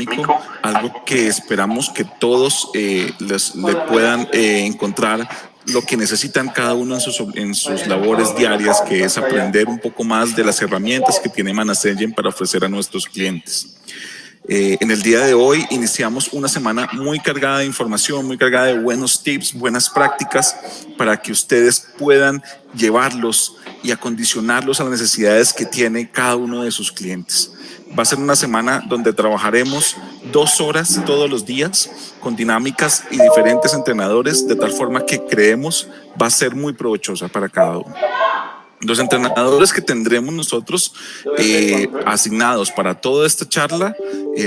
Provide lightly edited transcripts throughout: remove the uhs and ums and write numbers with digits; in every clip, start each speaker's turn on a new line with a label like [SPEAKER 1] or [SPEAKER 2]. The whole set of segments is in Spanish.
[SPEAKER 1] dinámico, algo que esperamos que todos le puedan encontrar lo que necesitan cada uno en sus labores diarias, que es aprender un poco más de las herramientas que tiene Manasengine para ofrecer a nuestros clientes. En el día de hoy iniciamos una semana muy cargada de información, muy cargada de buenos tips, buenas prácticas para que ustedes puedan llevarlos y acondicionarlos a las necesidades que tiene cada uno de sus clientes. Va a ser una semana donde trabajaremos 2 horas todos los días con dinámicas y diferentes entrenadores, de tal forma que creemos va a ser muy provechosa para cada uno. Los entrenadores que tendremos nosotros asignados para toda esta charla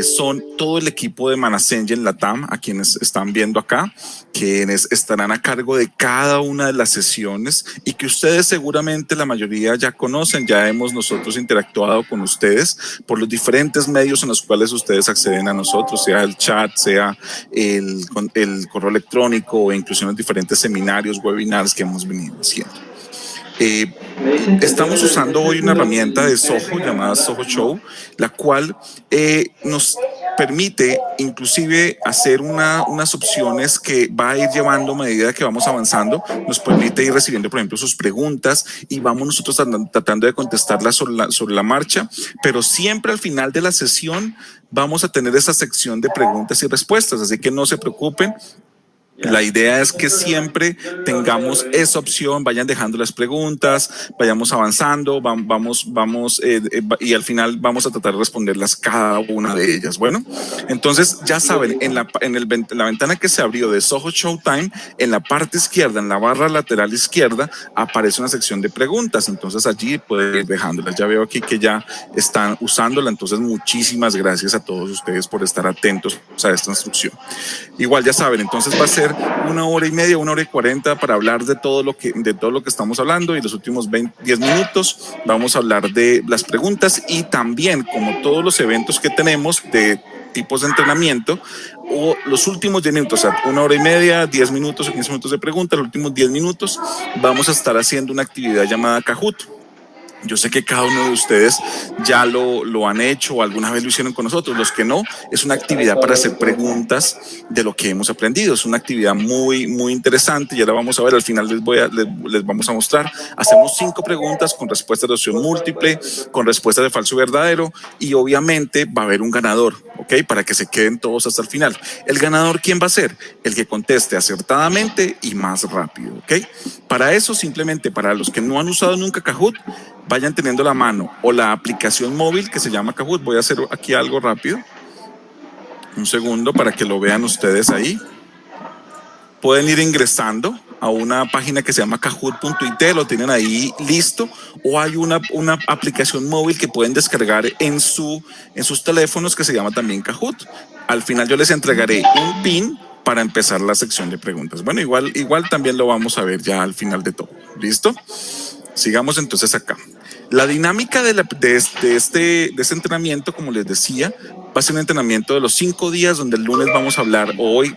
[SPEAKER 1] son todo el equipo de Manasengine Latam, a quienes están viendo acá, quienes estarán a cargo de cada una de las sesiones y que ustedes seguramente la mayoría ya conocen. Ya hemos nosotros interactuado con ustedes por los diferentes medios en los cuales ustedes acceden a nosotros, sea el chat, sea el correo electrónico o incluso en los diferentes seminarios, webinars que hemos venido haciendo. Estamos usando hoy una herramienta de Zoho llamada Zoho Show, la cual nos permite inclusive hacer unas opciones que va a ir llevando a medida que vamos avanzando. Nos permite ir recibiendo, por ejemplo, sus preguntas y vamos nosotros tratando de contestarlas sobre la marcha, pero siempre al final de la sesión vamos a tener esa sección de preguntas y respuestas, así que no se preocupen. La idea es que siempre tengamos esa opción, vayan dejando las preguntas, vayamos avanzando, y al final vamos a tratar de responderlas cada una de ellas. Bueno, entonces ya saben, en la ventana que se abrió de Zoho Showtime, en la parte izquierda, en la barra lateral izquierda, aparece una sección de preguntas. Entonces allí pueden ir dejándolas. Ya veo aquí que ya están usándola, entonces muchísimas gracias a todos ustedes por estar atentos a esta instrucción. Igual ya saben, entonces va a ser 1 hora y media, 1 hora y 40 para hablar de todo lo que estamos hablando, y los últimos 10 minutos vamos a hablar de las preguntas y también, como todos los eventos que tenemos de tipos de entrenamiento, o los últimos 10 minutos, o sea, 1 hora y media, 10 minutos o 15 minutos de preguntas, los últimos 10 minutos vamos a estar haciendo una actividad llamada Kahoot. Yo sé que cada uno de ustedes ya lo han hecho o alguna vez lo hicieron con nosotros. Los que no, es una actividad para hacer preguntas de lo que hemos aprendido. Es una actividad muy, muy interesante. Ya la vamos a ver. Al final les vamos a mostrar. Hacemos 5 preguntas con respuestas de opción múltiple, con respuestas de falso y verdadero, y obviamente va a haber un ganador, ¿ok? Para que se queden todos hasta el final. ¿El ganador quién va a ser? El que conteste acertadamente y más rápido, ¿ok? Para eso, simplemente para los que no han usado nunca Kahoot, vayan teniendo la mano o la aplicación móvil que se llama Kahoot. Voy a hacer aquí algo rápido. Un segundo para que lo vean ustedes ahí. Pueden ir ingresando a una página que se llama kahoot.it, lo tienen ahí listo, o hay una aplicación móvil que pueden descargar en sus teléfonos que se llama también Kahoot. Al final yo les entregaré un pin para empezar la sección de preguntas. Bueno, igual también lo vamos a ver ya al final de todo. ¿Listo? Sigamos entonces acá. La dinámica de este entrenamiento, como les decía, va a ser un entrenamiento de los 5 días, donde el lunes vamos a hablar, hoy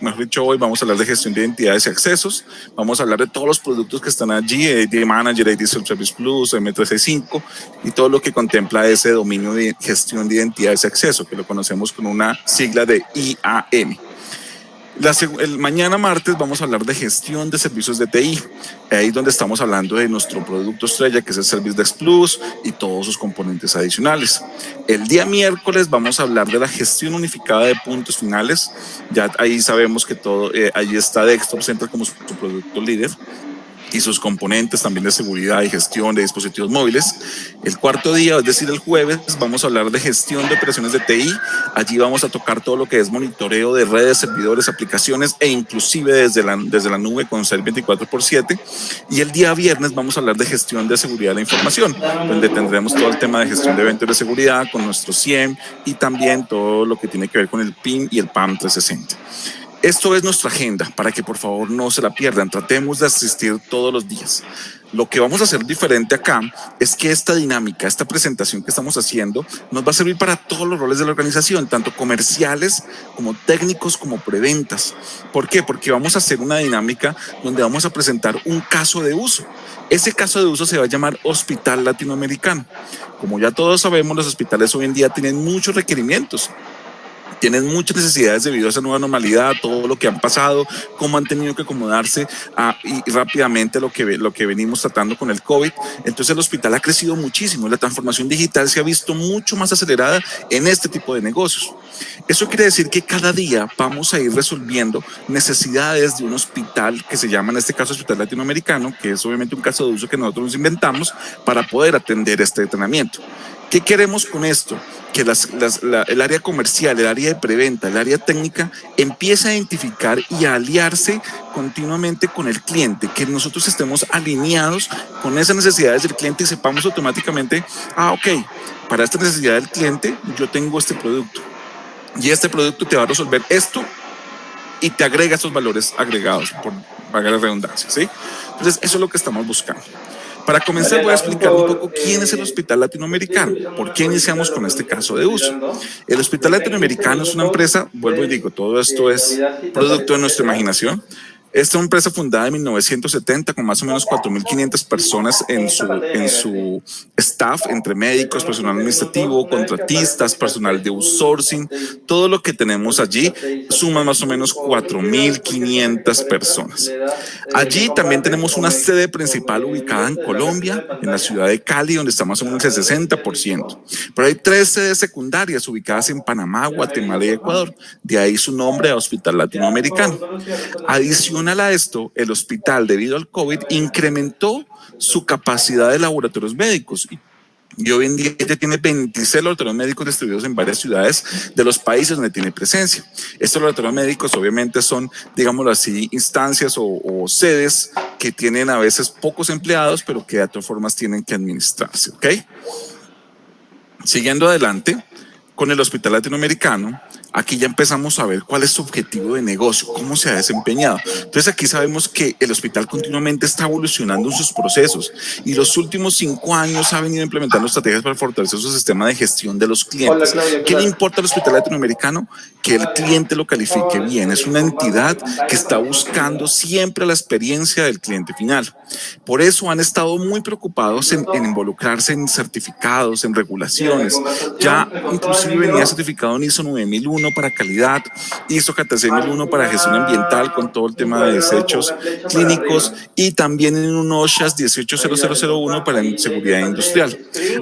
[SPEAKER 1] vamos a hablar de gestión de identidades y accesos, vamos a hablar de todos los productos que están allí, AD Manager, AD Service Plus, M365 y todo lo que contempla ese dominio de gestión de identidades y acceso, que lo conocemos con una sigla de IAM. El mañana martes vamos a hablar de gestión de servicios de TI, ahí donde estamos hablando de nuestro producto estrella, que es el Service Desk Plus y todos sus componentes adicionales. El día miércoles vamos a hablar de la gestión unificada de puntos finales. Ya ahí sabemos que ahí está Desktop Center como su producto líder y sus componentes también de seguridad y gestión de dispositivos móviles. El cuarto día, es decir, el jueves, vamos a hablar de gestión de operaciones de TI. Allí vamos a tocar todo lo que es monitoreo de redes, servidores, aplicaciones e inclusive desde la nube con Ser 24/7. Y el día viernes vamos a hablar de gestión de seguridad de la información, donde tendremos todo el tema de gestión de eventos de seguridad con nuestro CIEM y también todo lo que tiene que ver con el PIM y el PAM 360. Esto es nuestra agenda, para que por favor no se la pierdan. Tratemos de asistir todos los días. Lo que vamos a hacer diferente acá es que esta dinámica, esta presentación que estamos haciendo, nos va a servir para todos los roles de la organización, tanto comerciales como técnicos como preventas. ¿Por qué? Porque vamos a hacer una dinámica donde vamos a presentar un caso de uso. Ese caso de uso se va a llamar Hospital Latinoamericano. Como ya todos sabemos, los hospitales hoy en día tienen muchos requerimientos. tienen muchas necesidades debido a esa nueva normalidad, todo lo que han pasado, cómo han tenido que acomodarse y rápidamente lo que venimos tratando con el COVID. Entonces el hospital ha crecido muchísimo, la transformación digital se ha visto mucho más acelerada en este tipo de negocios. Eso quiere decir que cada día vamos a ir resolviendo necesidades de un hospital que se llama en este caso Hospital Latinoamericano, que es obviamente un caso de uso que nosotros nos inventamos para poder atender este entrenamiento. ¿Qué queremos con esto? Que el área comercial, el área de preventa, el área técnica empiece a identificar y a aliarse continuamente con el cliente, que nosotros estemos alineados con esas necesidades del cliente y sepamos automáticamente, ok, para esta necesidad del cliente yo tengo este producto y este producto te va a resolver esto y te agrega estos valores agregados, por pagar la redundancia, ¿sí? Entonces, eso es lo que estamos buscando. Para comenzar voy a explicar un poco quién es el Hospital Latinoamericano, por qué iniciamos con este caso de uso. El Hospital Latinoamericano es una empresa, vuelvo y digo, todo esto es producto de nuestra imaginación. Esta es una empresa fundada en 1970 con más o menos 4.500 personas en su staff, entre médicos, personal administrativo, contratistas, personal de outsourcing. Todo lo que tenemos allí suma más o menos 4.500 personas. Allí también tenemos una sede principal ubicada en Colombia, en la ciudad de Cali, donde está más o menos el 60%. Pero hay 3 sedes secundarias ubicadas en Panamá, Guatemala y Ecuador. De ahí su nombre de Hospital Latinoamericano. Adicional a esto, el hospital, debido al COVID, incrementó su capacidad de laboratorios médicos y hoy en día ya tiene 26 laboratorios médicos distribuidos en varias ciudades de los países donde tiene presencia. Estos laboratorios médicos obviamente son, digámoslo así, instancias o sedes que tienen a veces pocos empleados, pero que de todas formas tienen que administrarse, ¿ok? Siguiendo adelante, con el Hospital Latinoamericano, aquí ya empezamos a ver cuál es su objetivo de negocio, cómo se ha desempeñado. Entonces aquí sabemos que el hospital continuamente está evolucionando en sus procesos y los últimos 5 años ha venido implementando estrategias para fortalecer su sistema de gestión de los clientes. ¿Qué le importa al Hospital Latinoamericano? Que el cliente lo califique bien. Es una entidad que está buscando siempre la experiencia del cliente final. Por eso han estado muy preocupados en involucrarse en certificados, en regulaciones. Ya inclusive venía certificado en ISO 9001 para calidad, ISO 14001 para gestión ambiental con todo el tema de desechos clínicos y también en un OSHA 18001 para seguridad industrial.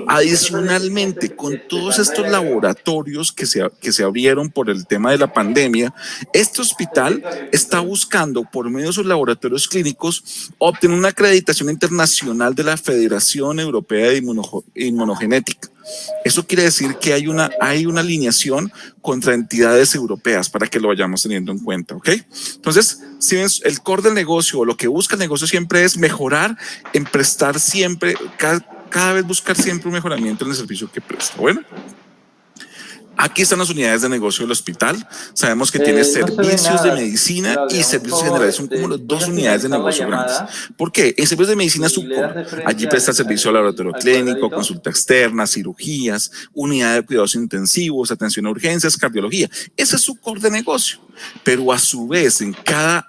[SPEAKER 1] Adicionalmente, con todos estos laboratorios que se abrieron por el tema de la pandemia, este hospital está buscando por medio de sus laboratorios clínicos obtener una acreditación internacional de la Federación Europea de Inmunogenética. Eso quiere decir que hay una alineación contra entidades europeas para que lo vayamos teniendo en cuenta, ¿ok? Entonces, si ven, el core del negocio o lo que busca el negocio siempre es mejorar en prestar siempre, cada vez buscar siempre un mejoramiento en el servicio que presta. Bueno. Aquí están las unidades de negocio del hospital. Sabemos que tiene servicios de medicina y servicios generales. Son como las 2 unidades de negocio grandes. ¿Por qué? En servicios de medicina es su core. Allí presta servicio al laboratorio clínico, consulta externa, cirugías, unidad de cuidados intensivos, atención a urgencias, cardiología. Ese es su core de negocio. Pero a su vez, en cada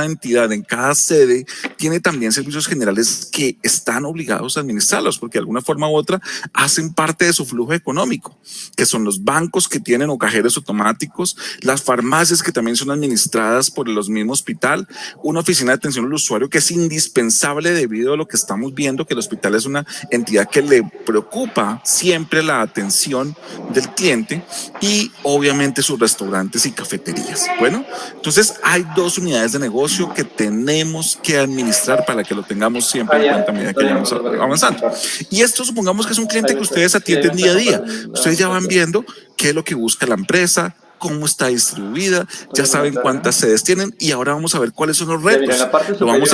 [SPEAKER 1] entidad, en cada sede, tiene también servicios generales que están obligados a administrarlos, porque de alguna forma u otra hacen parte de su flujo económico, que son los bancos que tienen o cajeros automáticos, las farmacias que también son administradas por los mismos hospital, una oficina de atención al usuario que es indispensable debido a lo que estamos viendo, que el hospital es una entidad que le preocupa siempre la atención del cliente y obviamente sus restaurantes y cafeterías. Bueno, entonces hay 2 unidades de negocio que tenemos que administrar para que lo tengamos siempre en cuenta a medida que vayamos avanzando. Y esto supongamos que es un cliente que ustedes atienden día a día. Ustedes ya van viendo qué es lo que busca la empresa, cómo está distribuida, ya saben cuántas sedes tienen y ahora vamos a ver cuáles son los retos. Lo vamos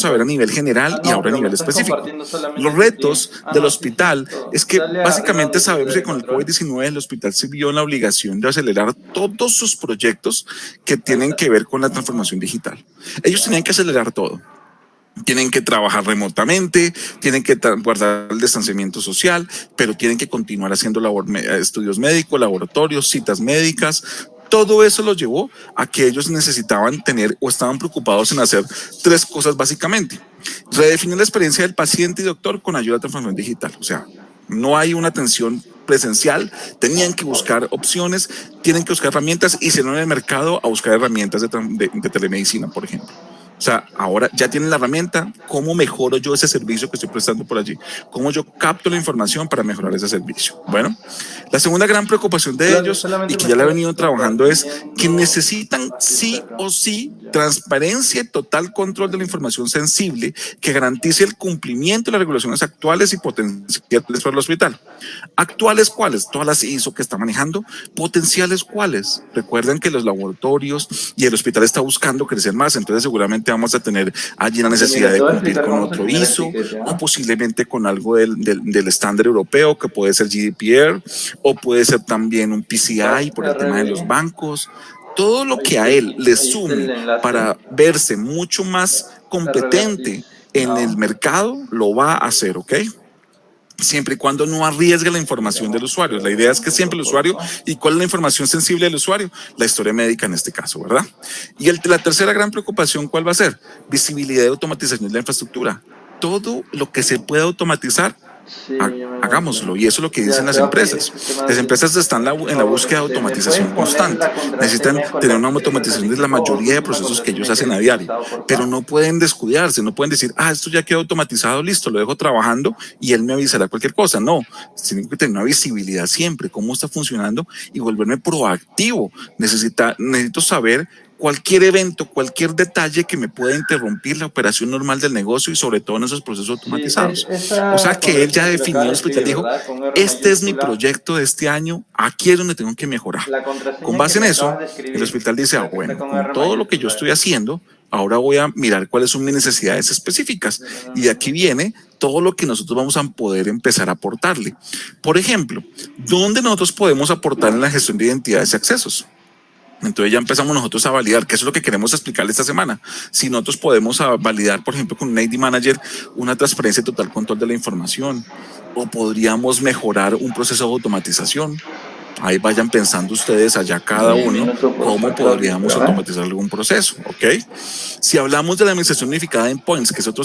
[SPEAKER 1] a ver a nivel general y ahora a nivel específico. Los retos del hospital es que básicamente sabemos que con el COVID-19 el hospital se vio en la obligación de acelerar todos sus proyectos que tienen que ver con la transformación digital. Ellos tenían que acelerar todo. Tienen que trabajar remotamente, tienen que guardar el distanciamiento social, pero tienen que continuar haciendo estudios médicos, laboratorios, citas médicas. Todo eso los llevó a que ellos necesitaban tener o estaban preocupados en hacer 3 cosas básicamente. Redefinir la experiencia del paciente y doctor con ayuda de transformación digital. O sea, No hay una atención presencial, tenían que buscar opciones, tienen que buscar herramientas y se van al mercado a buscar herramientas de telemedicina, por ejemplo. O sea, ahora ya tienen la herramienta, ¿cómo mejoro yo ese servicio que estoy prestando por allí? ¿Cómo yo capto la información para mejorar ese servicio? Bueno, la segunda gran preocupación de ellos, y que ya la he venido trabajando, es que necesitan sí o sí transparencia y total control de la información sensible que garantice el cumplimiento de las regulaciones actuales y potenciales para el hospital. ¿Actuales cuáles? Todas las ISO que está manejando. ¿Potenciales cuáles? Recuerden que los laboratorios y el hospital está buscando crecer más, entonces seguramente vamos a tener allí la necesidad de cumplir con otro ISO o posiblemente con algo del estándar europeo que puede ser GDPR o puede ser también un PCI por el tema de los bancos. Todo lo que a él le sume para verse mucho más competente en el mercado lo va a hacer, ¿ok? Siempre y cuando no arriesgue la información del usuario. La idea es que siempre el usuario, ¿y cuál es la información sensible del usuario? La historia médica en este caso, ¿verdad? Y la tercera gran preocupación, ¿cuál va a ser? Visibilidad y automatización de la infraestructura. Todo lo que se pueda automatizar, hagámoslo, y eso es lo que dicen las empresas. Las empresas están en la búsqueda de automatización constante, necesitan tener una automatización de la mayoría de procesos que ellos hacen a diario, pero no pueden descuidarse, no pueden decir, esto ya quedó automatizado, listo, lo dejo trabajando y él me avisará cualquier cosa. No, tienen que tener una visibilidad siempre, cómo está funcionando y volverme proactivo. Necesito saber cualquier evento, cualquier detalle que me pueda interrumpir la operación normal del negocio y sobre todo en esos procesos automatizados. O sea que él ya definió el hospital, dijo, este es mi proyecto de este año, aquí es donde tengo que mejorar. Con base en eso, el hospital dice, bueno, con todo lo que yo estoy haciendo, ahora voy a mirar cuáles son mis necesidades específicas. Y de aquí viene todo lo que nosotros vamos a poder empezar a aportarle. Por ejemplo, ¿dónde nosotros podemos aportar en la gestión de identidades y accesos? Entonces ya empezamos nosotros a validar, que eso es lo que queremos explicarle esta semana. Si nosotros podemos validar, por ejemplo, con un ID Manager, una transparencia y total control de la información, o podríamos mejorar un proceso de automatización. Ahí vayan pensando ustedes allá cada uno cómo podríamos automatizar algún proceso, ¿ok? Si hablamos de la administración unificada de endpoints, que es otro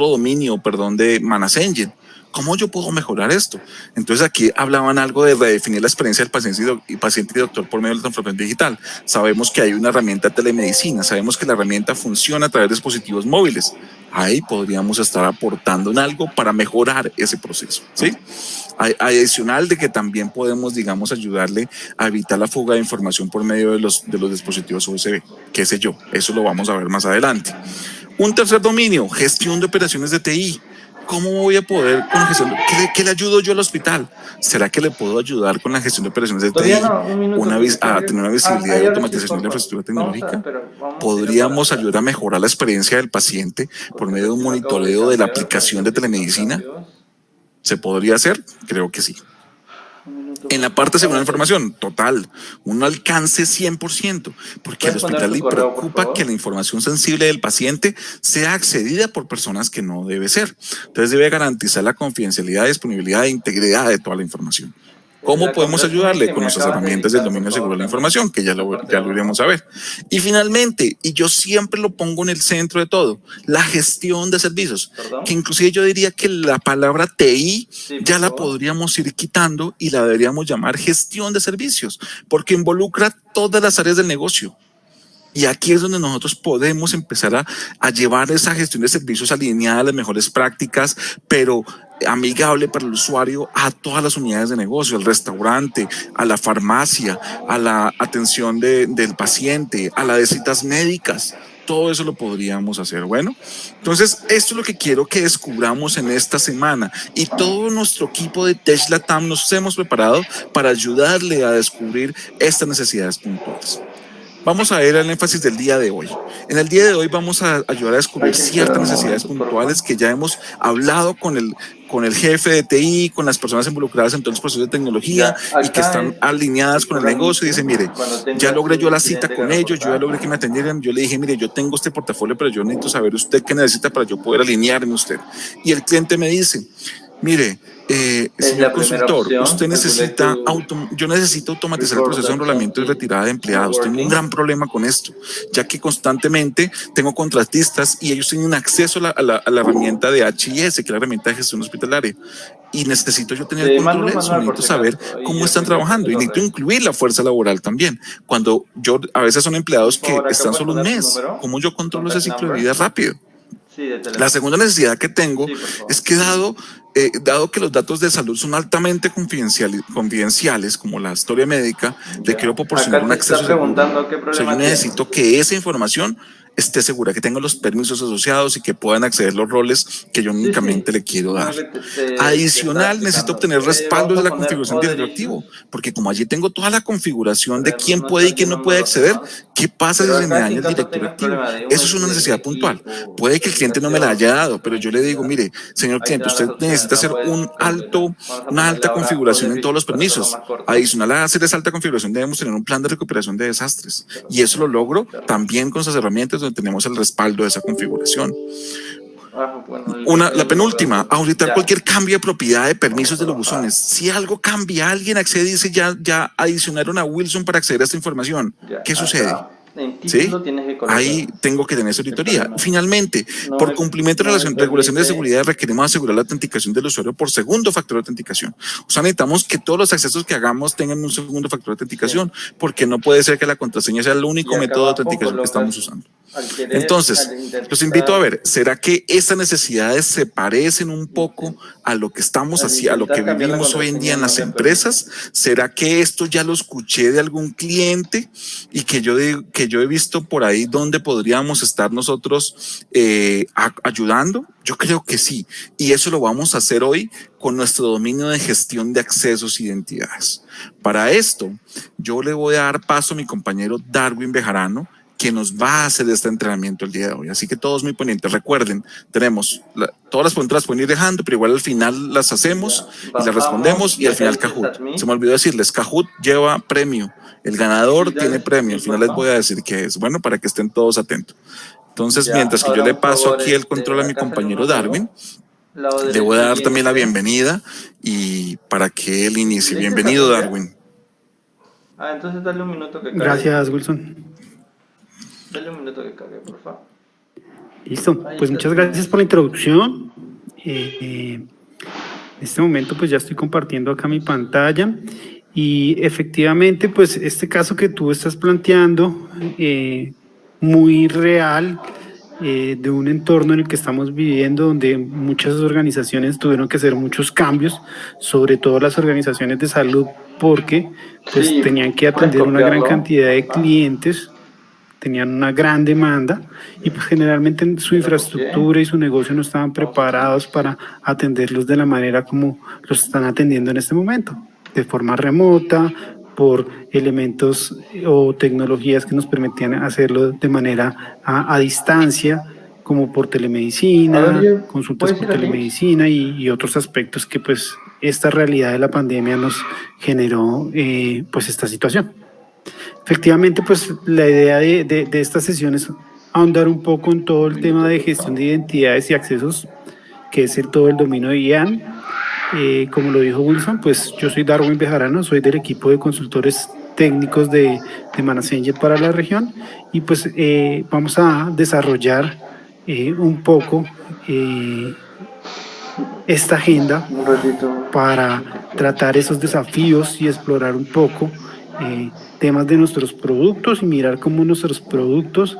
[SPEAKER 1] dominio, de Manas Engine, ¿cómo yo puedo mejorar esto? Entonces aquí hablaban algo de redefinir la experiencia del paciente y doctor por medio de la transformación digital. Sabemos que hay una herramienta de telemedicina, sabemos que la herramienta funciona a través de dispositivos móviles. Ahí podríamos estar aportando en algo para mejorar ese proceso, ¿sí? Adicional de que también podemos, ayudarle a evitar la fuga de información por medio de los dispositivos USB, qué sé yo, eso lo vamos a ver más adelante. Un tercer dominio, gestión de operaciones de TI. ¿Cómo voy a poder con la gestión? ¿Qué le ayudo yo al hospital? ¿Será que le puedo ayudar con la gestión de operaciones de TI? A tener una visibilidad y automatización de la infraestructura tecnológica. ¿Podríamos ayudar a mejorar la experiencia del paciente por medio de un monitoreo de la aplicación de telemedicina? ¿Se podría hacer? Creo que sí. En la parte de seguridad de información, total, un alcance 100%, porque al hospital le preocupa que la información sensible del paciente sea accedida por personas que no debe ser. Entonces debe garantizar la confidencialidad, disponibilidad e integridad de toda la información. ¿Cómo podemos ayudarle? Con nuestras herramientas del dominio seguro de la información, que ya lo iremos a ver. Y finalmente, y yo siempre lo pongo en el centro de todo, la gestión de servicios, que inclusive yo diría que la palabra TI ya la podríamos ir quitando y la deberíamos llamar gestión de servicios, porque involucra todas las áreas del negocio. Y aquí es donde nosotros podemos empezar a llevar esa gestión de servicios alineada a las mejores prácticas, pero amigable para el usuario a todas las unidades de negocio, al restaurante, a la farmacia, a la atención del paciente, a las citas médicas. Todo eso lo podríamos hacer. Bueno, entonces esto es lo que quiero que descubramos en esta semana y todo nuestro equipo de Tech Latam nos hemos preparado para ayudarle a descubrir estas necesidades puntuales. Vamos a ver el énfasis del día de hoy. En el día de hoy vamos a ayudar a descubrir ciertas necesidades puntuales que ya hemos hablado con el jefe de TI, con las personas involucradas en todos los procesos de tecnología y que están alineadas con el negocio y dicen, mire, ya logré yo la cita con ellos, yo ya logré que me atendieran, yo le dije, mire, yo tengo este portafolio, pero yo necesito saber usted qué necesita para yo poder alinearme usted. Y el cliente me dice, mire, señor consultor, usted necesita yo necesito automatizar el proceso de enrolamiento y retirada de empleados. Tengo un gran problema con esto, ya que constantemente tengo contratistas y ellos tienen acceso a la herramienta de HIS, que es la herramienta de gestión hospitalaria. y necesito yo tener
[SPEAKER 2] Te
[SPEAKER 1] control
[SPEAKER 2] mando
[SPEAKER 1] de
[SPEAKER 2] un
[SPEAKER 1] eso,
[SPEAKER 2] manual por
[SPEAKER 1] necesito
[SPEAKER 2] si
[SPEAKER 1] saber
[SPEAKER 2] acaso, y
[SPEAKER 1] cómo
[SPEAKER 2] yo
[SPEAKER 1] están
[SPEAKER 2] explico
[SPEAKER 1] trabajando y
[SPEAKER 2] lo
[SPEAKER 1] necesito
[SPEAKER 2] resto.
[SPEAKER 1] incluir la fuerza laboral también. Cuando yo, a veces son empleados
[SPEAKER 2] Por
[SPEAKER 1] que
[SPEAKER 2] favor, acá
[SPEAKER 1] están
[SPEAKER 2] puedes
[SPEAKER 1] solo un
[SPEAKER 2] poner tu
[SPEAKER 1] mes,
[SPEAKER 2] número,
[SPEAKER 1] ¿cómo yo controlo ese
[SPEAKER 2] contact
[SPEAKER 1] ciclo de
[SPEAKER 2] number.
[SPEAKER 1] vida rápido?
[SPEAKER 2] Sí, de
[SPEAKER 1] La
[SPEAKER 2] teléfono.
[SPEAKER 1] segunda necesidad que tengo
[SPEAKER 2] Sí, por favor.
[SPEAKER 1] es que dado que los datos de salud son altamente confidenciales, como la historia médica, le
[SPEAKER 2] Ya.
[SPEAKER 1] quiero proporcionar
[SPEAKER 2] Acá
[SPEAKER 1] un
[SPEAKER 2] te está
[SPEAKER 1] acceso seguro.
[SPEAKER 2] preguntando qué
[SPEAKER 1] O sea,
[SPEAKER 2] problema
[SPEAKER 1] yo
[SPEAKER 2] tienes.
[SPEAKER 1] necesito que esa información esté segura, que tenga los permisos asociados y que puedan acceder los roles que yo
[SPEAKER 2] Sí,
[SPEAKER 1] únicamente
[SPEAKER 2] sí.
[SPEAKER 1] le quiero
[SPEAKER 2] No,
[SPEAKER 1] dar.
[SPEAKER 2] que te estaba
[SPEAKER 1] Adicional, necesito
[SPEAKER 2] explicando.
[SPEAKER 1] obtener respaldos
[SPEAKER 2] Vamos
[SPEAKER 1] de
[SPEAKER 2] a
[SPEAKER 1] la
[SPEAKER 2] poner
[SPEAKER 1] configuración de
[SPEAKER 2] other
[SPEAKER 1] directorio
[SPEAKER 2] issues.
[SPEAKER 1] activo, porque como allí tengo toda la configuración de
[SPEAKER 2] Para
[SPEAKER 1] quién
[SPEAKER 2] no
[SPEAKER 1] puede y
[SPEAKER 2] estar
[SPEAKER 1] quién no
[SPEAKER 2] llenando
[SPEAKER 1] puede
[SPEAKER 2] los
[SPEAKER 1] acceder,
[SPEAKER 2] demás.
[SPEAKER 1] ¿qué pasa
[SPEAKER 2] Pero
[SPEAKER 1] si se me
[SPEAKER 2] acá, si
[SPEAKER 1] daña
[SPEAKER 2] en
[SPEAKER 1] el
[SPEAKER 2] caso
[SPEAKER 1] directorio
[SPEAKER 2] tengas
[SPEAKER 1] activo?
[SPEAKER 2] problema de un
[SPEAKER 1] Eso es una
[SPEAKER 2] del
[SPEAKER 1] necesidad puntual.
[SPEAKER 2] equipo,
[SPEAKER 1] Puede que el cliente no me la haya dado, pero yo le digo,
[SPEAKER 2] conectividad,
[SPEAKER 1] mire, señor
[SPEAKER 2] ahí te
[SPEAKER 1] cliente,
[SPEAKER 2] dan las
[SPEAKER 1] usted
[SPEAKER 2] opciones,
[SPEAKER 1] necesita
[SPEAKER 2] la
[SPEAKER 1] hacer
[SPEAKER 2] puedes completar. Vamos a
[SPEAKER 1] una
[SPEAKER 2] ponerle
[SPEAKER 1] alta
[SPEAKER 2] ahora
[SPEAKER 1] configuración
[SPEAKER 2] other
[SPEAKER 1] en todos los
[SPEAKER 2] issues para hacerlo
[SPEAKER 1] permisos.
[SPEAKER 2] más corto.
[SPEAKER 1] Adicional a hacer esa alta configuración, debemos tener un plan de recuperación de desastres. Y eso lo logro también con esas herramientas donde tenemos el respaldo de esa configuración.
[SPEAKER 2] Bueno,
[SPEAKER 1] La penúltima, auditar
[SPEAKER 2] ya.
[SPEAKER 1] cualquier cambio de propiedad de permisos
[SPEAKER 2] Vamos a
[SPEAKER 1] de los
[SPEAKER 2] bajar.
[SPEAKER 1] buzones. Si algo cambia, alguien accede y dice ya adicionaron a Wilson para acceder a esta información.
[SPEAKER 2] Ya,
[SPEAKER 1] ¿Qué sucede?
[SPEAKER 2] acá, en
[SPEAKER 1] ¿Sí?
[SPEAKER 2] título tienes que colocar.
[SPEAKER 1] Ahí tengo que tener esa auditoría. Finalmente,
[SPEAKER 2] No
[SPEAKER 1] por
[SPEAKER 2] me-
[SPEAKER 1] cumplimiento de
[SPEAKER 2] no
[SPEAKER 1] la
[SPEAKER 2] me
[SPEAKER 1] regulación de
[SPEAKER 2] permite-
[SPEAKER 1] seguridad, requerimos asegurar la autenticación del usuario por segundo factor de autenticación. O sea, necesitamos que todos los accesos que hagamos tengan un segundo factor de autenticación, porque no puede ser que la contraseña sea el único
[SPEAKER 2] Y acá
[SPEAKER 1] método de
[SPEAKER 2] abajo
[SPEAKER 1] autenticación que estamos
[SPEAKER 2] colocas
[SPEAKER 1] usando.
[SPEAKER 2] al querer,
[SPEAKER 1] Entonces,
[SPEAKER 2] al intentar-
[SPEAKER 1] los invito a ver, ¿será que estas necesidades se parecen un poco a lo que estamos haciendo, a lo que
[SPEAKER 2] intentar cambiar la
[SPEAKER 1] vivimos hoy en día en las
[SPEAKER 2] contraseña no te
[SPEAKER 1] empresas? ¿Será que esto ya lo escuché de algún cliente y que yo he visto por ahí donde podríamos estar nosotros ayudando? Yo creo que sí, y eso lo vamos a hacer hoy con nuestro dominio de gestión de accesos e identidades. Para esto, yo le voy a dar paso a mi compañero Darwin Bejarano, que nos va a hacer este entrenamiento el día de hoy. Así que todos muy pendientes. Recuerden, todas las preguntas las pueden ir dejando, pero igual al final las hacemos y las respondemos y al final Kahoot. Se me olvidó decirles, Kahoot lleva premio. El ganador tiene premio. Al final les voy a decir qué es. Bueno, para que estén todos atentos. Entonces, mientras que yo le paso aquí el control a mi compañero Darwin, le voy a dar también la bienvenida y para que él inicie. Bienvenido, Darwin.
[SPEAKER 2] Entonces dale un minuto que cargue.
[SPEAKER 3] Gracias, Wilson.
[SPEAKER 2] Dale un minuto que cargue, por favor.
[SPEAKER 3] Listo, pues muchas gracias por la introducción. En este momento pues ya estoy compartiendo acá mi pantalla y efectivamente pues este caso que tú estás planteando, muy real, de un entorno en el que estamos viviendo donde muchas organizaciones tuvieron que hacer muchos cambios, sobre todo las organizaciones de salud, porque pues
[SPEAKER 2] Sí,
[SPEAKER 3] tenían que atender una gran cantidad de clientes, tenían una gran demanda y pues generalmente su infraestructura y su negocio no estaban preparados para atenderlos de la manera como los están atendiendo en este momento, de forma remota, por elementos o tecnologías que nos permitían hacerlo de manera a distancia, como por telemedicina, consultas por telemedicina y otros aspectos que pues esta realidad de la pandemia nos generó pues esta situación. Efectivamente, pues la idea de esta sesión es ahondar un poco en todo el tema de gestión de identidades y accesos, que es todo el dominio de IAM. Como lo dijo Wilson, pues yo soy Darwin Bejarano, soy del equipo de consultores técnicos de Manassenger para la región y pues vamos a desarrollar un poco esta agenda para tratar esos desafíos y explorar un poco temas de nuestros productos y mirar cómo nuestros productos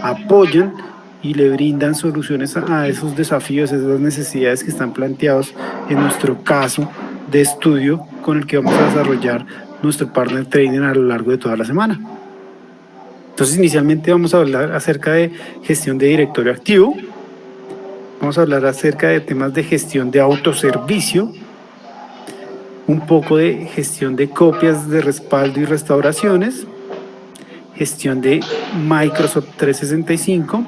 [SPEAKER 3] apoyan y le brindan soluciones a esos desafíos, esas necesidades que están planteados en nuestro caso de estudio con el que vamos a desarrollar nuestro partner training a lo largo de toda la semana. Entonces, inicialmente vamos a hablar acerca de gestión de directorio activo, vamos a hablar acerca de temas de gestión de autoservicio, un poco de gestión de copias de respaldo y restauraciones, gestión de Microsoft 365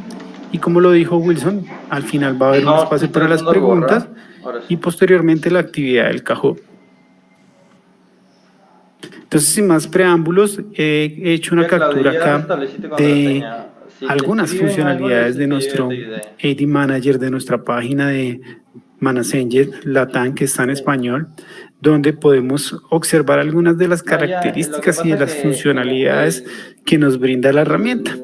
[SPEAKER 3] y como lo dijo Wilson, al final va a haber un espacio para las preguntas y posteriormente la actividad del Kahoot. Entonces, sin más preámbulos, he hecho una captura acá de algunas funcionalidades de nuestro AD Manager, de nuestra página de Manassenger Latam, que está en español, donde podemos observar algunas de las características y de las funcionalidades que nos brinda la herramienta.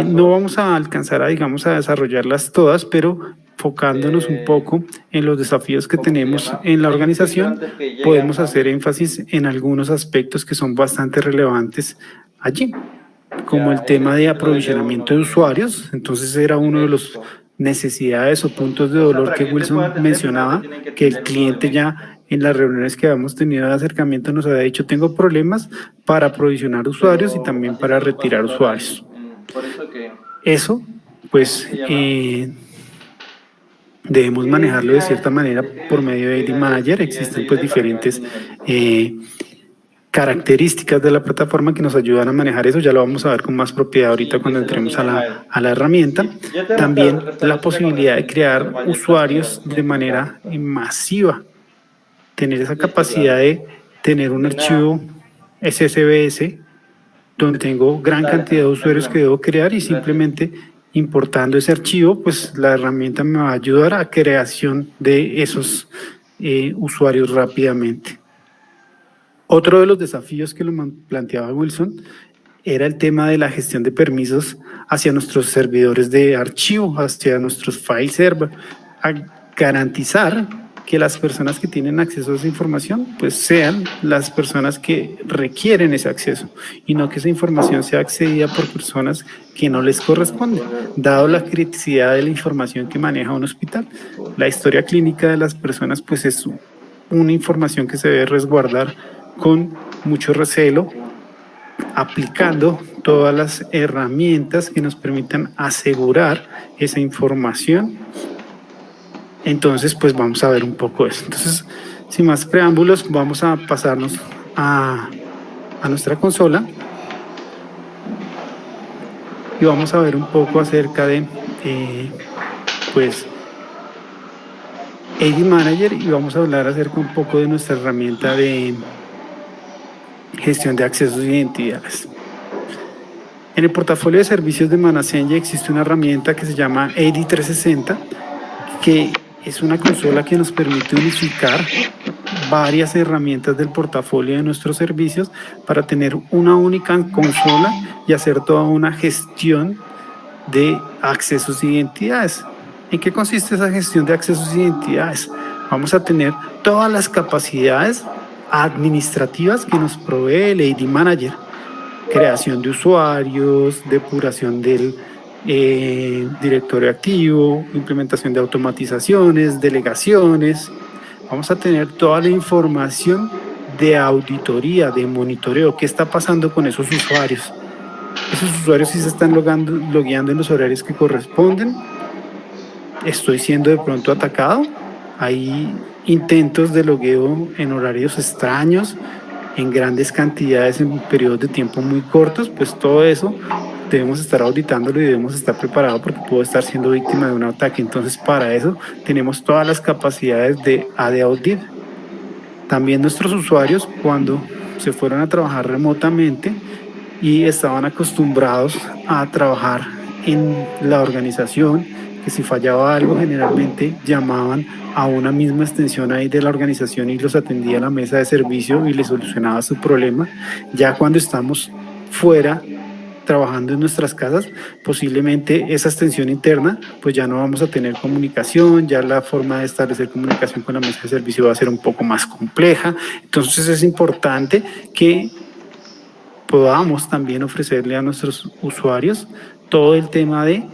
[SPEAKER 3] No vamos a alcanzar a desarrollarlas todas, pero enfocándonos un poco en los desafíos que tenemos en la organización, podemos hacer énfasis en algunos aspectos que son bastante relevantes allí, como el tema de aprovisionamiento de usuarios. Entonces era uno de los necesidades o puntos de dolor que Wilson mencionaba, que el cliente ya en las reuniones que habíamos tenido de acercamiento nos había dicho: tengo problemas para aprovisionar usuarios y también para retirar usuarios. Eso, pues, debemos manejarlo de cierta manera por medio de AD Manager. Existen pues diferentes características de la plataforma que nos ayudan a manejar eso. Ya lo vamos a ver con más propiedad ahorita cuando entremos a la herramienta. También la posibilidad de crear usuarios de manera masiva, tener esa capacidad de tener un archivo SSBS donde tengo gran cantidad de usuarios que debo crear y simplemente importando ese archivo, pues la herramienta me va a ayudar a creación de esos usuarios rápidamente. Otro de los desafíos que lo planteaba Wilson era el tema de la gestión de permisos hacia nuestros servidores de archivo, hacia nuestros file server, a garantizar que las personas que tienen acceso a esa información pues sean las personas que requieren ese acceso y no que esa información sea accedida por personas que no les corresponde, dado la criticidad de la información que maneja un hospital. La historia clínica de las personas pues es una información que se debe resguardar con mucho recelo, aplicando todas las herramientas que nos permitan asegurar esa información. Entonces, pues vamos a ver un poco eso. Entonces, sin más preámbulos, vamos a pasarnos a nuestra consola y vamos a ver un poco acerca de, pues, AD Manager, y vamos a hablar acerca un poco de nuestra herramienta de gestión de accesos e identidades. En el portafolio de servicios de Manassenger existe una herramienta que se llama AD 360, que es una consola que nos permite unificar varias herramientas del portafolio de nuestros servicios para tener una única consola y hacer toda una gestión de accesos e identidades. ¿En qué consiste esa gestión de accesos e identidades? Vamos a tener todas las capacidades administrativas que nos provee el AD Manager: creación de usuarios, depuración del directorio activo, implementación de automatizaciones, delegaciones. Vamos a tener toda la información de auditoría, de monitoreo, qué está pasando con esos usuarios. Esos usuarios sí se están logueando en los horarios que corresponden. Estoy siendo de pronto atacado. Hay intentos de logueo en horarios extraños, en grandes cantidades, en periodos de tiempo muy cortos. Pues todo eso debemos estar auditándolo y debemos estar preparados porque puedo estar siendo víctima de un ataque. Entonces, para eso tenemos todas las capacidades de AD Audit. También nuestros usuarios, cuando se fueron a trabajar remotamente y estaban acostumbrados a trabajar en la organización, que si fallaba algo generalmente llamaban a una misma extensión ahí de la organización y los atendía a la mesa de servicio y les solucionaba su problema. Ya cuando estamos fuera trabajando en nuestras casas, posiblemente esa extensión interna pues ya no vamos a tener comunicación, ya la forma de establecer comunicación con la mesa de servicio va a ser un poco más compleja. Entonces es importante que podamos también ofrecerle a nuestros usuarios todo el tema de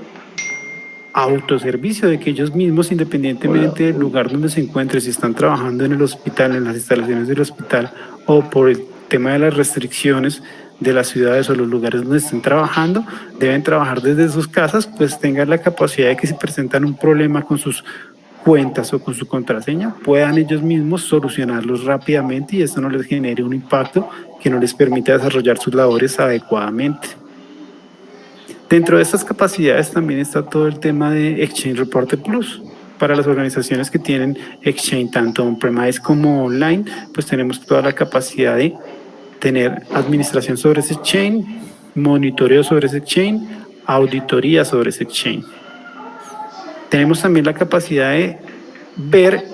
[SPEAKER 3] autoservicio, de que ellos mismos, independientemente del lugar donde se encuentren, si están trabajando en el hospital, en las instalaciones del hospital, o por el tema de las restricciones de las ciudades o los lugares donde estén trabajando, deben trabajar desde sus casas, pues tengan la capacidad de que si presentan un problema con sus cuentas o con su contraseña, puedan ellos mismos solucionarlos rápidamente y esto no les genere un impacto que no les permita desarrollar sus labores adecuadamente. Dentro de estas capacidades también está todo el tema de Exchange Reporter Plus. Para las organizaciones que tienen Exchange tanto on-premise como online, pues tenemos toda la capacidad de tener administración sobre ese Exchange, monitoreo sobre ese Exchange, auditoría sobre ese Exchange. Tenemos también la capacidad de ver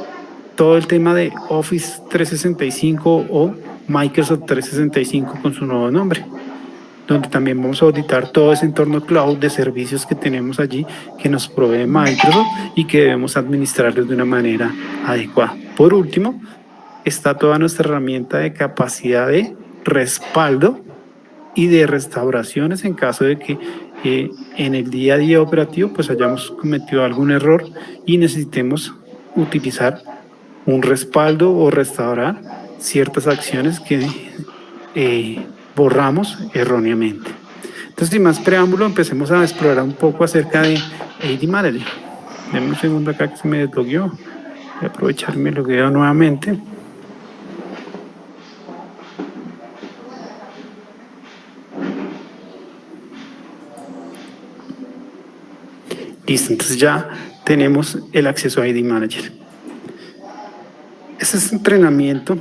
[SPEAKER 3] todo el tema de Office 365 o Microsoft 365 con su nuevo nombre, donde también vamos a auditar todo ese entorno cloud de servicios que tenemos allí, que nos provee Microsoft y que debemos administrarlos de una manera adecuada. Por último, está toda nuestra herramienta de capacidad de respaldo y de restauraciones en caso de que en el día a día operativo pues hayamos cometido algún error y necesitemos utilizar un respaldo o restaurar ciertas acciones que borramos erróneamente. Entonces, sin más preámbulo, empecemos a explorar un poco acerca de AD Manager. Denme un segundo acá que se me deslogueó. Voy a aprovechar mi logueo nuevamente. Listo, entonces ya tenemos el acceso a AD Manager. Este es entrenamiento.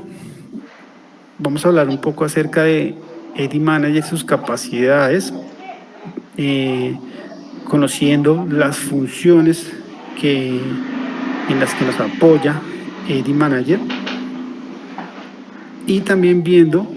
[SPEAKER 3] Vamos a hablar un poco acerca de AD Manager, sus capacidades, conociendo las funciones en las que nos apoya AD Manager y también viendo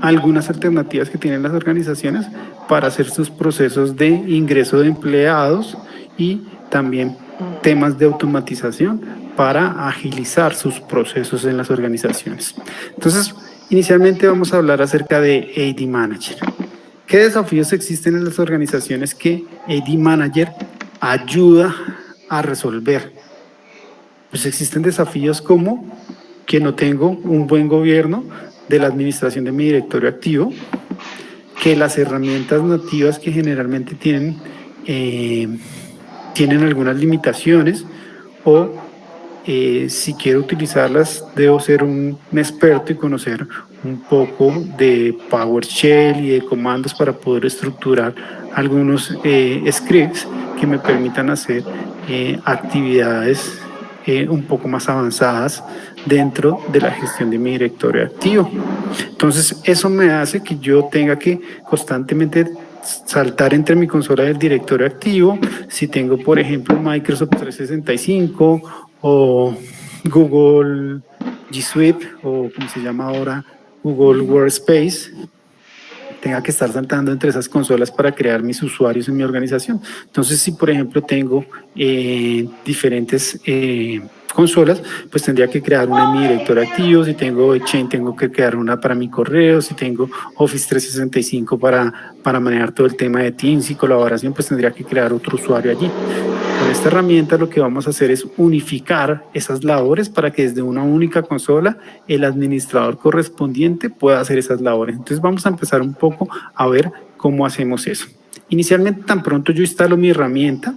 [SPEAKER 3] algunas alternativas que tienen las organizaciones para hacer sus procesos de ingreso de empleados y también temas de automatización para agilizar sus procesos en las organizaciones. Entonces, inicialmente vamos a hablar acerca de AD Manager. ¿Qué desafíos existen en las organizaciones que AD Manager ayuda a resolver? Pues existen desafíos como que no tengo un buen gobierno de la administración de mi directorio activo, que las herramientas nativas que generalmente tienen algunas limitaciones o si quiero utilizarlas debo ser un experto y conocer un poco de PowerShell y de comandos para poder estructurar algunos scripts que me permitan hacer actividades un poco más avanzadas dentro de la gestión de mi directorio activo. Entonces eso me hace que yo tenga que constantemente saltar entre mi consola del directorio activo, si tengo por ejemplo Microsoft 365 o Google G Suite o como se llama ahora Google Workspace, tenga que estar saltando entre esas consolas para crear mis usuarios en mi organización. Entonces, si por ejemplo tengo diferentes consolas, pues tendría que crear una en mi directorio activo. Si tengo Exchange, tengo que crear una para mi correo. Si tengo Office 365 para manejar todo el tema de Teams y colaboración, pues tendría que crear otro usuario allí. Con esta herramienta lo que vamos a hacer es unificar esas labores para que desde una única consola el administrador correspondiente pueda hacer esas labores. Entonces vamos a empezar un poco a ver cómo hacemos eso. Inicialmente, tan pronto yo instalo mi herramienta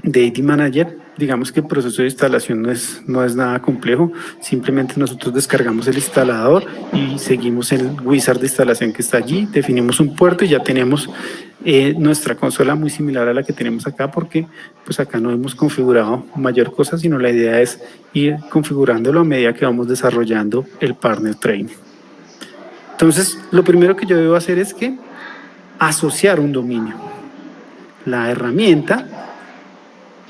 [SPEAKER 3] de AD Manager, digamos que el proceso de instalación no es nada complejo, simplemente nosotros descargamos el instalador y seguimos el wizard de instalación que está allí, definimos un puerto y ya tenemos nuestra consola muy similar a la que tenemos acá, porque pues acá no hemos configurado mayor cosa, sino la idea es ir configurándolo a medida que vamos desarrollando el partner training. Entonces, lo primero que yo debo hacer es que asociar un dominio. La herramienta,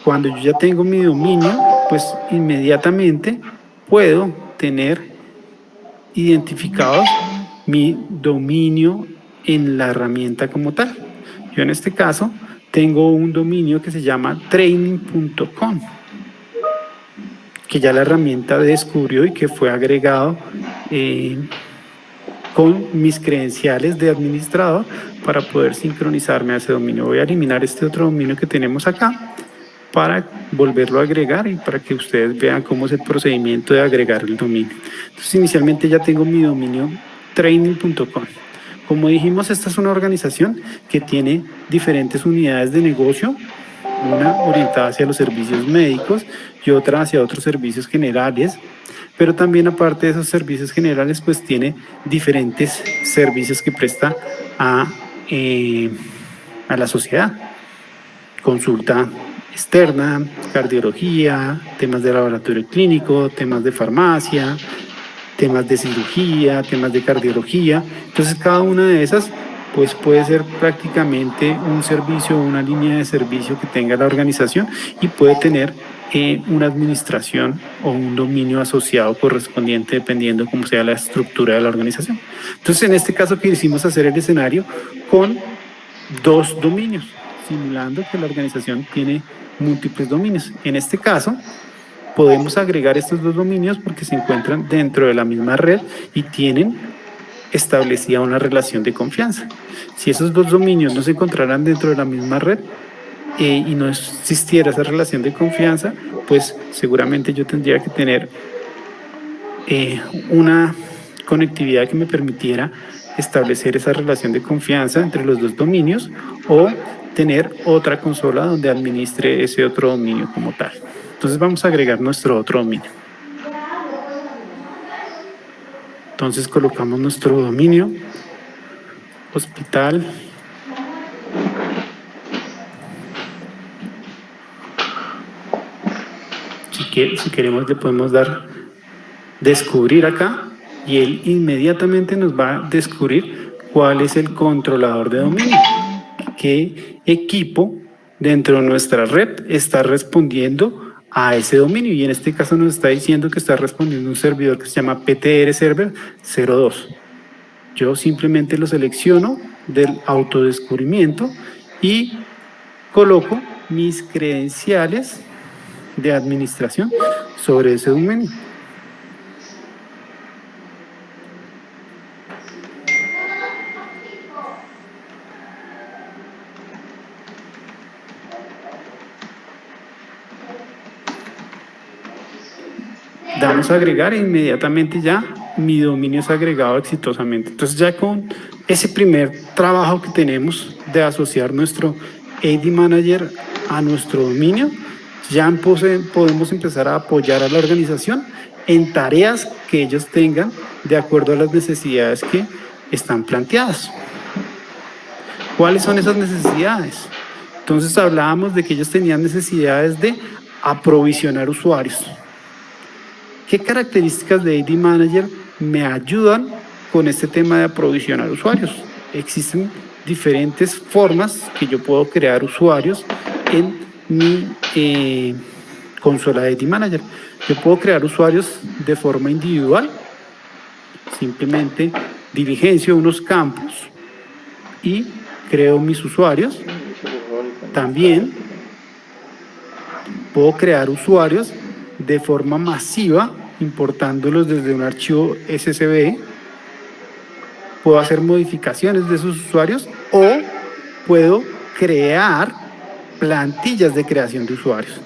[SPEAKER 3] cuando yo ya tengo mi dominio, pues inmediatamente puedo tener identificados mi dominio en la herramienta como tal. Yo en este caso tengo un dominio que se llama training.com, que ya la herramienta descubrió y que fue agregado con mis credenciales de administrador para poder sincronizarme a ese dominio. Voy a eliminar este otro dominio que tenemos acá para volverlo a agregar y para que ustedes vean cómo es el procedimiento de agregar el dominio. Entonces, inicialmente ya tengo mi dominio training.com. Como dijimos, esta es una organización que tiene diferentes unidades de negocio, una orientada hacia los servicios médicos y otra hacia otros servicios generales, pero también aparte de esos servicios generales, pues tiene diferentes servicios que presta a la sociedad. Consulta externa, cardiología, temas de laboratorio clínico, temas de farmacia, temas de cirugía, temas de cardiología. Entonces cada una de esas pues puede ser prácticamente un servicio o una línea de servicio que tenga la organización y puede tener una administración o un dominio asociado correspondiente dependiendo cómo sea la estructura de la organización. Entonces, en este caso quisimos hacer el escenario con 2 dominios, simulando que la organización tiene múltiples dominios. En este caso, podemos agregar estos 2 dominios porque se encuentran dentro de la misma red y tienen establecida una relación de confianza. Si esos 2 dominios no se encontraran dentro de la misma red, y no existiera esa relación de confianza, pues seguramente yo tendría que tener una conectividad que me permitiera establecer esa relación de confianza entre los 2 dominios o tener otra consola donde administre ese otro dominio como tal. Entonces vamos a agregar nuestro otro dominio. Entonces colocamos nuestro dominio, hospital. Si queremos le podemos dar descubrir acá y él inmediatamente nos va a descubrir cuál es el controlador de dominio, qué equipo dentro de nuestra red está respondiendo a ese dominio, y en este caso nos está diciendo que está respondiendo un servidor que se llama PTR Server 02. Yo simplemente lo selecciono del autodescubrimiento y coloco mis credenciales de administración sobre ese dominio. Damos a agregar e inmediatamente ya mi dominio es agregado exitosamente. Entonces ya con ese primer trabajo que tenemos de asociar nuestro AD Manager a nuestro dominio, ya podemos empezar a apoyar a la organización en tareas que ellos tengan de acuerdo a las necesidades que están planteadas. ¿Cuáles son esas necesidades? Entonces hablábamos de que ellos tenían necesidades de aprovisionar usuarios. ¿Qué características de AD Manager me ayudan con este tema de aprovisionar usuarios? Existen diferentes formas que yo puedo crear usuarios en mi consola de AD Manager. Yo puedo crear usuarios de forma individual, simplemente diligencio unos campos y creo mis usuarios. También puedo crear usuarios de forma masiva, importándolos desde un archivo SSB. Puedo hacer modificaciones de esos usuarios o puedo crear plantillas de creación de usuarios.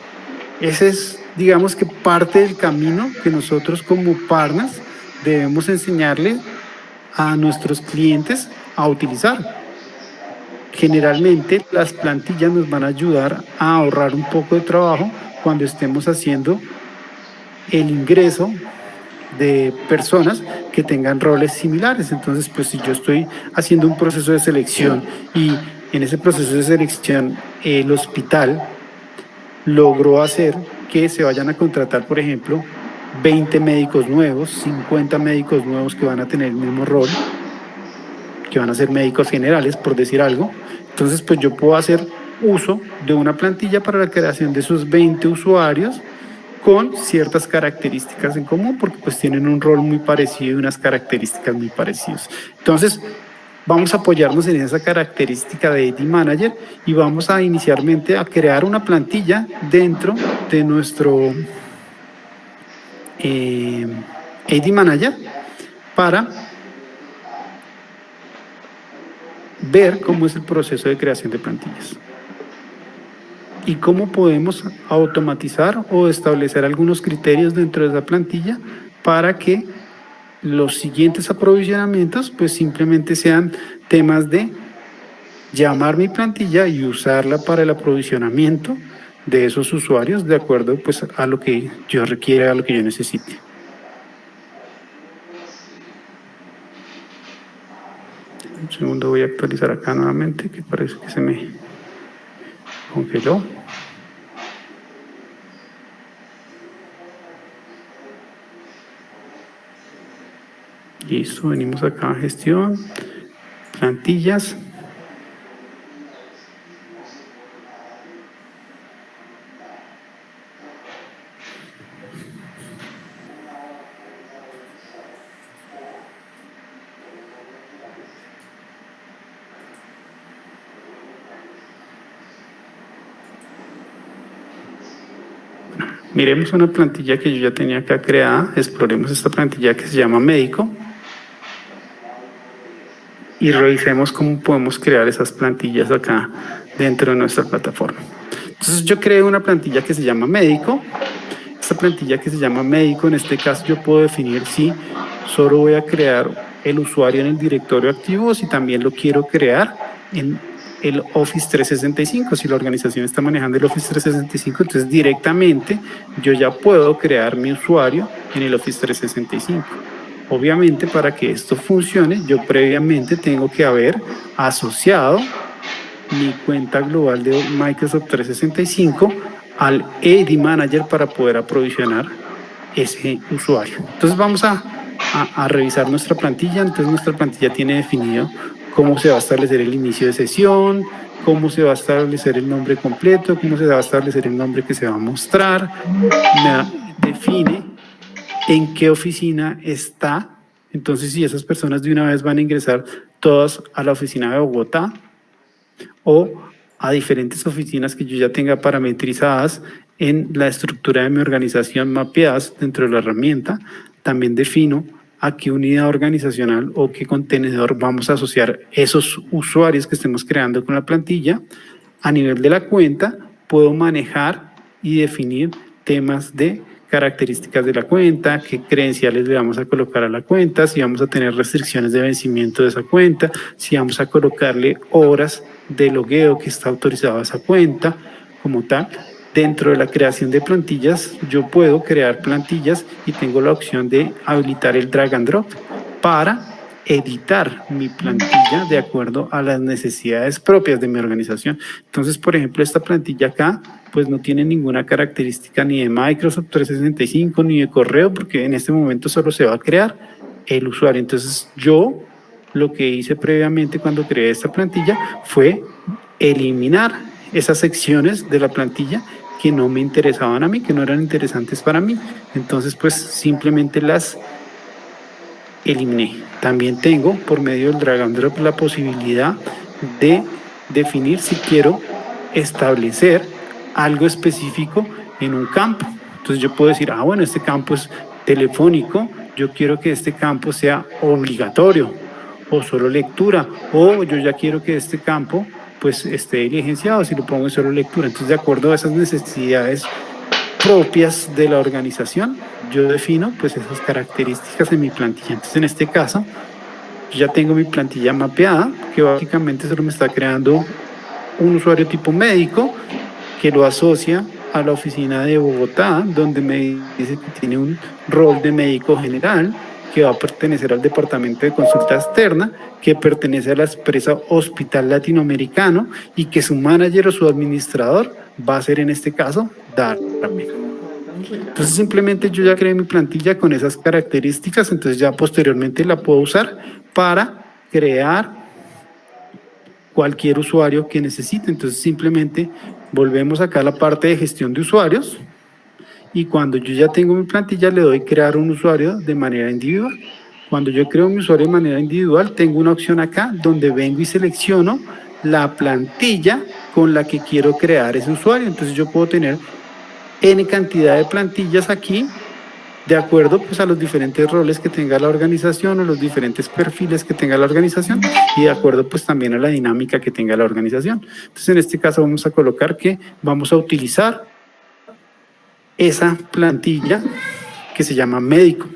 [SPEAKER 3] Ese es, digamos que parte del camino que nosotros como partners debemos enseñarle a nuestros clientes a utilizar. Generalmente las plantillas nos van a ayudar a ahorrar un poco de trabajo cuando estemos haciendo el ingreso de personas que tengan roles similares. Entonces, pues si yo estoy haciendo un proceso de selección y en ese proceso de selección el hospital logró hacer que se vayan a contratar, por ejemplo, 20 médicos nuevos, 50 médicos nuevos que van a tener el mismo rol, que van a ser médicos generales, por decir algo. Entonces, pues yo puedo hacer uso de una plantilla para la creación de esos 20 usuarios con ciertas características en común, porque pues tienen un rol muy parecido y unas características muy parecidas. Entonces, vamos a apoyarnos en esa característica de AD Manager y vamos a inicialmente a crear una plantilla dentro de nuestro AD Manager para ver cómo es el proceso de creación de plantillas y cómo podemos automatizar o establecer algunos criterios dentro de esa plantilla para que los siguientes aprovisionamientos pues simplemente sean temas de llamar mi plantilla y usarla para el aprovisionamiento de esos usuarios de acuerdo pues a lo que yo requiera, a lo que yo necesite. Un segundo, voy a actualizar acá nuevamente, que parece que se me congeló. Listo, venimos acá a gestión, plantillas. Miremos una plantilla que yo ya tenía acá creada, exploremos esta plantilla que se llama médico y revisemos cómo podemos crear esas plantillas acá dentro de nuestra plataforma. Entonces yo creé una plantilla que se llama médico. Esta plantilla que se llama médico, en este caso yo puedo definir si solo voy a crear el usuario en el directorio activo o si también lo quiero crear en el Office 365. Si la organización está manejando el Office 365, entonces directamente yo ya puedo crear mi usuario en el Office 365. Obviamente, para que esto funcione, yo previamente tengo que haber asociado mi cuenta global de Microsoft 365 al AD Manager para poder aprovisionar ese usuario. Entonces vamos a revisar nuestra plantilla. Entonces nuestra plantilla tiene definido cómo se va a establecer el inicio de sesión, cómo se va a establecer el nombre completo, cómo se va a establecer el nombre que se va a mostrar, me define en qué oficina está. Entonces, si esas personas de una vez van a ingresar todas a la oficina de Bogotá o a diferentes oficinas que yo ya tenga parametrizadas en la estructura de mi organización mapeadas dentro de la herramienta, también defino a qué unidad organizacional o qué contenedor vamos a asociar esos usuarios que estemos creando con la plantilla. A nivel de la cuenta, puedo manejar y definir temas de características de la cuenta, qué credenciales le vamos a colocar a la cuenta, si vamos a tener restricciones de vencimiento de esa cuenta, si vamos a colocarle horas de logueo que está autorizado a esa cuenta como tal. Dentro de la creación de plantillas, yo puedo crear plantillas y tengo la opción de habilitar el drag and drop para editar mi plantilla de acuerdo a las necesidades propias de mi organización. Entonces, por ejemplo, esta plantilla acá, pues no tiene ninguna característica ni de Microsoft 365 ni de correo, porque en este momento solo se va a crear el usuario. Entonces, yo lo que hice previamente cuando creé esta plantilla fue eliminar esas secciones de la plantilla que no me interesaban a mí, que no eran interesantes para mí. Entonces, pues simplemente las eliminé. También tengo por medio del drag and drop la posibilidad de definir si quiero establecer algo específico en un campo. Entonces yo puedo decir, bueno, este campo es telefónico, yo quiero que este campo sea obligatorio o solo lectura, o yo ya quiero que este campo pues esté diligenciado si lo pongo en solo lectura. Entonces, de acuerdo a esas necesidades propias de la organización, yo defino pues esas características en mi plantilla. Entonces, en este caso, yo ya tengo mi plantilla mapeada, que básicamente solo me está creando un usuario tipo médico que lo asocia a la oficina de Bogotá, donde me dice que tiene un rol de médico general, que va a pertenecer al departamento de consulta externa, que pertenece a la empresa Hospital Latinoamericano y que su manager o su administrador va a ser en este caso Darme. Entonces simplemente yo ya creé mi plantilla con esas características, entonces ya posteriormente la puedo usar para crear cualquier usuario que necesite. Entonces simplemente volvemos acá a la parte de gestión de usuarios. Y cuando yo ya tengo mi plantilla, le doy crear un usuario de manera individual. Cuando yo creo mi usuario de manera individual, tengo una opción acá donde vengo y selecciono la plantilla con la que quiero crear ese usuario. Entonces yo puedo tener N cantidad de plantillas aquí, de acuerdo pues a los diferentes roles que tenga la organización o los diferentes perfiles que tenga la organización y de acuerdo pues también a la dinámica que tenga la organización. Entonces en este caso vamos a colocar que vamos a utilizar esa plantilla que se llama médico.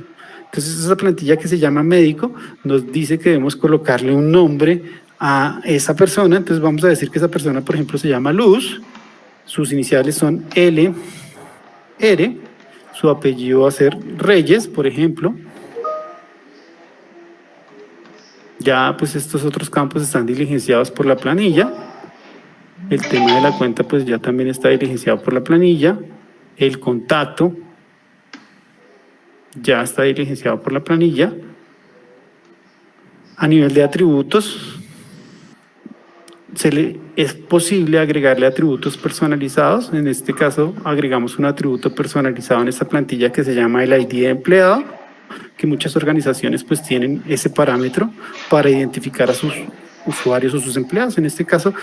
[SPEAKER 3] Entonces esa plantilla que se llama médico nos dice que debemos colocarle un nombre a esa persona. Entonces vamos a decir que esa persona, por ejemplo, se llama Luz, sus iniciales son LR, su apellido va a ser Reyes, por ejemplo. Ya pues estos otros campos están diligenciados por la planilla. El tema de la cuenta pues ya también está diligenciado por la planilla. El contacto ya está diligenciado por la planilla. A nivel de atributos, es posible agregarle atributos personalizados. En este caso, agregamos un atributo personalizado en esta plantilla que se llama el ID de empleado, que muchas organizaciones pues tienen ese parámetro para identificar a sus usuarios o sus empleados. En este caso,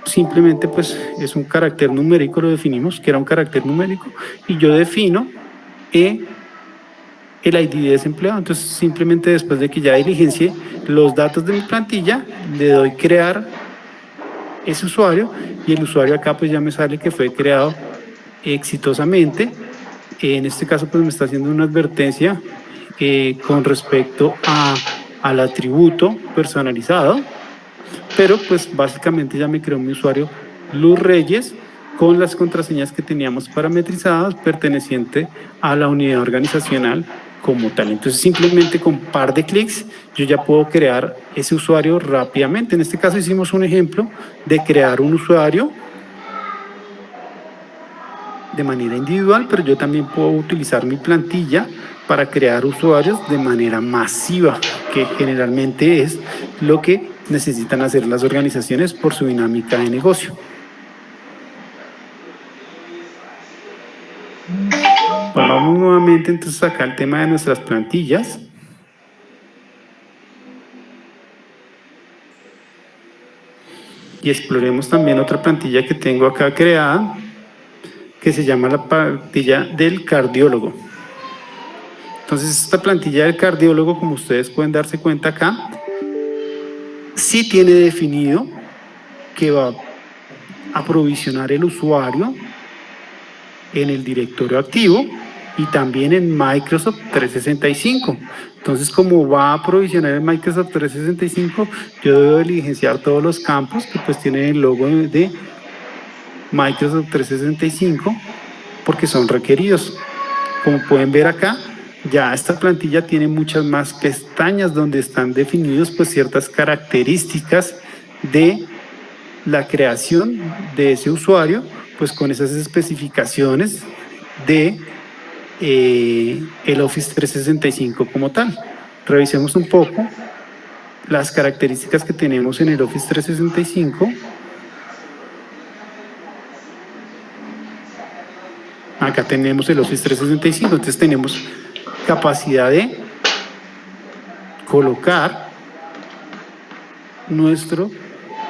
[SPEAKER 3] simplemente pues es un carácter numérico, lo definimos que era un carácter numérico, y yo defino el ID de ese empleado. Entonces simplemente después de que ya diligencié los datos de mi plantilla, le doy crear ese usuario, y el usuario acá pues ya me sale que fue creado exitosamente. En este caso pues me está haciendo una advertencia con respecto al atributo personalizado, pero pues básicamente ya me creó mi usuario Luz Reyes con las contraseñas que teníamos parametrizadas perteneciente a la unidad organizacional como tal. Entonces simplemente con un par de clics yo ya puedo crear ese usuario rápidamente. En este caso hicimos un ejemplo de crear un usuario de manera individual, pero yo también puedo utilizar mi plantilla para crear usuarios de manera masiva, que generalmente es lo que necesitan hacer las organizaciones por su dinámica de negocio. Vamos nuevamente entonces acá al tema de nuestras plantillas. Y exploremos también otra plantilla que tengo acá creada, que se llama la plantilla del cardiólogo. Entonces esta plantilla del cardiólogo, como ustedes pueden darse cuenta acá, sí tiene definido que va a provisionar el usuario en el directorio activo y también en Microsoft 365. Entonces, como va a provisionar en Microsoft 365, yo debo diligenciar todos los campos que pues tienen el logo de Microsoft 365 porque son requeridos. Como pueden ver acá, ya esta plantilla tiene muchas más pestañas donde están definidos pues ciertas características de la creación de ese usuario, pues con esas especificaciones de el Office 365 como tal. Revisemos un poco las características que tenemos en el Office 365. Acá tenemos el Office 365, entonces tenemos capacidad de colocar nuestro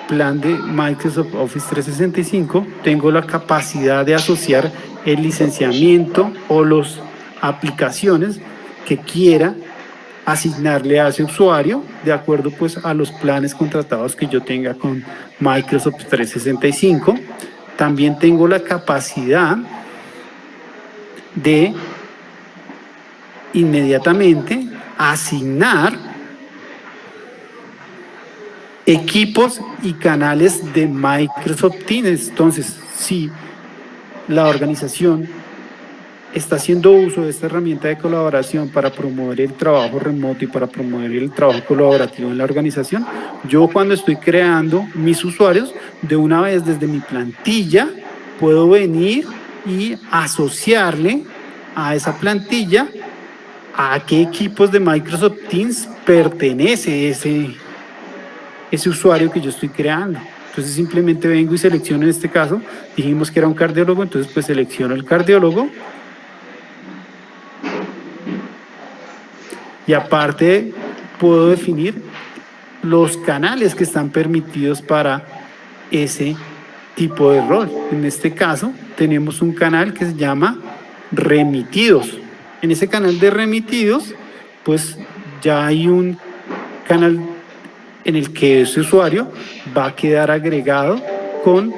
[SPEAKER 3] plan de Microsoft Office 365, tengo la capacidad de asociar el licenciamiento o las aplicaciones que quiera asignarle a ese usuario de acuerdo pues a los planes contratados que yo tenga con Microsoft 365. También tengo la capacidad de inmediatamente asignar equipos y canales de Microsoft Teams. Entonces, si la organización está haciendo uso de esta herramienta de colaboración para promover el trabajo remoto y para promover el trabajo colaborativo en la organización, yo cuando estoy creando mis usuarios, de una vez desde mi plantilla, puedo venir y asociarle a esa plantilla a qué equipos de Microsoft Teams pertenece ese usuario que yo estoy creando. Entonces simplemente vengo y selecciono, en este caso dijimos que era un cardiólogo, entonces pues selecciono el cardiólogo y aparte puedo definir los canales que están permitidos para ese tipo de rol. En este caso tenemos un canal que se llama remitidos. En ese canal de remitidos pues ya hay un canal en el que ese usuario va a quedar agregado con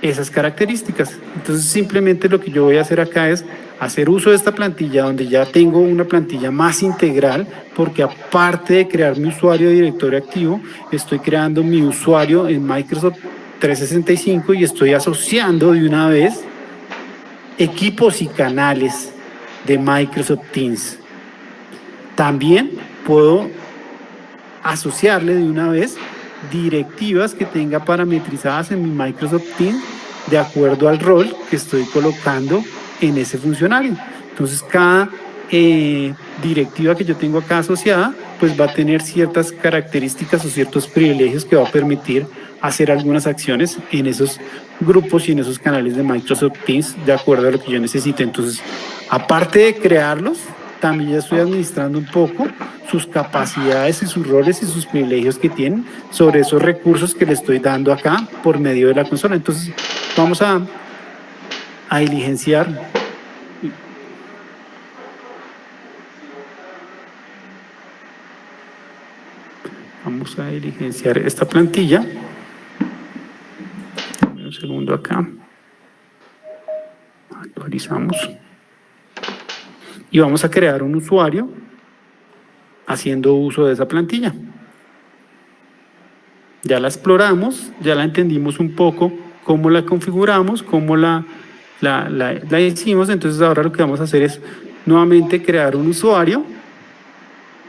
[SPEAKER 3] esas características. Entonces simplemente lo que yo voy a hacer acá es hacer uso de esta plantilla donde ya tengo una plantilla más integral, porque aparte de crear mi usuario de directorio activo, estoy creando mi usuario en Microsoft 365 y estoy asociando de una vez equipos y canales de Microsoft Teams. También puedo asociarle de una vez directivas que tenga parametrizadas en mi Microsoft Teams de acuerdo al rol que estoy colocando en ese funcionario. Entonces cada directiva que yo tengo acá asociada pues va a tener ciertas características o ciertos privilegios que va a permitir hacer algunas acciones en esos grupos y en esos canales de Microsoft Teams de acuerdo a lo que yo necesite. Entonces, aparte de crearlos, también ya estoy administrando un poco sus capacidades y sus roles y sus privilegios que tienen sobre esos recursos que le estoy dando acá por medio de la consola. Entonces vamos a diligenciar. Vamos a diligenciar esta plantilla. Un segundo acá. Actualizamos. Y vamos a crear un usuario haciendo uso de esa plantilla. Ya la exploramos, ya la entendimos un poco, cómo la configuramos, cómo la hicimos. Entonces ahora lo que vamos a hacer es nuevamente crear un usuario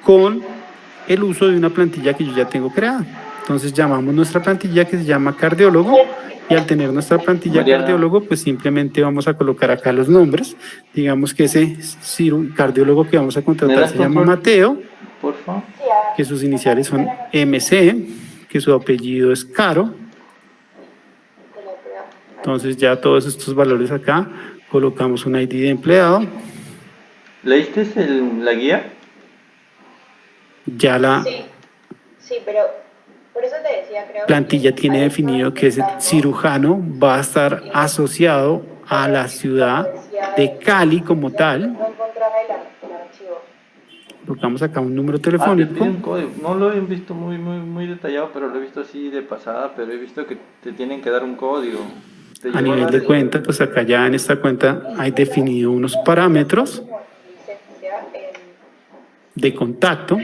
[SPEAKER 3] con el uso de una plantilla que yo ya tengo creada. Entonces llamamos nuestra plantilla que se llama cardiólogo, y al tener nuestra plantilla cardiólogo, pues simplemente vamos a colocar acá los nombres. Digamos que ese cardiólogo que vamos a contratar se llama Mateo, que sus iniciales son MC, que su apellido es Caro. Entonces ya todos estos valores acá, colocamos un ID de empleado.
[SPEAKER 2] ¿Leíste la guía?
[SPEAKER 3] Ya la
[SPEAKER 4] Sí, pero por eso te decía, creo
[SPEAKER 3] plantilla tiene definido que ese cirujano va a estar asociado a la ciudad de Cali como tal.
[SPEAKER 4] No encontraba el archivo.
[SPEAKER 3] Colocamos acá un número
[SPEAKER 2] Te
[SPEAKER 3] telefónico.
[SPEAKER 2] piden código. No lo he visto muy detallado, pero lo he visto así de pasada, pero he visto que te tienen que dar un código.
[SPEAKER 3] A nivel de cuenta, pues acá ya en esta cuenta hay definido unos parámetros de contacto.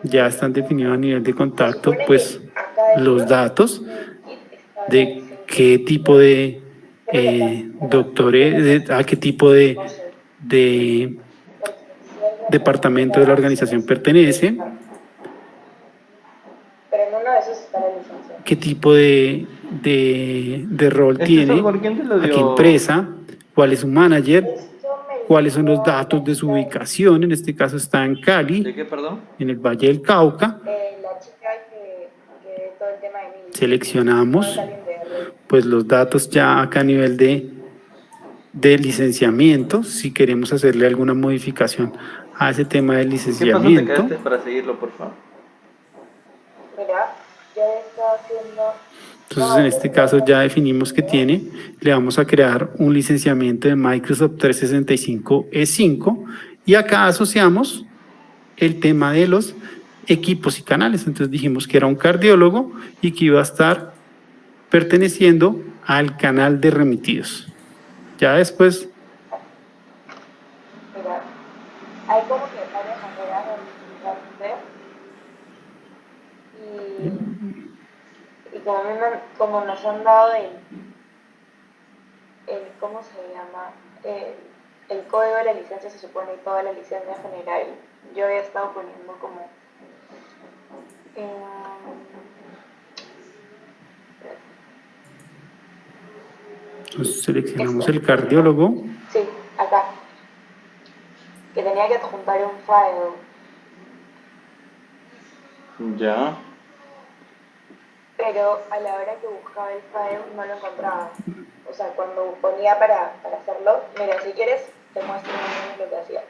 [SPEAKER 3] Ya están definidos a nivel de contacto, pues los datos de qué tipo de doctores, a qué tipo de departamento de la organización pertenece, qué tipo de rol tiene, a qué empresa, cuál es su manager, cuáles son los datos de su ubicación. En este caso está en Cali,
[SPEAKER 2] ¿De qué, perdón?
[SPEAKER 3] en el Valle del Cauca.
[SPEAKER 4] La chica que todo el tema de mí.
[SPEAKER 3] Seleccionamos pues los datos ya acá a nivel de licenciamiento, si queremos hacerle alguna modificación a ese tema del
[SPEAKER 2] ¿Qué paso te
[SPEAKER 3] licenciamiento.
[SPEAKER 2] quedaste para seguirlo, por favor?
[SPEAKER 4] Mira, yo estaba haciendo.
[SPEAKER 3] Entonces en este caso ya definimos que tiene, le vamos a crear un licenciamiento de Microsoft 365 E5 y acá asociamos el tema de los equipos y canales. Entonces dijimos que era un cardiólogo y que iba a estar perteneciendo al canal de remitidos. Ya después
[SPEAKER 4] Mira, hay como que varias maneras de registrarse y como nos han dado ¿cómo se llama? El código de la licencia se supone y toda la licencia general. Yo había estado poniendo como
[SPEAKER 3] entonces seleccionamos el cardiólogo.
[SPEAKER 4] sí, acá. Que tenía que adjuntar un file.
[SPEAKER 2] Ya.
[SPEAKER 4] Pero a la hora que buscaba el file no lo encontraba. O sea, cuando ponía para hacerlo, mira, si quieres te muestro más o menos lo que hacía.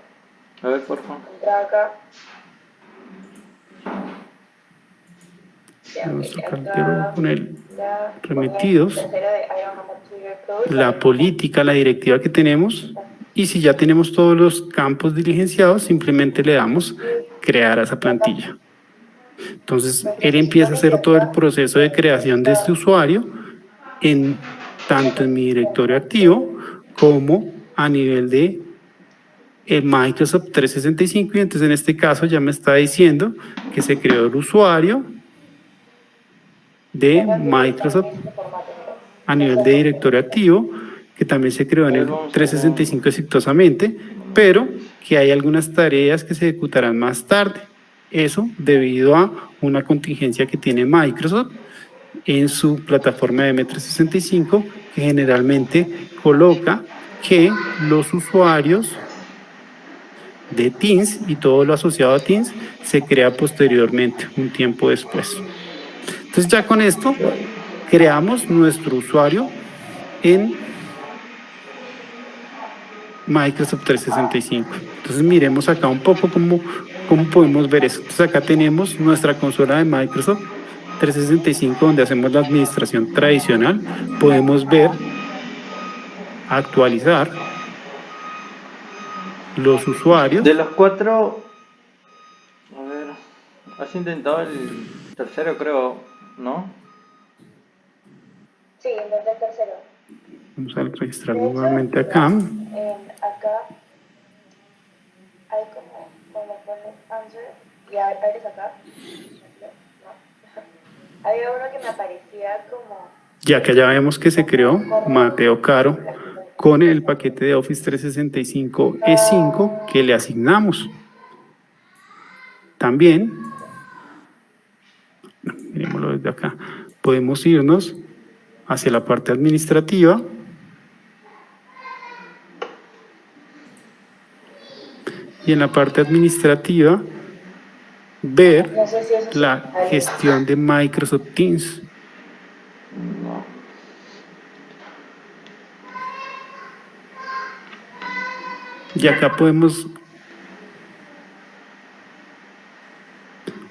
[SPEAKER 2] A ver, por favor.
[SPEAKER 4] Entraba acá.
[SPEAKER 3] Nuestro cardiólogo con el remitidos, la política, la directiva que tenemos, y si ya tenemos todos los campos diligenciados, simplemente le damos crear a esa plantilla. Entonces él empieza a hacer todo el proceso de creación de este usuario tanto en mi directorio activo como a nivel de Microsoft 365, y entonces en este caso ya me está diciendo que se creó el usuario de Microsoft a nivel de directorio activo, que también se creó en el 365 exitosamente, pero que hay algunas tareas que se ejecutarán más tarde. Eso debido a una contingencia que tiene Microsoft en su plataforma de M365, que generalmente coloca que los usuarios de Teams y todo lo asociado a Teams se crea posteriormente, un tiempo después. Entonces ya con esto creamos nuestro usuario en Microsoft 365. Entonces miremos acá un poco cómo podemos ver eso. Entonces acá tenemos nuestra consola de Microsoft 365 donde hacemos la administración tradicional. Podemos ver, actualizar los usuarios.
[SPEAKER 2] De los 4, a ver, has intentado el tercero, creo, ¿no?
[SPEAKER 4] Sí, intenté el tercero.
[SPEAKER 3] Vamos a registrar
[SPEAKER 4] De hecho,
[SPEAKER 3] nuevamente acá.
[SPEAKER 4] acá hay como cuando pones answer y abres acá. ¿No? Había uno que me aparecía como...
[SPEAKER 3] Ya que ya vemos que se creó Mateo Caro con el paquete de Office 365 E5 que le asignamos. También, miremoslo desde acá, podemos irnos hacia la parte administrativa y en la parte administrativa ver
[SPEAKER 4] No sé si eso es
[SPEAKER 3] la gestión de Microsoft Teams.
[SPEAKER 2] No.
[SPEAKER 3] Y acá podemos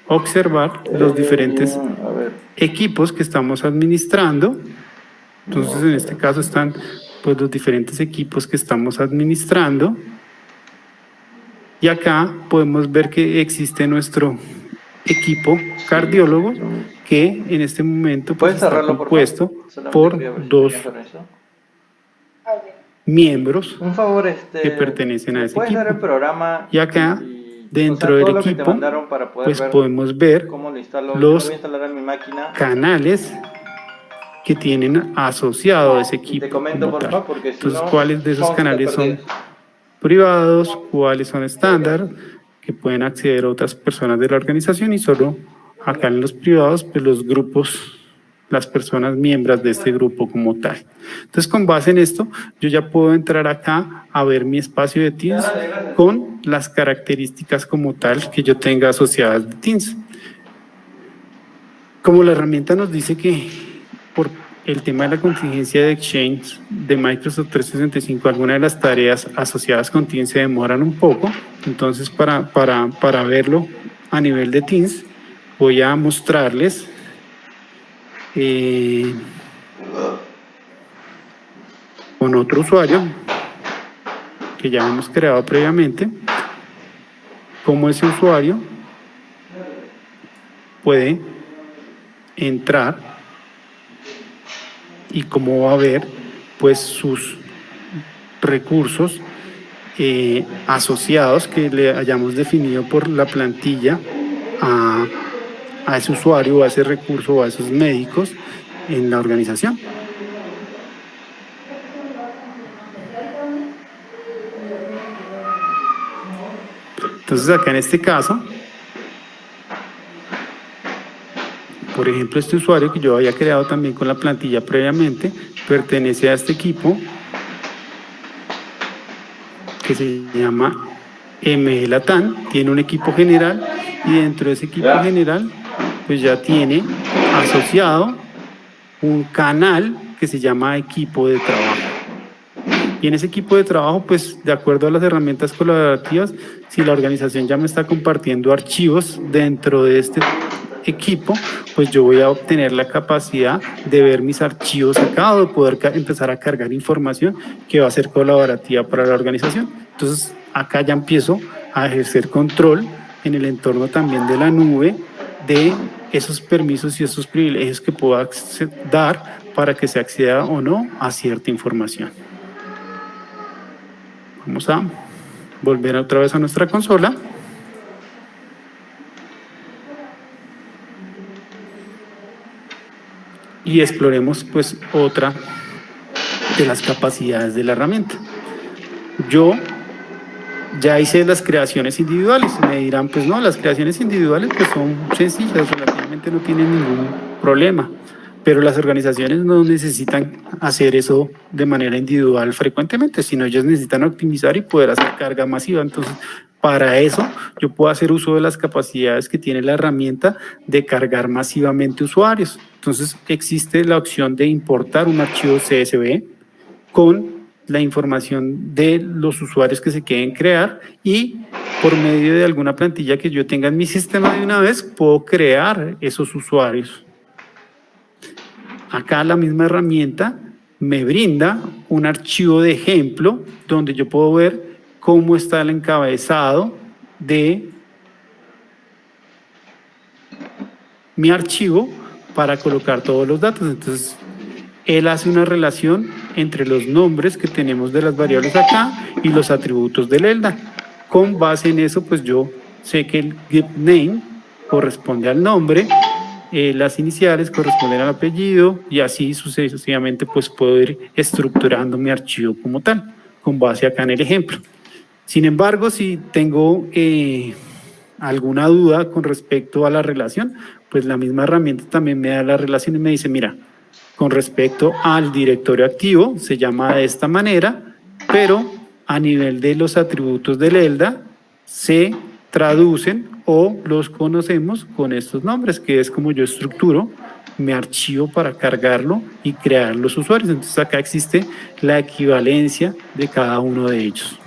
[SPEAKER 3] observar los diferentes
[SPEAKER 2] A ver,
[SPEAKER 3] equipos que estamos administrando. Entonces en este caso están pues los diferentes equipos que estamos administrando. Y acá podemos ver que existe nuestro equipo cardiólogo que en este momento pues,
[SPEAKER 2] ¿puedes
[SPEAKER 3] está
[SPEAKER 2] cerrarlo
[SPEAKER 3] compuesto
[SPEAKER 2] Solamente
[SPEAKER 3] por
[SPEAKER 2] quería ver si
[SPEAKER 3] dos
[SPEAKER 2] tenías con eso.
[SPEAKER 3] miembros
[SPEAKER 2] Un favor,
[SPEAKER 3] que pertenecen a ese
[SPEAKER 2] ¿puedes dar el
[SPEAKER 3] equipo.
[SPEAKER 2] programa?
[SPEAKER 3] Y acá, dentro
[SPEAKER 2] todo
[SPEAKER 3] del
[SPEAKER 2] lo que te
[SPEAKER 3] equipo,
[SPEAKER 2] mandaron para poder
[SPEAKER 3] pues
[SPEAKER 2] ver
[SPEAKER 3] podemos ver
[SPEAKER 2] cómo lo instalo.
[SPEAKER 3] los
[SPEAKER 2] Yo lo voy a instalar en mi máquina.
[SPEAKER 3] canales que tienen asociado a ese
[SPEAKER 2] Y
[SPEAKER 3] equipo
[SPEAKER 2] te comento,
[SPEAKER 3] como
[SPEAKER 2] por
[SPEAKER 3] tal.
[SPEAKER 2] favor, porque si
[SPEAKER 3] Entonces,
[SPEAKER 2] no,
[SPEAKER 3] ¿cuáles de esos
[SPEAKER 2] vamos a estar
[SPEAKER 3] canales son
[SPEAKER 2] perdidos.
[SPEAKER 3] privados? ¿Cuáles son estándar? Que pueden acceder a otras personas de la organización y solo acá en los privados, pues los grupos, las personas miembros de este grupo como tal. Entonces, con base en esto, yo ya puedo entrar acá a ver mi espacio de Teams con las características como tal que yo tenga asociadas de Teams. Como la herramienta nos dice que por el tema de la contingencia de Exchange de Microsoft 365, algunas de las tareas asociadas con Teams se demoran un poco. Entonces, para verlo a nivel de Teams, voy a mostrarles con otro usuario que ya hemos creado previamente, cómo ese usuario puede entrar y cómo va a ver pues sus recursos asociados que le hayamos definido por la plantilla a ese usuario, a ese recurso, a esos médicos en la organización. Entonces acá en este caso, por ejemplo, este usuario que yo había creado también con la plantilla previamente, pertenece a este equipo que se llama MLATAN, tiene un equipo general y dentro de ese equipo general pues ya tiene asociado un canal que se llama equipo de trabajo. Y en ese equipo de trabajo, pues de acuerdo a las herramientas colaborativas, si la organización ya me está compartiendo archivos dentro de este equipo, pues yo voy a obtener la capacidad de ver mis archivos acá o de poder empezar a cargar información que va a ser colaborativa para la organización. Entonces acá ya empiezo a ejercer control en el entorno también de la nube de esos permisos y esos privilegios que puedo dar para que se acceda o no a cierta información. Vamos a volver otra vez a nuestra consola. Y exploremos pues otra de las capacidades de la herramienta. Yo ya hice las creaciones individuales. Me dirán, pues no, las creaciones individuales pues son sencillas, relativamente no tienen ningún problema. Pero las organizaciones no necesitan hacer eso de manera individual frecuentemente, sino ellas necesitan optimizar y poder hacer carga masiva. Entonces, para eso yo puedo hacer uso de las capacidades que tiene la herramienta de cargar masivamente usuarios. Entonces, existe la opción de importar un archivo CSV con la información de los usuarios que se quieren crear y por medio de alguna plantilla que yo tenga en mi sistema de una vez, puedo crear esos usuarios. Acá la misma herramienta me brinda un archivo de ejemplo donde yo puedo ver cómo está el encabezado de mi archivo para colocar todos los datos. Entonces, él hace una relación entre los nombres que tenemos de las variables acá y los atributos del ELDA. Con base en eso, pues yo sé que el get name corresponde al nombre, las iniciales corresponden al apellido y así sucesivamente pues puedo ir estructurando mi archivo como tal, con base acá en el ejemplo. Sin embargo, si tengo alguna duda con respecto a la relación, pues la misma herramienta también me da la relación y me dice, mira, con respecto al directorio activo se llama de esta manera, pero a nivel de los atributos del ELDA se traducen o los conocemos con estos nombres, que es como yo estructuro mi archivo para cargarlo y crear los usuarios. Entonces acá existe la equivalencia de cada uno de ellos.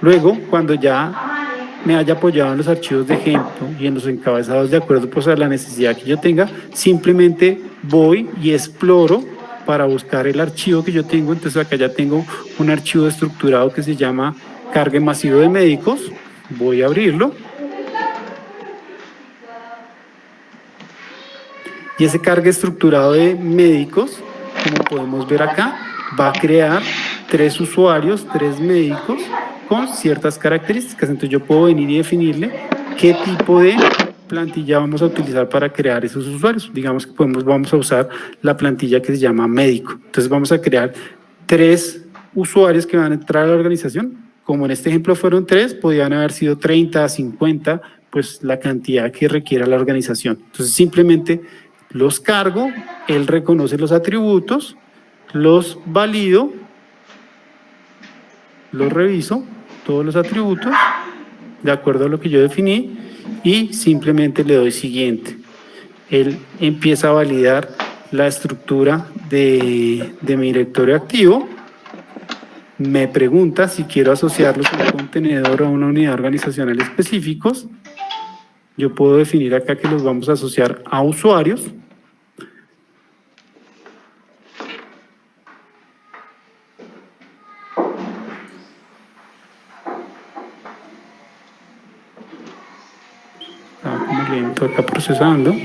[SPEAKER 3] Luego, cuando ya me haya apoyado en los archivos de ejemplo y en los encabezados de acuerdo pues a la necesidad que yo tenga, simplemente voy y exploro para buscar el archivo que yo tengo. Entonces acá ya tengo un archivo estructurado que se llama cargue masivo de médicos. Voy a abrirlo. Y ese cargue estructurado de médicos, como podemos ver acá, va a crear 3 usuarios, 3 médicos con ciertas características. Entonces yo puedo venir y definirle qué tipo de plantilla vamos a utilizar para crear esos usuarios. Digamos que vamos a usar la plantilla que se llama médico. Entonces vamos a crear 3 usuarios que van a entrar a la organización. Como en este ejemplo fueron 3, podían haber sido 30, 50, pues la cantidad que requiera la organización. Entonces simplemente los cargo, él reconoce los atributos, los valido, los reviso, todos los atributos, de acuerdo a lo que yo definí, y simplemente le doy siguiente. Él empieza a validar la estructura de mi directorio activo, me pregunta si quiero asociarlos a un contenedor o a una unidad organizacional específicos. Yo puedo definir acá que los vamos a asociar a usuarios. Está como lento acá procesando.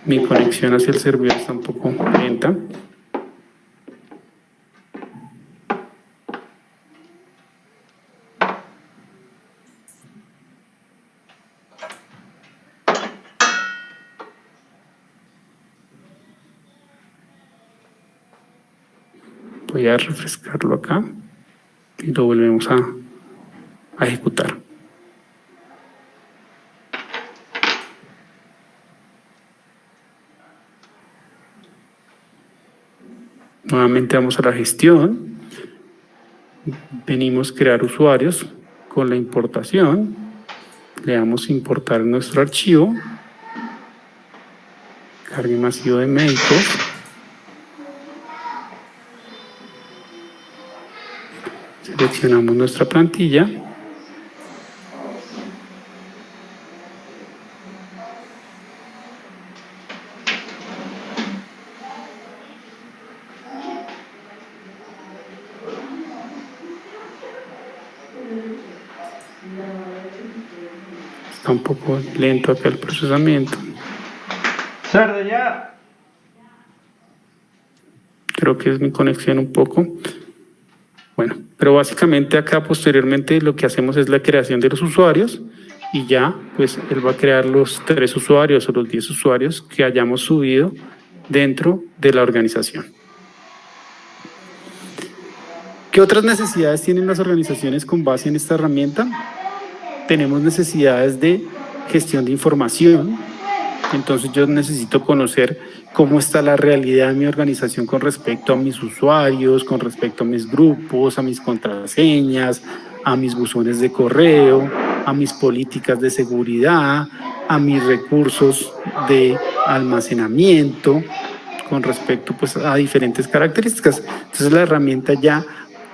[SPEAKER 3] Mi conexión hacia el servidor está un poco lenta. Voy a refrescarlo acá y lo volvemos a ejecutar. Nuevamente vamos a la gestión. Venimos a crear usuarios con la importación. Le damos a importar nuestro archivo. Cargue masivo de médicos. Seleccionamos nuestra plantilla. Está un poco lento acá el procesamiento.
[SPEAKER 2] ¡Cerdo ya!
[SPEAKER 3] Creo que es mi conexión un poco. Bueno, pero básicamente acá posteriormente lo que hacemos es la creación de los usuarios y ya pues él va a crear los 3 usuarios o los 10 usuarios que hayamos subido dentro de la organización. ¿Qué otras necesidades tienen las organizaciones con base en esta herramienta? Tenemos necesidades de gestión de información. Entonces yo necesito conocer cómo está la realidad de mi organización con respecto a mis usuarios, con respecto a mis grupos, a mis contraseñas, a mis buzones de correo, a mis políticas de seguridad, a mis recursos de almacenamiento, con respecto pues a diferentes características. Entonces la herramienta ya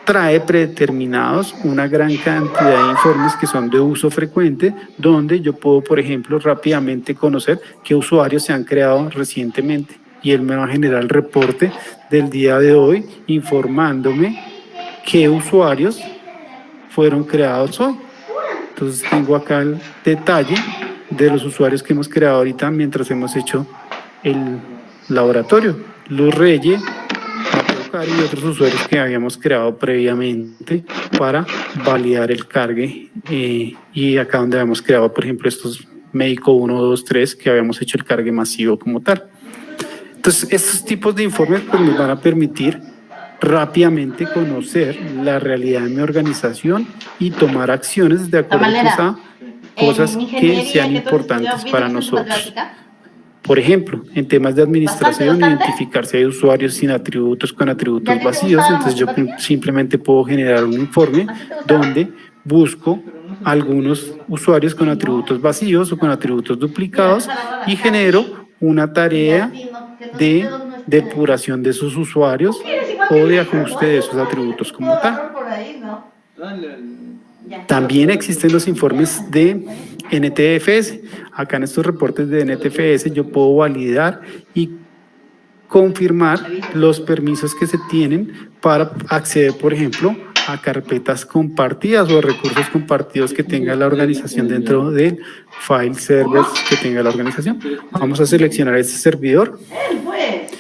[SPEAKER 3] trae predeterminados una gran cantidad de informes que son de uso frecuente, donde yo puedo, por ejemplo, rápidamente conocer qué usuarios se han creado recientemente, y él me va a generar el reporte del día de hoy informándome qué usuarios fueron creados hoy. Entonces tengo acá el detalle de los usuarios que hemos creado ahorita mientras hemos hecho el laboratorio. Luz Reyes, y otros usuarios que habíamos creado previamente para validar el cargue, y acá donde habíamos creado, por ejemplo, estos médico 1, 2, 3, que habíamos hecho el cargue masivo como tal. Entonces, estos tipos de informes pues, nos van a permitir rápidamente conocer la realidad de mi organización y tomar acciones de acuerdo a cosas que sean importantes para nosotros. Por ejemplo, en temas de administración, identificar si hay usuarios sin atributos, con atributos vacíos. Entonces yo simplemente puedo generar un informe donde busco algunos usuarios con atributos vacíos o con atributos duplicados y genero una tarea de depuración de esos usuarios o de ajuste de esos atributos como tal. También existen los informes de NTFS. Acá en estos reportes de NTFS yo puedo validar y confirmar los permisos que se tienen para acceder, por ejemplo, a carpetas compartidas o recursos compartidos que tenga la organización dentro del file servers que tenga la organización. Vamos a seleccionar este servidor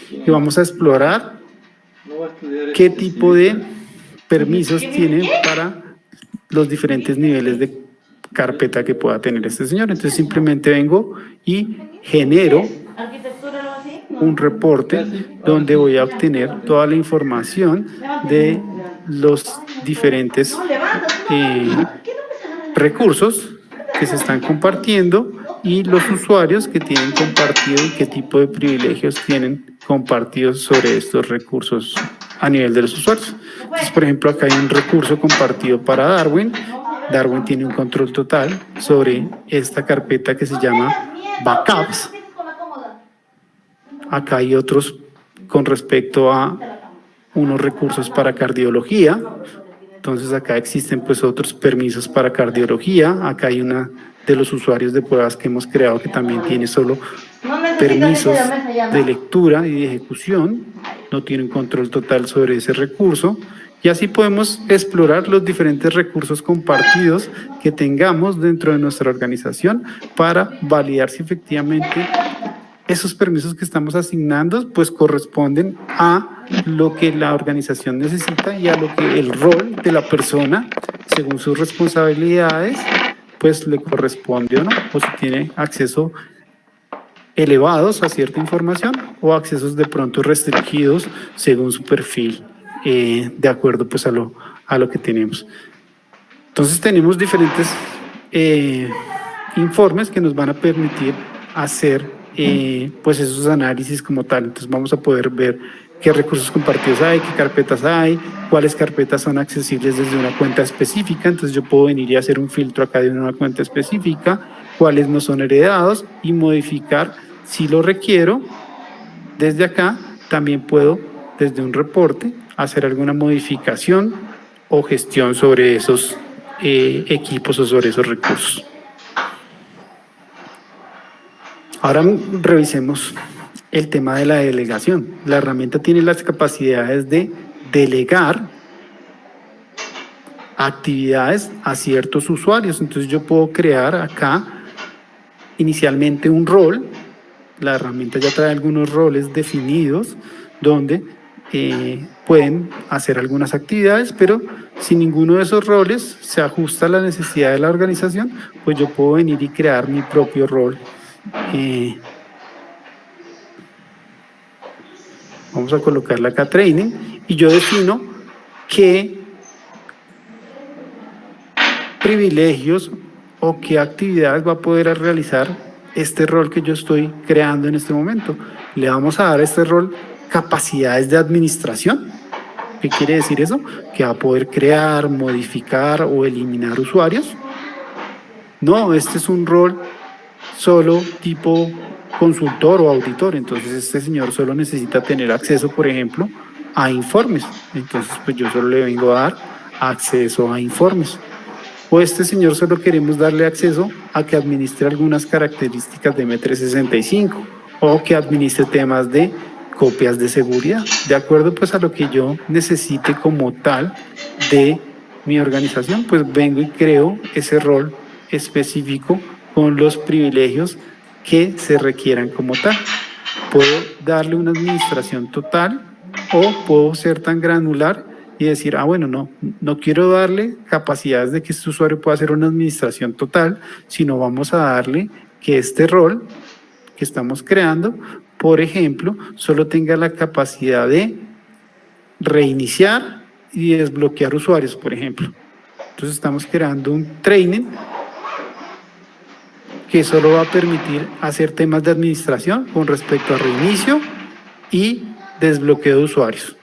[SPEAKER 3] y vamos a explorar qué tipo de permisos tiene para los diferentes niveles de carpeta que pueda tener este señor. Entonces simplemente vengo y genero un reporte donde voy a obtener toda la información de los diferentes recursos que se están compartiendo y los usuarios que tienen compartido y qué tipo de privilegios tienen compartidos sobre estos recursos a nivel de los usuarios. Entonces, por ejemplo, acá hay un recurso compartido para Darwin. Darwin tiene un control total sobre esta carpeta que se llama Backups. Acá hay otros con respecto a unos recursos para cardiología. Entonces acá existen pues otros permisos para cardiología. Acá hay una de los usuarios de pruebas que hemos creado que también tiene solo permisos de lectura y de ejecución. No tiene un control total sobre ese recurso. Y así podemos explorar los diferentes recursos compartidos que tengamos dentro de nuestra organización para validar si efectivamente esos permisos que estamos asignando pues corresponden a lo que la organización necesita y a lo que el rol de la persona, según sus responsabilidades, pues le corresponde o no, o si tiene acceso elevados a cierta información o accesos de pronto restringidos según su perfil, de acuerdo pues a lo que tenemos. Entonces tenemos diferentes informes que nos van a permitir hacer pues esos análisis como tal. Entonces vamos a poder ver qué recursos compartidos hay, qué carpetas hay, cuáles carpetas son accesibles desde una cuenta específica. Entonces yo puedo venir y hacer un filtro acá de una cuenta específica, cuáles no son heredados y modificar si lo requiero. Desde acá también puedo, desde un reporte, hacer alguna modificación o gestión sobre esos equipos o sobre esos recursos. Ahora revisemos el tema de la delegación. La herramienta tiene las capacidades de delegar actividades a ciertos usuarios. Entonces yo puedo crear acá inicialmente un rol. La herramienta ya trae algunos roles definidos donde pueden hacer algunas actividades, pero si ninguno de esos roles se ajusta a la necesidad de la organización, pues yo puedo venir y crear mi propio rol. Vamos a colocarle acá training y yo defino qué privilegios o qué actividades va a poder realizar este rol que yo estoy creando en este momento. Le vamos a dar a este rol capacidades de administración. ¿Qué quiere decir eso? Que va a poder crear, modificar o eliminar usuarios. No, este es un rol solo tipo consultor o auditor. Entonces este señor solo necesita tener acceso, por ejemplo, a informes. Entonces pues yo solo le vengo a dar acceso a informes. O este señor solo queremos darle acceso a que administre algunas características de M365 o que administre temas de copias de seguridad, de acuerdo pues a lo que yo necesite como tal de mi organización, pues vengo y creo ese rol específico con los privilegios que se requieran como tal. Puedo darle una administración total o puedo ser tan granular y decir, bueno, no quiero darle capacidades de que este usuario pueda hacer una administración total, sino vamos a darle que este rol que estamos creando, por ejemplo, solo tenga la capacidad de reiniciar y desbloquear usuarios, por ejemplo. Entonces estamos creando un training que solo va a permitir hacer temas de administración con respecto a reinicio y desbloqueo de usuarios.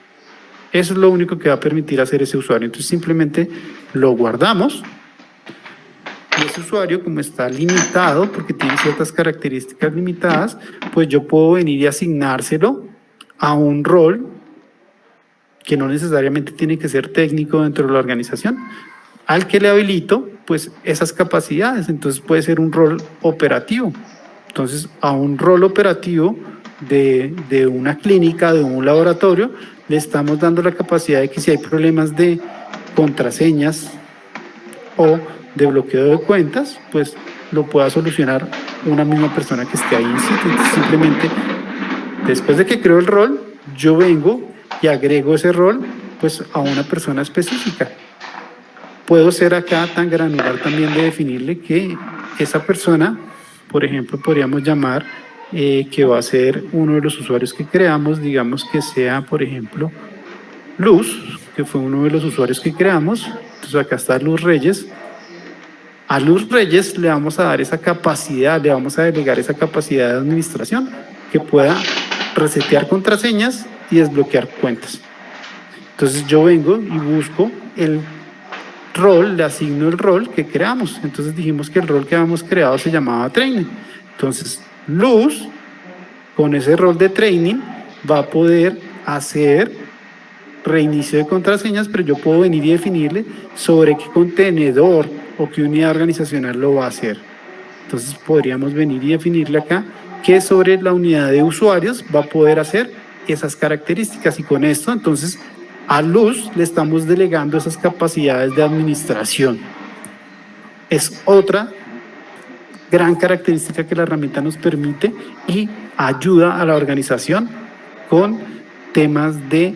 [SPEAKER 3] Eso es lo único que va a permitir hacer ese usuario. Entonces simplemente lo guardamos. Y ese usuario, como está limitado, porque tiene ciertas características limitadas, pues yo puedo venir y asignárselo a un rol que no necesariamente tiene que ser técnico dentro de la organización, al que le habilito pues esas capacidades. Entonces puede ser un rol operativo. Entonces a un rol operativo de una clínica, de un laboratorio, le estamos dando la capacidad de que si hay problemas de contraseñas o de bloqueo de cuentas, pues lo pueda solucionar una misma persona que esté ahí en sitio. Entonces simplemente después de que creo el rol, yo vengo y agrego ese rol pues a una persona específica. Puedo ser acá tan granular también de definirle que esa persona, por ejemplo, podríamos llamar que va a ser uno de los usuarios que creamos, digamos que sea, por ejemplo, Luz, que fue uno de los usuarios que creamos. Entonces acá está Luz Reyes. A Luz Reyes le vamos a dar esa capacidad, le vamos a delegar esa capacidad de administración, que pueda resetear contraseñas y desbloquear cuentas. Entonces yo vengo y busco el rol, le asigno el rol que creamos. Entonces dijimos que el rol que habíamos creado se llamaba Training. Entonces Luz, con ese rol de Training, va a poder hacer reinicio de contraseñas, pero yo puedo venir y definirle sobre qué contenedor o qué unidad organizacional lo va a hacer. Entonces podríamos venir y definirle acá que sobre la unidad de usuarios va a poder hacer esas características, y con esto entonces a Luz le estamos delegando esas capacidades de administración. Es otra gran característica que la herramienta nos permite y ayuda a la organización con temas de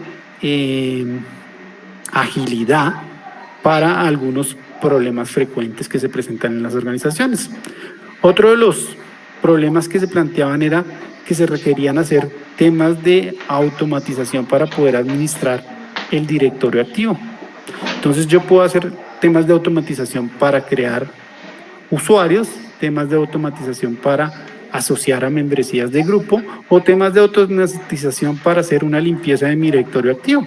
[SPEAKER 3] agilidad para algunos problemas frecuentes que se presentan en las organizaciones. Otro de los problemas que se planteaban era que se requerían hacer temas de automatización para poder administrar el directorio activo. Entonces yo puedo hacer temas de automatización para crear usuarios, temas de automatización para asociar a membresías de grupo o temas de automatización para hacer una limpieza de mi directorio activo.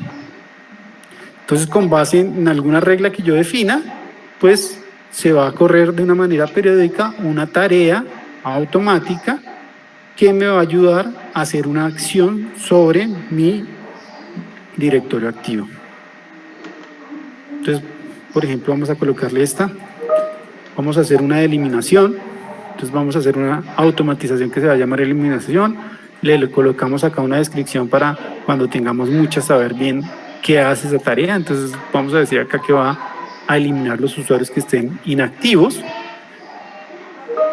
[SPEAKER 3] Entonces, con base en alguna regla que yo defina, pues se va a correr de una manera periódica una tarea automática que me va a ayudar a hacer una acción sobre mi directorio activo. Entonces, por ejemplo, vamos a colocarle esta. Vamos a hacer una eliminación. Entonces vamos a hacer una automatización que se va a llamar eliminación. Le colocamos acá una descripción para cuando tengamos muchas saber bien qué hace esa tarea. Entonces vamos a decir acá que va a eliminar los usuarios que estén inactivos.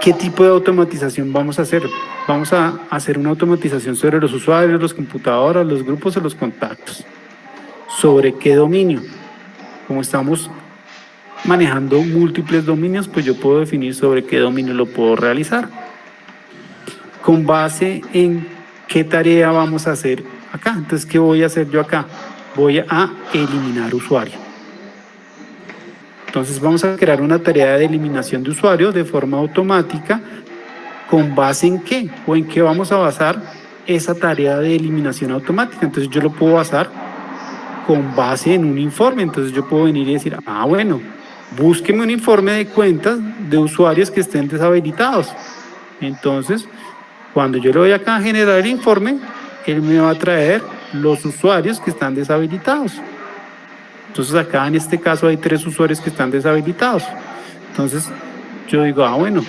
[SPEAKER 3] ¿Qué tipo de automatización vamos a hacer? Vamos a hacer una automatización sobre los usuarios, las computadoras, los grupos o los contactos. ¿Sobre qué dominio? Como estamos manejando múltiples dominios, pues yo puedo definir sobre qué dominio lo puedo realizar. Con base en qué tarea vamos a hacer acá. Entonces, ¿qué voy a hacer yo acá? Voy a eliminar usuario. Entonces vamos a crear una tarea de eliminación de usuario de forma automática. ¿Con base en qué? ¿O en qué vamos a basar esa tarea de eliminación automática? Entonces yo lo puedo basar con base en un informe. Entonces yo puedo venir y decir, bueno, búsqueme un informe de cuentas de usuarios que estén deshabilitados. Entonces Cuando yo le voy acá a generar el informe, él me va a traer los usuarios que están deshabilitados. Entonces acá en este caso hay 3 usuarios que están deshabilitados. Entonces yo digo, bueno,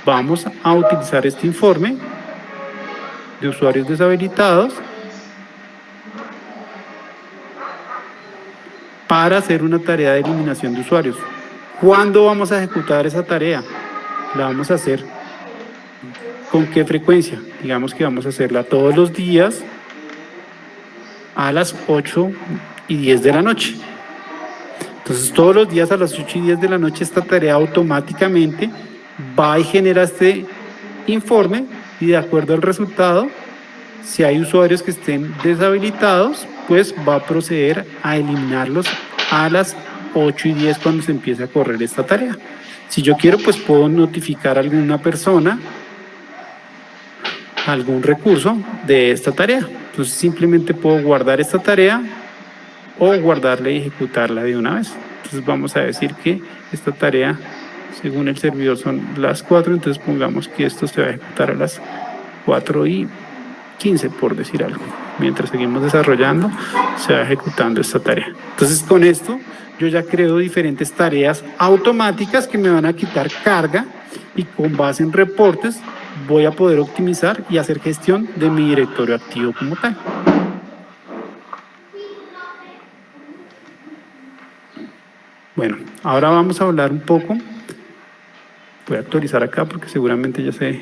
[SPEAKER 3] vamos a utilizar este informe de usuarios deshabilitados para hacer una tarea de eliminación de usuarios. ¿Cuándo vamos a ejecutar esa tarea? La vamos a hacer ¿con qué frecuencia? Digamos que vamos a hacerla todos los días a las 8:10 de la noche. Entonces todos los días a las 8:10 de la noche esta tarea automáticamente va y genera este informe, y de acuerdo al resultado, si hay usuarios que estén deshabilitados, pues va a proceder a eliminarlos a las 8:10 cuando se empiece a correr esta tarea. Si yo quiero, pues puedo notificar a alguna persona algún recurso de esta tarea. Entonces simplemente puedo guardar esta tarea o guardarla y ejecutarla de una vez. Entonces vamos a decir que esta tarea, según el servidor, son las 4, entonces pongamos que esto se va a ejecutar a las 4:15, por decir algo. Mientras seguimos desarrollando, se va ejecutando esta tarea. Entonces con esto yo ya creo diferentes tareas automáticas que me van a quitar carga, y con base en reportes voy a poder optimizar y hacer gestión de mi directorio activo como tal. Bueno, ahora vamos a hablar un poco. Voy a actualizar acá porque seguramente ya se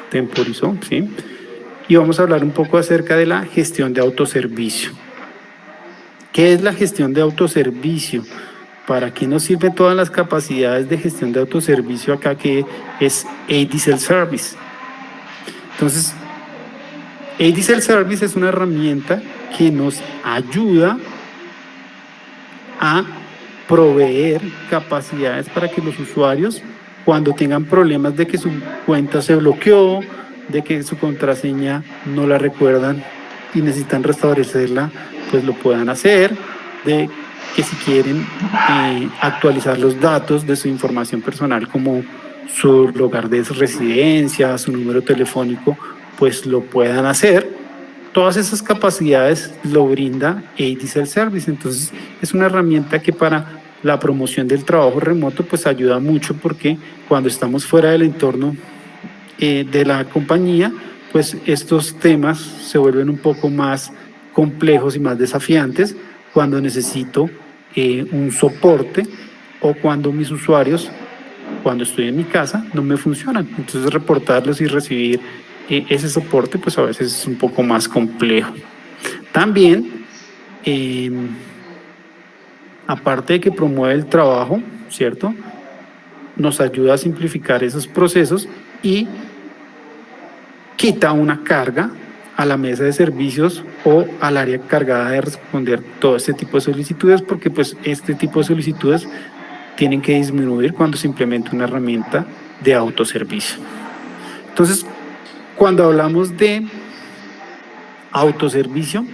[SPEAKER 3] temporizó, ¿sí? Y vamos a hablar un poco acerca de la gestión de autoservicio. ¿Qué es la gestión de autoservicio? ¿Para qué nos sirven todas las capacidades de gestión de autoservicio acá, que es AD Self-Service? Entonces, AD Self-Service es una herramienta que nos ayuda a proveer capacidades para que los usuarios, cuando tengan problemas de que su cuenta se bloqueó, de que su contraseña no la recuerdan y necesitan restablecerla, pues lo puedan hacer, de que si quieren actualizar los datos de su información personal, como su lugar de residencia, su número telefónico, pues lo puedan hacer. Todas esas capacidades lo brinda AD Self-Service. Entonces es una herramienta que para la promoción del trabajo remoto pues ayuda mucho, porque cuando estamos fuera del entorno de la compañía, pues estos temas se vuelven un poco más complejos y más desafiantes cuando necesito un soporte, o cuando mis usuarios, cuando estoy en mi casa, no me funcionan. Entonces reportarlos y recibir ese soporte pues a veces es un poco más complejo. También, aparte de que promueve el trabajo, ¿cierto?, nos ayuda a simplificar esos procesos y quita una carga a la mesa de servicios o al área encargada de responder todo este tipo de solicitudes, porque pues este tipo de solicitudes tienen que disminuir cuando se implementa una herramienta de autoservicio. Entonces, cuando hablamos de autoservicio,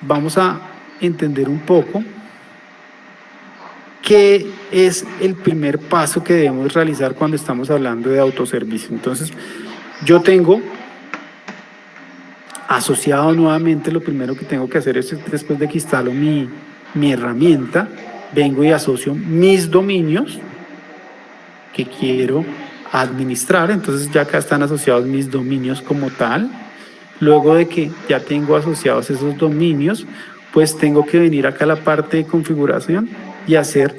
[SPEAKER 3] vamos a entender un poco qué es el primer paso que debemos realizar cuando estamos hablando de autoservicio. Entonces, yo tengo asociado nuevamente, lo primero que tengo que hacer es, después de que instalo mi herramienta, vengo y asocio mis dominios que quiero administrar. Entonces ya acá están asociados mis dominios como tal. Luego de que ya tengo asociados esos dominios, pues tengo que venir acá a la parte de configuración y hacer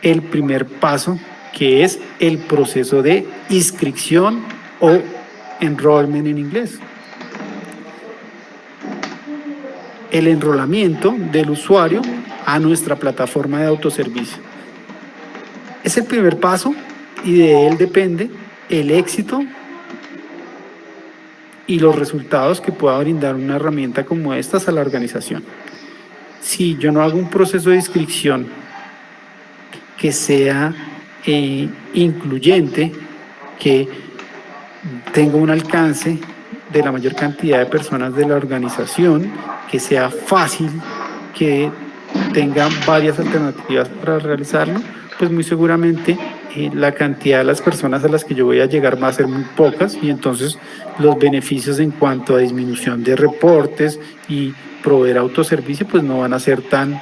[SPEAKER 3] el primer paso, que es el proceso de inscripción o enrollment en inglés. El enrolamiento del usuario a nuestra plataforma de autoservicio. Es el primer paso y de él depende el éxito y los resultados que pueda brindar una herramienta como estas a la organización. Si yo no hago un proceso de inscripción que sea incluyente, que tenga un alcance de la mayor cantidad de personas de la organización, que sea fácil, que tenga varias alternativas para realizarlo, pues muy seguramente la cantidad de las personas a las que yo voy a llegar va a ser muy pocas y entonces los beneficios en cuanto a disminución de reportes y proveer autoservicio pues no van a ser tan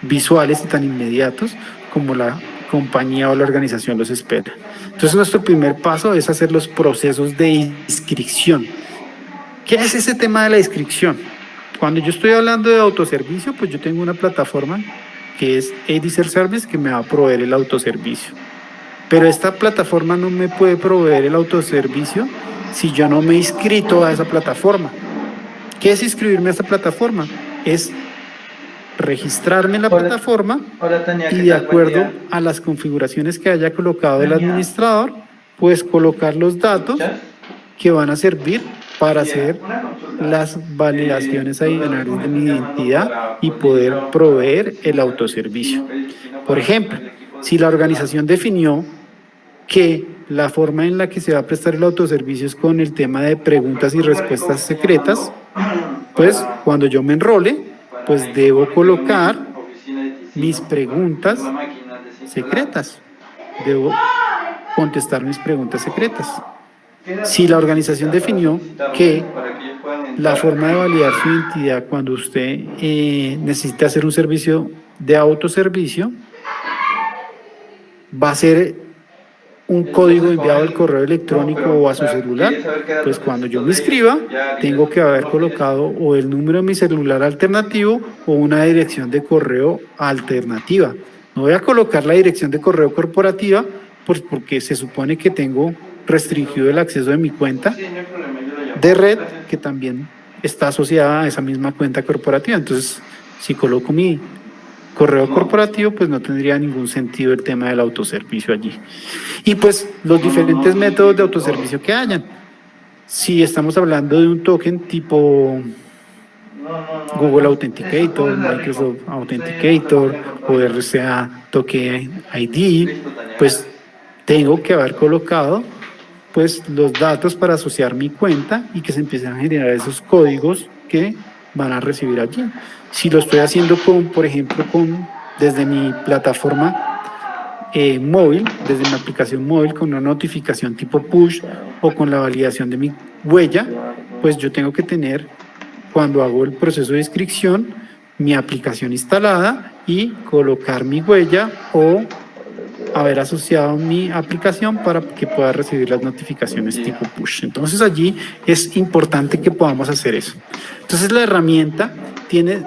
[SPEAKER 3] visuales y tan inmediatos como la compañía o la organización los espera. Entonces nuestro primer paso es hacer los procesos de inscripción. ¿Qué es ese tema de la inscripción? Cuando yo estoy hablando de autoservicio, pues yo tengo una plataforma que es Ediser Service que me va a proveer el autoservicio. Pero esta plataforma no me puede proveer el autoservicio si yo no me he inscrito a esa plataforma. ¿Qué es inscribirme a esta plataforma? Es registrarme en la plataforma y de acuerdo a las configuraciones que haya colocado el administrador, pues colocar los datos que van a servir para hacer las validaciones adicionales de mi identidad y poder proveer el autoservicio. Por ejemplo, si la organización definió que la forma en la que se va a prestar el autoservicio es con el tema de preguntas y respuestas secretas, pues cuando yo me enrole, pues debo colocar mis preguntas secretas. Debo contestar mis preguntas secretas. Si la organización definió que la forma de validar su identidad cuando usted necesita hacer un servicio de autoservicio va a ser un código enviado al correo electrónico o a su celular, pues cuando yo me inscriba tengo que haber colocado o el número de mi celular alternativo o una dirección de correo alternativa. No voy a colocar la dirección de correo corporativa pues porque se supone que tengo restringido el acceso de mi cuenta de red que también está asociada a esa misma cuenta corporativa. Entonces, si coloco mi correo corporativo, pues no tendría ningún sentido el tema del autoservicio allí. Y pues los diferentes métodos de autoservicio que hayan. Si estamos hablando de un token tipo Google Authenticator, Microsoft Authenticator o RCA Token ID, pues tengo que haber colocado pues los datos para asociar mi cuenta y que se empiecen a generar esos códigos que van a recibir allí. Si lo estoy haciendo por ejemplo, desde mi plataforma móvil, desde mi aplicación móvil con una notificación tipo push o con la validación de mi huella, pues yo tengo que tener, cuando hago el proceso de inscripción, mi aplicación instalada y colocar mi huella o haber asociado mi aplicación para que pueda recibir las notificaciones tipo push. Entonces allí es importante que podamos hacer eso. Entonces la herramienta tiene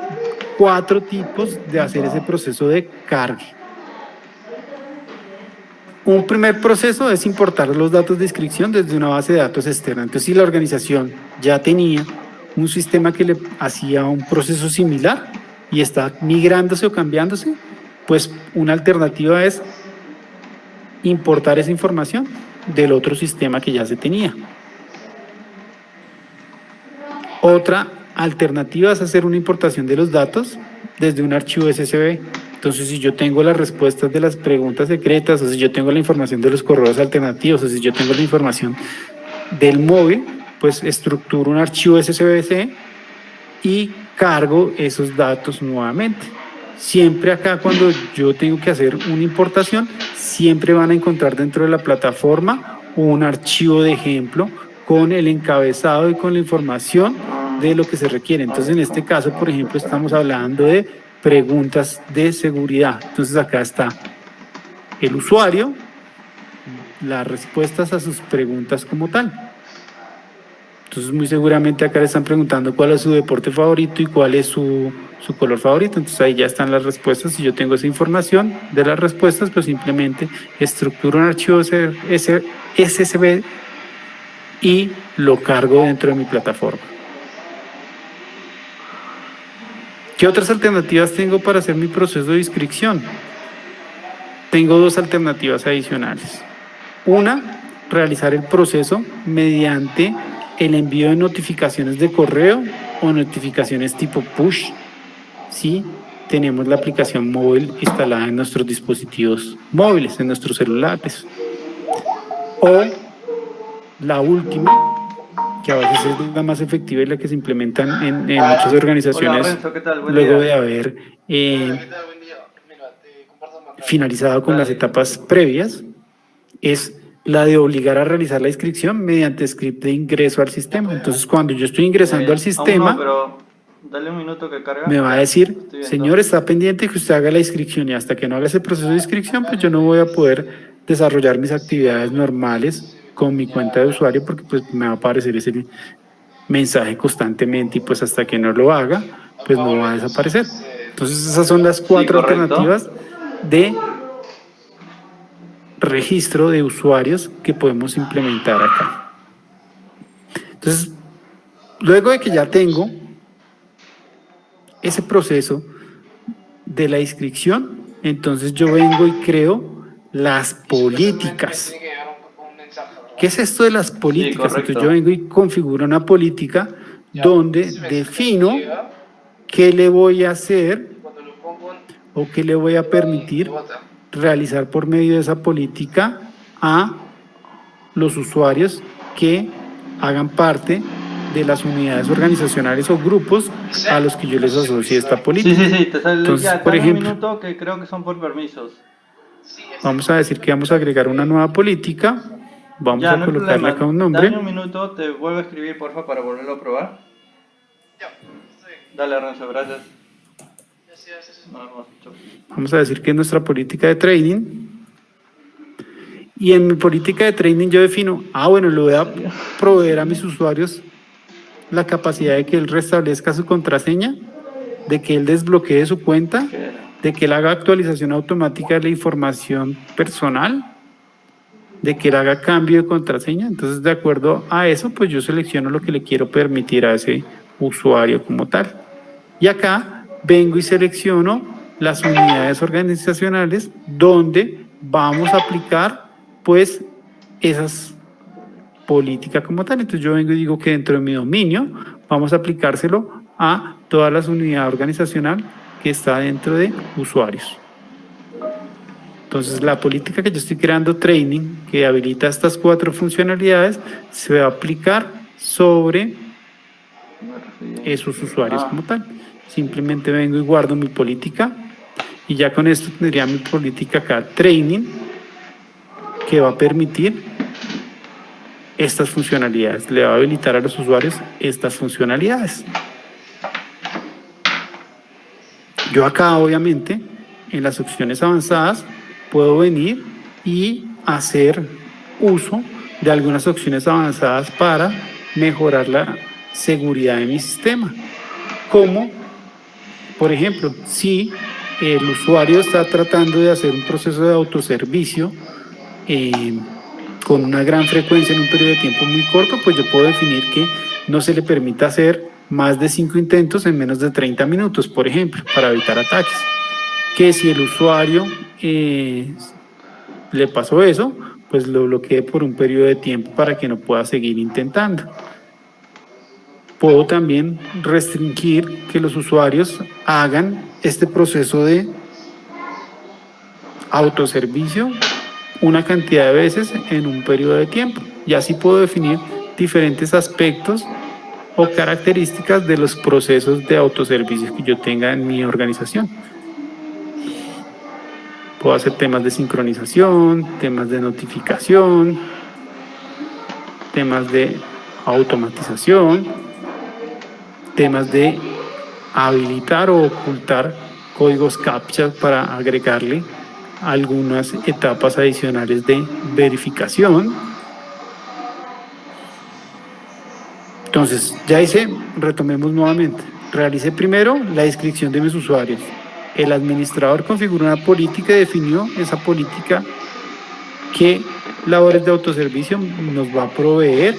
[SPEAKER 3] 4 tipos de hacer ese proceso de carga. Un primer proceso es importar los datos de inscripción desde una base de datos externa. Entonces si la organización ya tenía un sistema que le hacía un proceso similar y está migrándose o cambiándose, pues una alternativa es importar esa información del otro sistema que ya se tenía. Otra alternativa es hacer una importación de los datos desde un archivo SSB. Entonces, si yo tengo las respuestas de las preguntas secretas, o si yo tengo la información de los correos alternativos, o si yo tengo la información del móvil, pues estructuro un archivo SSBC y cargo esos datos nuevamente. Siempre acá cuando yo tengo que hacer una importación, siempre van a encontrar dentro de la plataforma un archivo de ejemplo con el encabezado y con la información de lo que se requiere. Entonces en este caso, por ejemplo, estamos hablando de preguntas de seguridad. Entonces acá está el usuario, las respuestas a sus preguntas como tal. Entonces muy seguramente acá le están preguntando cuál es su deporte favorito y cuál es su color favorito. Entonces ahí ya están las respuestas. Si yo tengo esa información de las respuestas, pues simplemente estructuro un archivo SSB y lo cargo dentro de mi plataforma. ¿Qué otras alternativas tengo para hacer mi proceso de inscripción? Tengo 2 alternativas adicionales. Una, realizar el proceso mediante el envío de notificaciones de correo o notificaciones tipo push si tenemos la aplicación móvil instalada en nuestros dispositivos móviles, en nuestros celulares. O la última, que a veces es la más efectiva y la que se implementan en muchas organizaciones. Hola, Renzo, ¿qué tal? Luego día. De haber finalizado con las etapas previas, es la de obligar a realizar la inscripción mediante script de ingreso al sistema. Entonces, cuando yo estoy ingresando al sistema,
[SPEAKER 2] aún no, pero dale un minuto que carga.
[SPEAKER 3] me va a decir,
[SPEAKER 2] Estoy viendo.
[SPEAKER 3] señor, está pendiente que usted haga la inscripción, y hasta que no haga ese proceso de inscripción, pues yo no voy a poder desarrollar mis actividades normales con mi cuenta de usuario, porque pues me va a aparecer ese mensaje constantemente, y pues hasta que no lo haga, pues no va a desaparecer. Entonces, esas son las 4
[SPEAKER 2] correcto.
[SPEAKER 3] alternativas de registro de usuarios que podemos implementar acá. Entonces, luego de que ya tengo ese proceso de la inscripción, entonces yo vengo y creo las políticas. ¿Qué es esto de las políticas?
[SPEAKER 2] correcto.
[SPEAKER 3] Entonces yo vengo y configuro una política donde defino qué le voy a hacer o qué le voy a permitir realizar por medio de esa política a los usuarios que hagan parte de las unidades organizacionales o grupos a los que yo les asocie esta política.
[SPEAKER 2] Sí, te sale.
[SPEAKER 3] Entonces,
[SPEAKER 2] Ya,
[SPEAKER 3] por
[SPEAKER 2] dale
[SPEAKER 3] ejemplo,
[SPEAKER 2] un minuto que creo que son por permisos.
[SPEAKER 3] vamos a decir que vamos a agregar una nueva política. Vamos
[SPEAKER 2] Ya,
[SPEAKER 3] a
[SPEAKER 2] no hay
[SPEAKER 3] colocarle
[SPEAKER 2] problema.
[SPEAKER 3] acá un nombre.
[SPEAKER 2] Dale un minuto, te vuelvo a escribir, porfa, para volverlo a probar. Dale, Renzo, gracias. Nos vemos. Chau.
[SPEAKER 3] Vamos a decir que es nuestra política de training. Y en mi política de training yo defino, bueno, le voy a proveer a mis usuarios la capacidad de que él restablezca su contraseña, de que él desbloquee su cuenta,
[SPEAKER 2] ¿Qué era?
[SPEAKER 3] de que él haga actualización automática de la información personal, de que él haga cambio de contraseña. Entonces, de acuerdo a eso, pues yo selecciono lo que le quiero permitir a ese usuario como tal. Y acá vengo y selecciono las unidades organizacionales donde vamos a aplicar pues esas políticas como tal. Entonces yo vengo y digo que dentro de mi dominio vamos a aplicárselo a todas las unidades organizacionales que está dentro de usuarios. Entonces la política que yo estoy creando, training, que habilita estas 4 funcionalidades, se va a aplicar sobre esos usuarios como tal. Simplemente vengo y guardo mi política, y ya con esto tendría mi política acá, training, que va a permitir estas funcionalidades, le va a habilitar a los usuarios estas funcionalidades. Yo acá, obviamente, en las opciones avanzadas, puedo venir y hacer uso de algunas opciones avanzadas para mejorar la seguridad de mi sistema, como por ejemplo, si el usuario está tratando de hacer un proceso de autoservicio con una gran frecuencia en un periodo de tiempo muy corto, pues yo puedo definir que no se le permita hacer más de 5 intentos en menos de 30 minutos, por ejemplo, para evitar ataques. Que si el usuario le pasó eso, pues lo bloquee por un periodo de tiempo para que no pueda seguir intentando. Puedo también restringir que los usuarios hagan este proceso de autoservicio una cantidad de veces en un periodo de tiempo, y así puedo definir diferentes aspectos o características de los procesos de autoservicio que yo tenga en mi organización. Puedo hacer temas de sincronización, temas de notificación, temas de automatización, temas de habilitar o ocultar códigos CAPTCHA para agregarle algunas etapas adicionales de verificación. Entonces, ya hice, retomemos nuevamente. Realicé primero la inscripción de mis usuarios. El administrador configuró una política y definió esa política, qué labores de autoservicio nos va a proveer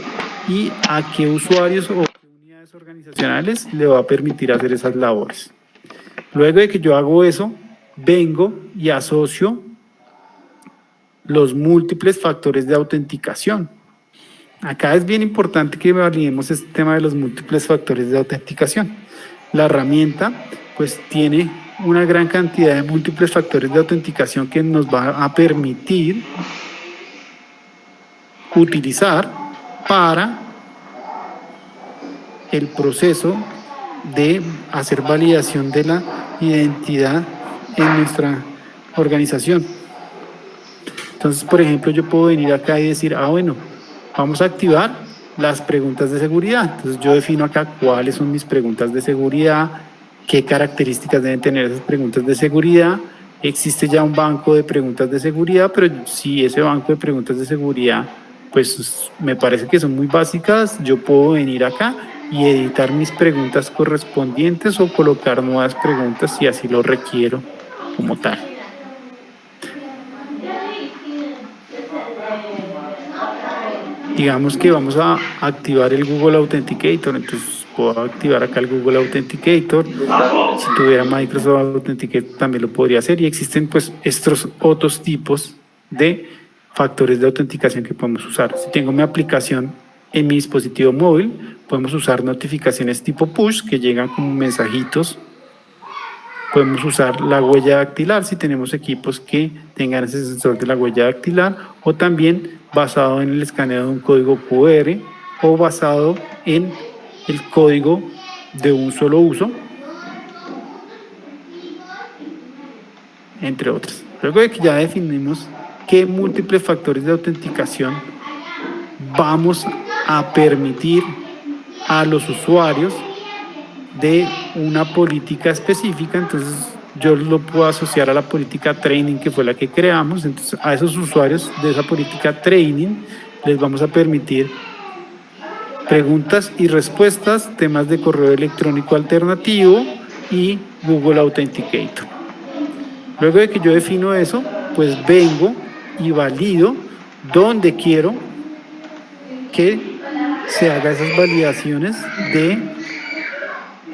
[SPEAKER 3] y a qué usuarios o unidades organizacionales le va a permitir hacer esas labores. Luego de que yo hago eso, vengo y asocio los múltiples factores de autenticación. Acá es bien importante que validemos este tema de los múltiples factores de autenticación. La herramienta pues tiene una gran cantidad de múltiples factores de autenticación que nos va a permitir utilizar para el proceso de hacer validación de la identidad en nuestra organización. Entonces, por ejemplo, yo puedo venir acá y decir, bueno, vamos a activar las preguntas de seguridad. Entonces yo defino acá cuáles son mis preguntas de seguridad, qué características deben tener esas preguntas de seguridad. Existe ya un banco de preguntas de seguridad, pero si ese banco de preguntas de seguridad pues me parece que son muy básicas, yo puedo venir acá y editar mis preguntas correspondientes o colocar nuevas preguntas si así lo requiero como tal. Digamos que vamos a activar el Google Authenticator, entonces puedo activar acá el Google Authenticator. Si tuviera Microsoft Authenticator también lo podría hacer, y existen pues estos otros tipos de factores de autenticación que podemos usar. Si tengo mi aplicación en mi dispositivo móvil, podemos usar notificaciones tipo push que llegan como mensajitos. Podemos usar la huella dactilar si tenemos equipos que tengan ese sensor de la huella dactilar, o también basado en el escaneo de un código QR, o basado en el código de un solo uso, entre otros. Luego de que ya definimos qué múltiples factores de autenticación vamos a permitir a los usuarios de una política específica, entonces yo lo puedo asociar a la política training, que fue la que creamos. Entonces a esos usuarios de esa política training les vamos a permitir preguntas y respuestas, temas de correo electrónico alternativo y Google Authenticator. Luego de que yo defino eso, pues vengo y valido dónde quiero que se haga esas validaciones de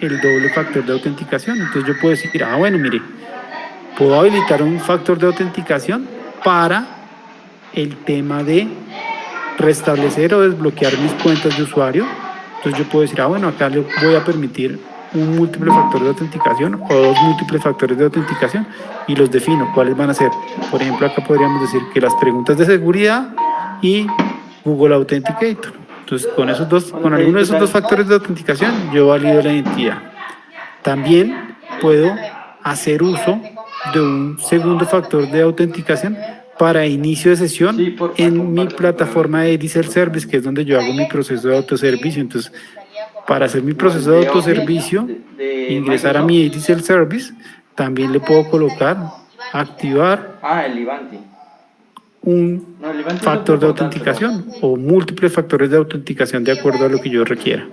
[SPEAKER 3] el doble factor de autenticación. Entonces yo puedo decir, bueno, mire, puedo habilitar un factor de autenticación para el tema de restablecer o desbloquear mis cuentas de usuario. Entonces yo puedo decir, bueno, acá le voy a permitir un múltiple factor de autenticación o dos múltiples factores de autenticación, y los defino cuáles van a ser. Por ejemplo, acá podríamos decir que las preguntas de seguridad y Google Authenticator. Entonces con esos dos, con alguno de esos dos factores de autenticación, yo valido la identidad. También puedo hacer uso de un segundo factor de autenticación para inicio de sesión en mi plataforma de Edicel Service, que es donde yo hago mi proceso de autoservicio. Entonces, para hacer mi proceso de autoservicio, ingresar a mi Edicel Service, también le puedo colocar, activar un factor de autenticación o múltiples factores de autenticación de acuerdo a lo que yo requiera.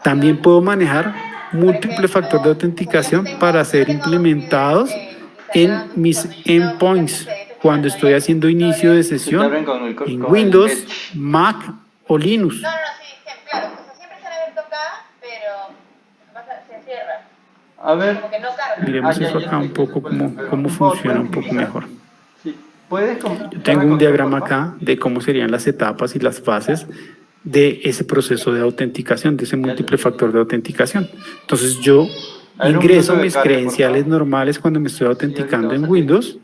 [SPEAKER 3] También puedo manejar múltiples factores de autenticación para ser implementados en mis endpoints cuando estoy haciendo inicio de sesión en Windows, Mac o Linux.
[SPEAKER 4] Claro, o sea, siempre están abiertos acá, pero se cierra.
[SPEAKER 2] A ver,
[SPEAKER 4] Como que no carga.
[SPEAKER 3] Miremos eso acá un poco, cómo funciona un poco mejor.
[SPEAKER 2] Sí, puedes.
[SPEAKER 3] Yo tengo un diagrama acá de cómo serían las etapas y las fases de ese proceso de autenticación, de ese múltiple factor de autenticación. Entonces yo ingreso mis credenciales normales cuando me estoy autenticando en Windows.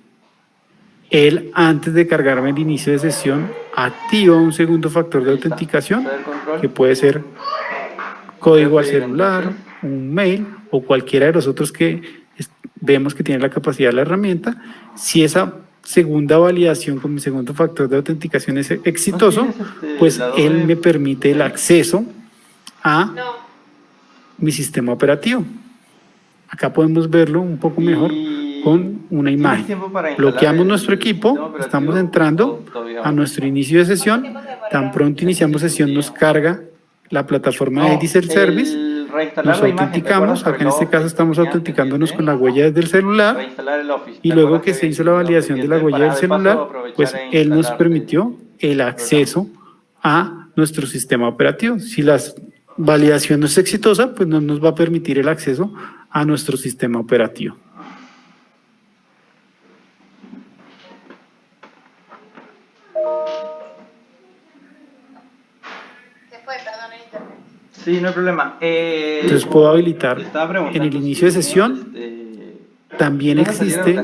[SPEAKER 3] Él, antes de cargarme el inicio de sesión, activa un segundo factor de autenticación, que puede ser código al celular, un mail o cualquiera de los otros que vemos que tiene la capacidad de la herramienta. Si esa segunda validación con mi segundo factor de autenticación es exitoso, pues él me permite el acceso a mi sistema operativo. Acá podemos verlo un poco mejor con una imagen. Bloqueamos nuestro equipo, estamos entrando a nuestro inicio de sesión. Tan pronto iniciamos sesión nos carga la plataforma de Edicel Service, nos autenticamos. Acá en este caso estamos autenticándonos con la huella desde el celular, y luego que se hizo la validación de la huella del celular, pues él nos permitió el acceso a nuestro sistema operativo. Si la validación no es exitosa, pues no nos va a permitir el acceso a nuestro sistema operativo.
[SPEAKER 2] Sí, no hay problema.
[SPEAKER 3] Entonces puedo habilitar en el inicio de sesión. También existe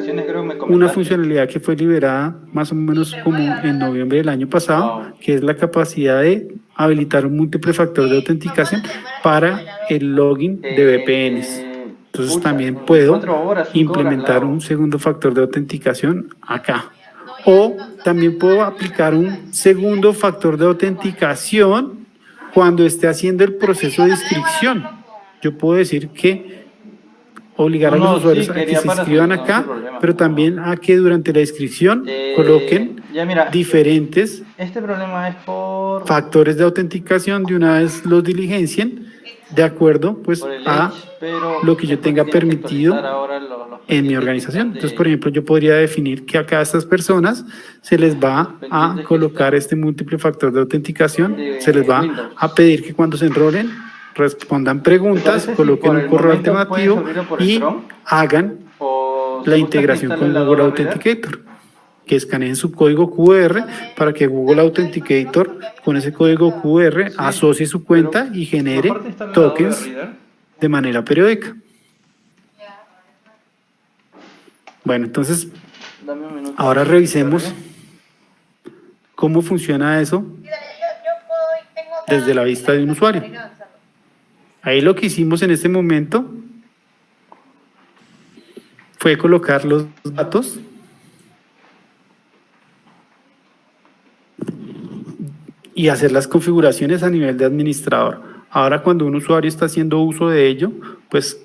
[SPEAKER 3] una funcionalidad que fue liberada más o menos como en noviembre del año pasado, que es la capacidad de habilitar un múltiple factor de autenticación para el login de VPNs. Entonces
[SPEAKER 2] Pucha,
[SPEAKER 3] también puedo
[SPEAKER 2] 4 horas, 5 horas,
[SPEAKER 3] implementar
[SPEAKER 2] claro.
[SPEAKER 3] un segundo factor de autenticación acá. O también puedo aplicar un segundo factor de autenticación cuando esté haciendo el proceso de inscripción. Yo puedo decir que obligar a los usuarios
[SPEAKER 2] Sí,
[SPEAKER 3] a que
[SPEAKER 2] quería
[SPEAKER 3] se
[SPEAKER 2] para
[SPEAKER 3] inscriban
[SPEAKER 2] solucionar tu
[SPEAKER 3] acá,
[SPEAKER 2] problema.
[SPEAKER 3] pero también a que durante la inscripción coloquen
[SPEAKER 2] Ya mira,
[SPEAKER 3] diferentes
[SPEAKER 2] este problema es por
[SPEAKER 3] factores de autenticación, de una vez los diligencien de acuerdo pues
[SPEAKER 2] el
[SPEAKER 3] a
[SPEAKER 2] Edge, pero
[SPEAKER 3] lo que yo
[SPEAKER 2] después
[SPEAKER 3] tenga
[SPEAKER 2] tienes que
[SPEAKER 3] permitido
[SPEAKER 2] actualizar ahora los
[SPEAKER 3] en mi
[SPEAKER 2] pendientes que
[SPEAKER 3] organización.
[SPEAKER 2] están
[SPEAKER 3] Entonces, por ejemplo, yo podría definir que acá a estas personas se les va
[SPEAKER 2] los
[SPEAKER 3] a
[SPEAKER 2] pendientes que
[SPEAKER 3] colocar
[SPEAKER 2] están
[SPEAKER 3] este múltiple factor de autenticación, se les
[SPEAKER 2] de
[SPEAKER 3] va
[SPEAKER 2] Windows.
[SPEAKER 3] a pedir que cuando se enrolen respondan
[SPEAKER 2] ¿Te
[SPEAKER 3] preguntas,
[SPEAKER 2] parece si
[SPEAKER 3] coloquen
[SPEAKER 2] por
[SPEAKER 3] un
[SPEAKER 2] el
[SPEAKER 3] correo
[SPEAKER 2] momento puedes
[SPEAKER 3] alternativo
[SPEAKER 2] abrirlo por el
[SPEAKER 3] y
[SPEAKER 2] Chrome?
[SPEAKER 3] hagan
[SPEAKER 2] ¿O
[SPEAKER 3] la
[SPEAKER 2] si gustas que
[SPEAKER 3] integración
[SPEAKER 2] instale
[SPEAKER 3] con
[SPEAKER 2] el
[SPEAKER 3] Google
[SPEAKER 2] Adobe Reader?
[SPEAKER 3] Authenticator, que escaneen su código QR para que Google Authenticator con ese código QR asocie su cuenta y genere
[SPEAKER 2] Mejor te instala el Adobe
[SPEAKER 3] tokens
[SPEAKER 2] Reader.
[SPEAKER 3] de manera periódica. Bueno, entonces
[SPEAKER 2] Dame un minuto.
[SPEAKER 3] ahora revisemos cómo funciona eso desde la vista de un usuario. Ahí lo que hicimos en este momento fue colocar los datos y hacer las configuraciones a nivel de administrador. Ahora cuando un usuario está haciendo uso de ello, pues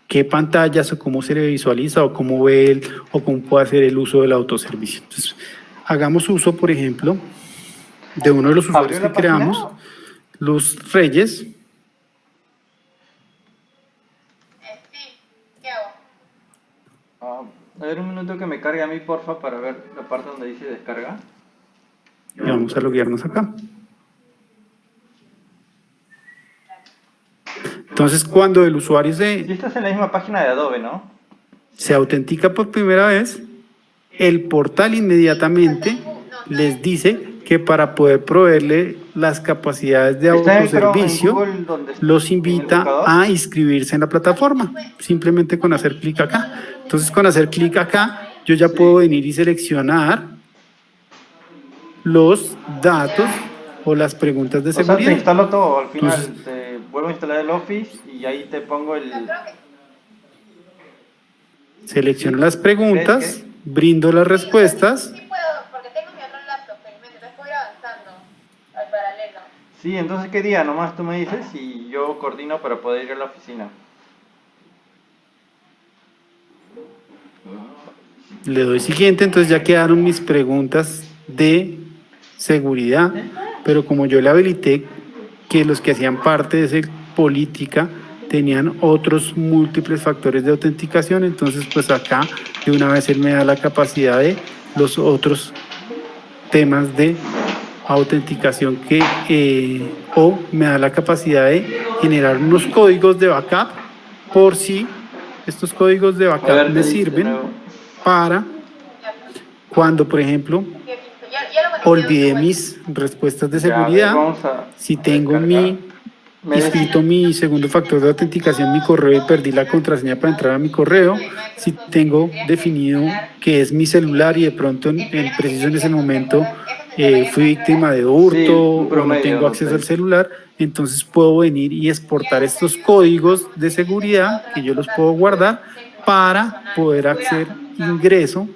[SPEAKER 3] qué pantallas o cómo se le visualiza o cómo ve él o cómo puede hacer el uso del autoservicio. Entonces, hagamos uso, por ejemplo, de uno de los usuarios que creamos, Luz Reyes.
[SPEAKER 4] Sí, ¿qué hago?
[SPEAKER 2] A ver, un minuto que me cargue a mí, porfa, para ver la parte donde dice descarga.
[SPEAKER 3] Y vamos a loguearnos acá. Entonces, cuando el usuario
[SPEAKER 2] Y estás en la misma página de Adobe, ¿no?
[SPEAKER 3] se autentica por primera vez, el portal inmediatamente les dice que para poder proveerle las capacidades de
[SPEAKER 2] Está en Chrome, en
[SPEAKER 3] autoservicio,
[SPEAKER 2] Google, donde está,
[SPEAKER 3] los
[SPEAKER 2] en el
[SPEAKER 3] invita
[SPEAKER 2] buscador.
[SPEAKER 3] a inscribirse en la plataforma, simplemente con hacer clic acá. Entonces, con hacer clic acá, yo ya puedo venir y seleccionar los datos o las preguntas de
[SPEAKER 2] O sea,
[SPEAKER 3] seguridad.
[SPEAKER 2] te instalo todo. Al final
[SPEAKER 3] Entonces,
[SPEAKER 2] te vuelvo a instalar el Office y ahí te pongo el...
[SPEAKER 3] selecciono las preguntas, brindo las respuestas.
[SPEAKER 4] Sí puedo, porque tengo mi otro laptop, felizmente, entonces puedo ir avanzando al paralelo.
[SPEAKER 2] Sí, entonces qué día nomás tú me dices y yo coordino para poder ir a la oficina.
[SPEAKER 3] Le doy siguiente, entonces ya quedaron mis preguntas de seguridad, pero como yo le habilité que los que hacían parte de esa política tenían otros múltiples factores de autenticación, entonces pues acá de una vez él me da la capacidad de los otros temas de autenticación que o me da la capacidad de generar unos códigos de backup por si estos códigos de backup me sirven para cuando, por ejemplo, olvidé mis respuestas de seguridad, si tengo inscrito mi segundo factor de autenticación, mi correo, y perdí la contraseña para entrar a mi correo, si tengo definido que es mi celular y de pronto preciso en ese momento fui víctima de hurto o no tengo acceso al celular, entonces puedo venir y exportar estos códigos de seguridad que yo los puedo guardar para poder hacer ingreso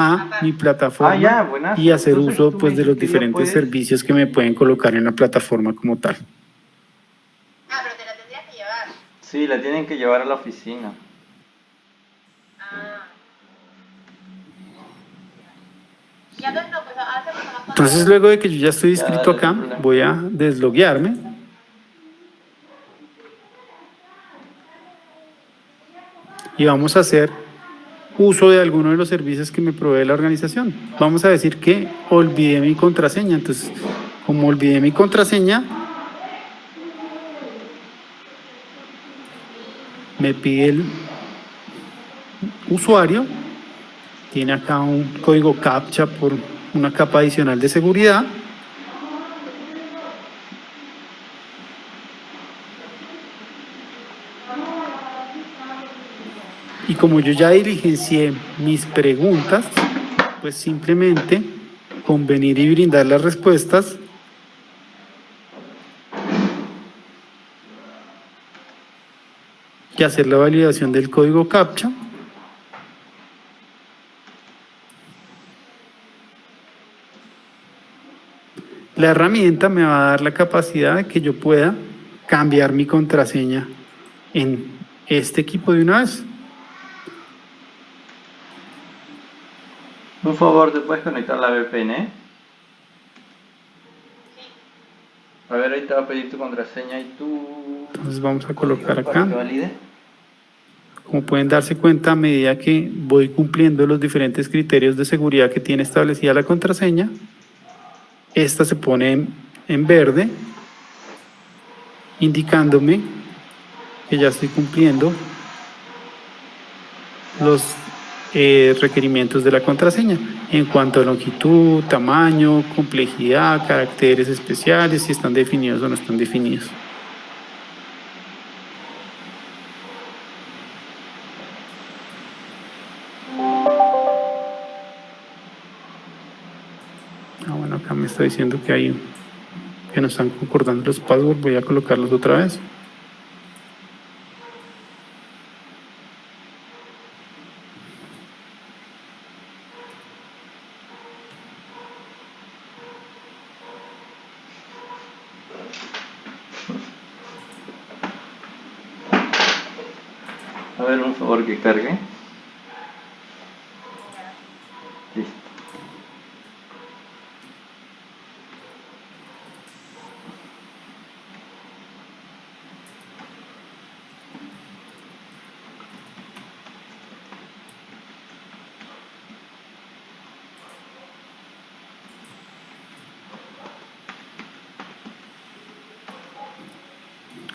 [SPEAKER 3] a mi plataforma y hacer uso pues de los diferentes servicios que me pueden colocar en la plataforma como tal.
[SPEAKER 4] Ah, pero te la tendrías que llevar.
[SPEAKER 2] Sí, la tienen que llevar a la oficina.
[SPEAKER 4] Ah. Y entonces no, pues hacemos más.
[SPEAKER 3] Entonces luego de que yo ya estoy inscrito acá, voy a desloguearme. Y vamos a hacer uso de alguno de los servicios que me provee la organización. Vamos a decir que olvidé mi contraseña. Entonces, como olvidé mi contraseña, me pide el usuario, tiene acá un código CAPTCHA por una capa adicional de seguridad. Y como yo ya diligencié mis preguntas, pues simplemente con venir y brindar las respuestas, y hacer la validación del código CAPTCHA. La herramienta me va a dar la capacidad de que yo pueda cambiar mi contraseña en este equipo de una vez.
[SPEAKER 2] Por favor, ¿te puedes conectar a la VPN? A ver, ahí te va a pedir tu contraseña y tu...
[SPEAKER 3] Entonces vamos a colocar
[SPEAKER 2] para
[SPEAKER 3] acá.
[SPEAKER 2] que valide.
[SPEAKER 3] Como pueden darse cuenta, a medida que voy cumpliendo los diferentes criterios de seguridad que tiene establecida la contraseña, esta se pone en verde, indicándome que ya estoy cumpliendo los requerimientos de la contraseña en cuanto a longitud, tamaño, complejidad, caracteres especiales, si están definidos o no están definidos. Bueno, acá me está diciendo que no están concordando los passwords. Voy a colocarlos otra vez.
[SPEAKER 2] A ver, un favor que cargue. Listo.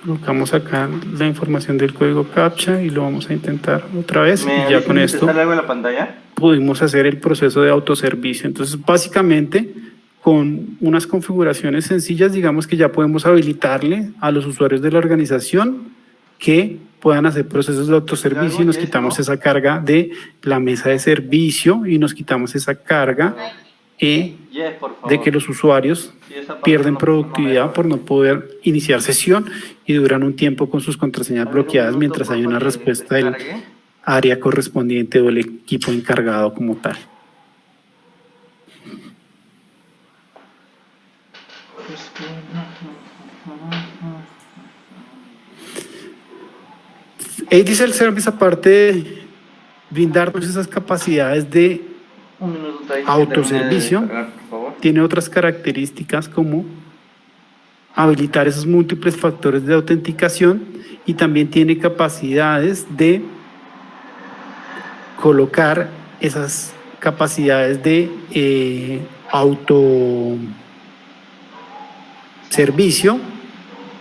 [SPEAKER 3] Colocamos acá la información del código CAPTCHA y lo vamos a intentar otra vez. Y ya con esto
[SPEAKER 2] ¿Te sale algo en la pantalla?
[SPEAKER 3] pudimos hacer el proceso de autoservicio. Entonces, básicamente, con unas configuraciones sencillas, digamos que ya podemos habilitarle a los usuarios de la organización que puedan hacer procesos de autoservicio y nos quitamos esa carga de la mesa de servicio y nos quitamos esa carga de que los usuarios pierden productividad por no poder iniciar sesión y duran un tiempo con sus contraseñas bloqueadas mientras hay una respuesta del área correspondiente o el equipo encargado como tal. AD Service, aparte de brindarnos esas capacidades de autoservicio, tiene otras características como habilitar esos múltiples factores de autenticación y también tiene capacidades de colocar esas capacidades de autoservicio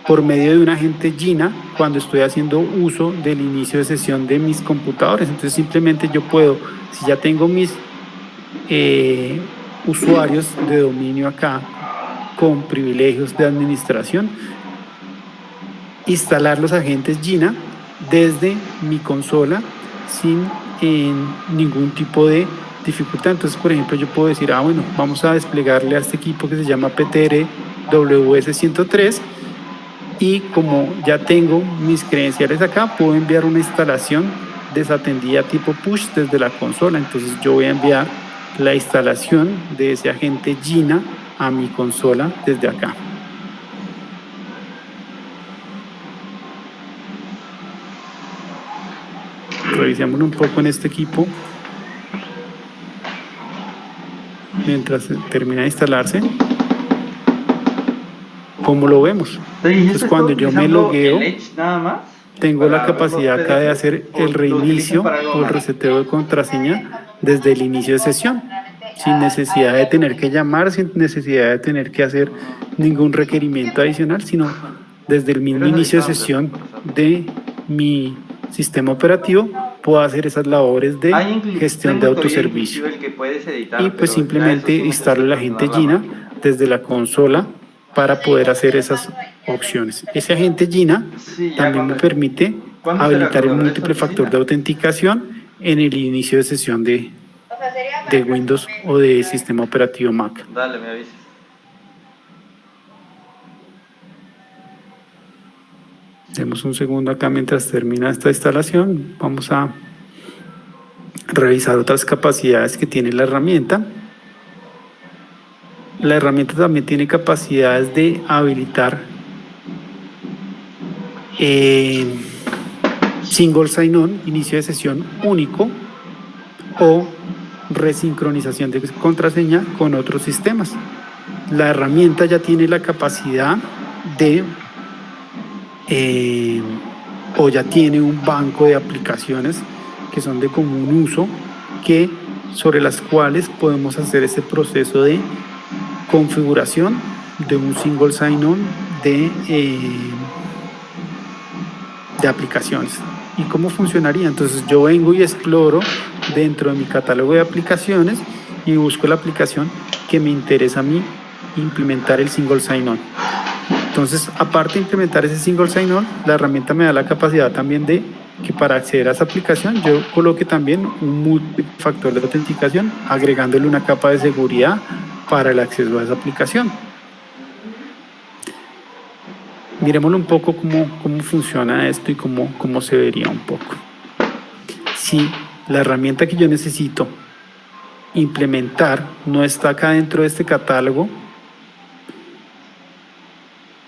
[SPEAKER 3] por medio de un agente Gina cuando estoy haciendo uso del inicio de sesión de mis computadores. Entonces simplemente yo puedo, si ya tengo mis usuarios de dominio acá con privilegios de administración, instalar los agentes Gina desde mi consola sin ningún tipo de dificultad. Entonces, por ejemplo, yo puedo decir, bueno, vamos a desplegarle a este equipo que se llama PTR WS103 y como ya tengo mis credenciales acá, puedo enviar una instalación desatendida tipo push desde la consola. Entonces yo voy a enviar la instalación de ese agente Gina a mi consola desde acá. Revisémoslo un poco en este equipo mientras termina de instalarse. ¿Cómo lo vemos? Entonces cuando yo me logueo, tengo la capacidad acá de hacer el reinicio o el reseteo de contraseña desde el inicio de sesión, sin necesidad de tener que llamar, sin necesidad de tener que hacer ningún requerimiento adicional, sino desde el mismo inicio de sesión de mi sistema operativo puedo hacer esas labores de gestión de autoservicio. Y pues simplemente instalo el agente Gina desde la consola para poder hacer esas opciones. Ese agente Gina también me permite habilitar el múltiple factor de autenticación en el inicio de sesión de Windows o de sistema operativo Mac.
[SPEAKER 2] Dale, me avisas.
[SPEAKER 3] Demos un segundo acá mientras termina esta instalación. Vamos a revisar otras capacidades que tiene la herramienta. La herramienta también tiene capacidades de habilitar single sign-on, inicio de sesión único, o resincronización de contraseña con otros sistemas. La herramienta ya tiene la capacidad de o ya tiene un banco de aplicaciones que son de común uso, sobre las cuales podemos hacer ese proceso de configuración de un single sign-on de aplicaciones. ¿Y cómo funcionaría? Entonces yo vengo y exploro dentro de mi catálogo de aplicaciones y busco la aplicación que me interesa a mí implementar el single sign-on. Entonces, aparte de implementar ese single sign-on, la herramienta me da la capacidad también de que para acceder a esa aplicación yo coloque también un multifactor de autenticación, agregándole una capa de seguridad para el acceso a esa aplicación. Miremoslo un poco cómo funciona esto y cómo se vería un poco. Si la herramienta que yo necesito implementar no está acá dentro de este catálogo,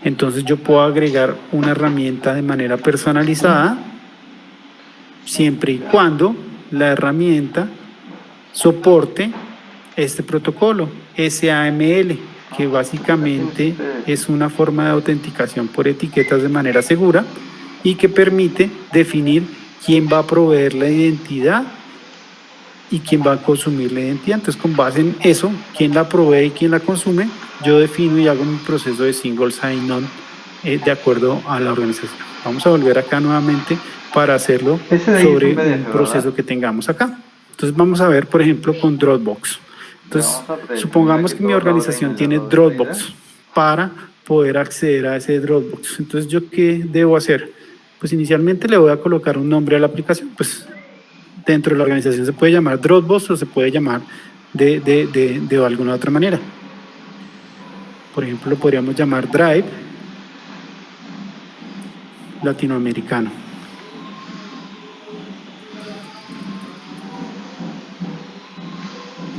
[SPEAKER 3] entonces yo puedo agregar una herramienta de manera personalizada siempre y cuando la herramienta soporte este protocolo SAML, que básicamente es una forma de autenticación por etiquetas de manera segura y que permite definir quién va a proveer la identidad y quién va a consumir la identidad. Entonces, con base en eso, quién la provee y quién la consume, yo defino y hago mi proceso de single sign-on de acuerdo a la organización. Vamos a volver acá nuevamente para hacerlo sobre un proceso que tengamos acá. Entonces vamos a ver, por ejemplo, con Dropbox. Entonces, supongamos que mi organización tiene Dropbox para poder acceder a ese Dropbox. Entonces, ¿yo qué debo hacer? Pues inicialmente le voy a colocar un nombre a la aplicación. Pues dentro de la organización se puede llamar Dropbox o se puede llamar de alguna otra manera. Por ejemplo, lo podríamos llamar Drive Latinoamericano.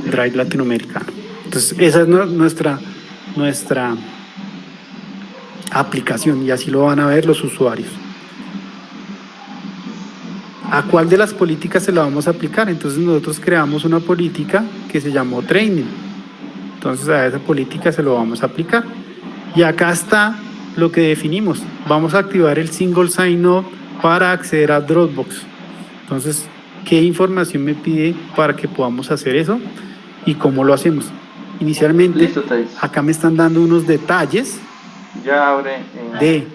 [SPEAKER 3] Drive Latinoamericano. Entonces, esa es nuestra aplicación y así lo van a ver los usuarios. ¿A cuál de las políticas se la vamos a aplicar? Entonces nosotros creamos una política que se llamó Training. Entonces a esa política se lo vamos a aplicar. Y acá está lo que definimos. Vamos a activar el single sign-on para acceder a Dropbox. Entonces, ¿qué información me pide para que podamos hacer eso? ¿Y cómo lo hacemos? Inicialmente,
[SPEAKER 2] Listo,
[SPEAKER 3] acá me están dando unos detalles
[SPEAKER 2] ya abre
[SPEAKER 3] de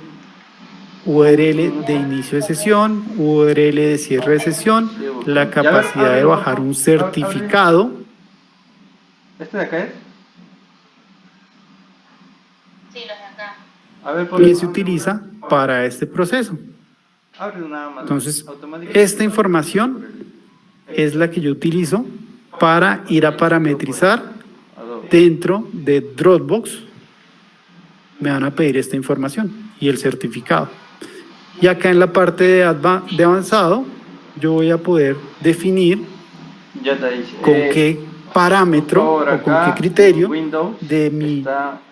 [SPEAKER 3] URL de inicio de sesión, URL de cierre de sesión, la capacidad de bajar un certificado.
[SPEAKER 2] ¿Este de acá es?
[SPEAKER 4] Sí, los de acá.
[SPEAKER 2] A ver,
[SPEAKER 3] Que se utiliza para este proceso.
[SPEAKER 2] nada más.
[SPEAKER 3] Entonces, esta información es la que yo utilizo para ir a parametrizar dentro de Dropbox. Me van a pedir esta información y el certificado. Y acá en la parte de avanzado, yo voy a poder definir con qué parámetro o con qué criterio de mi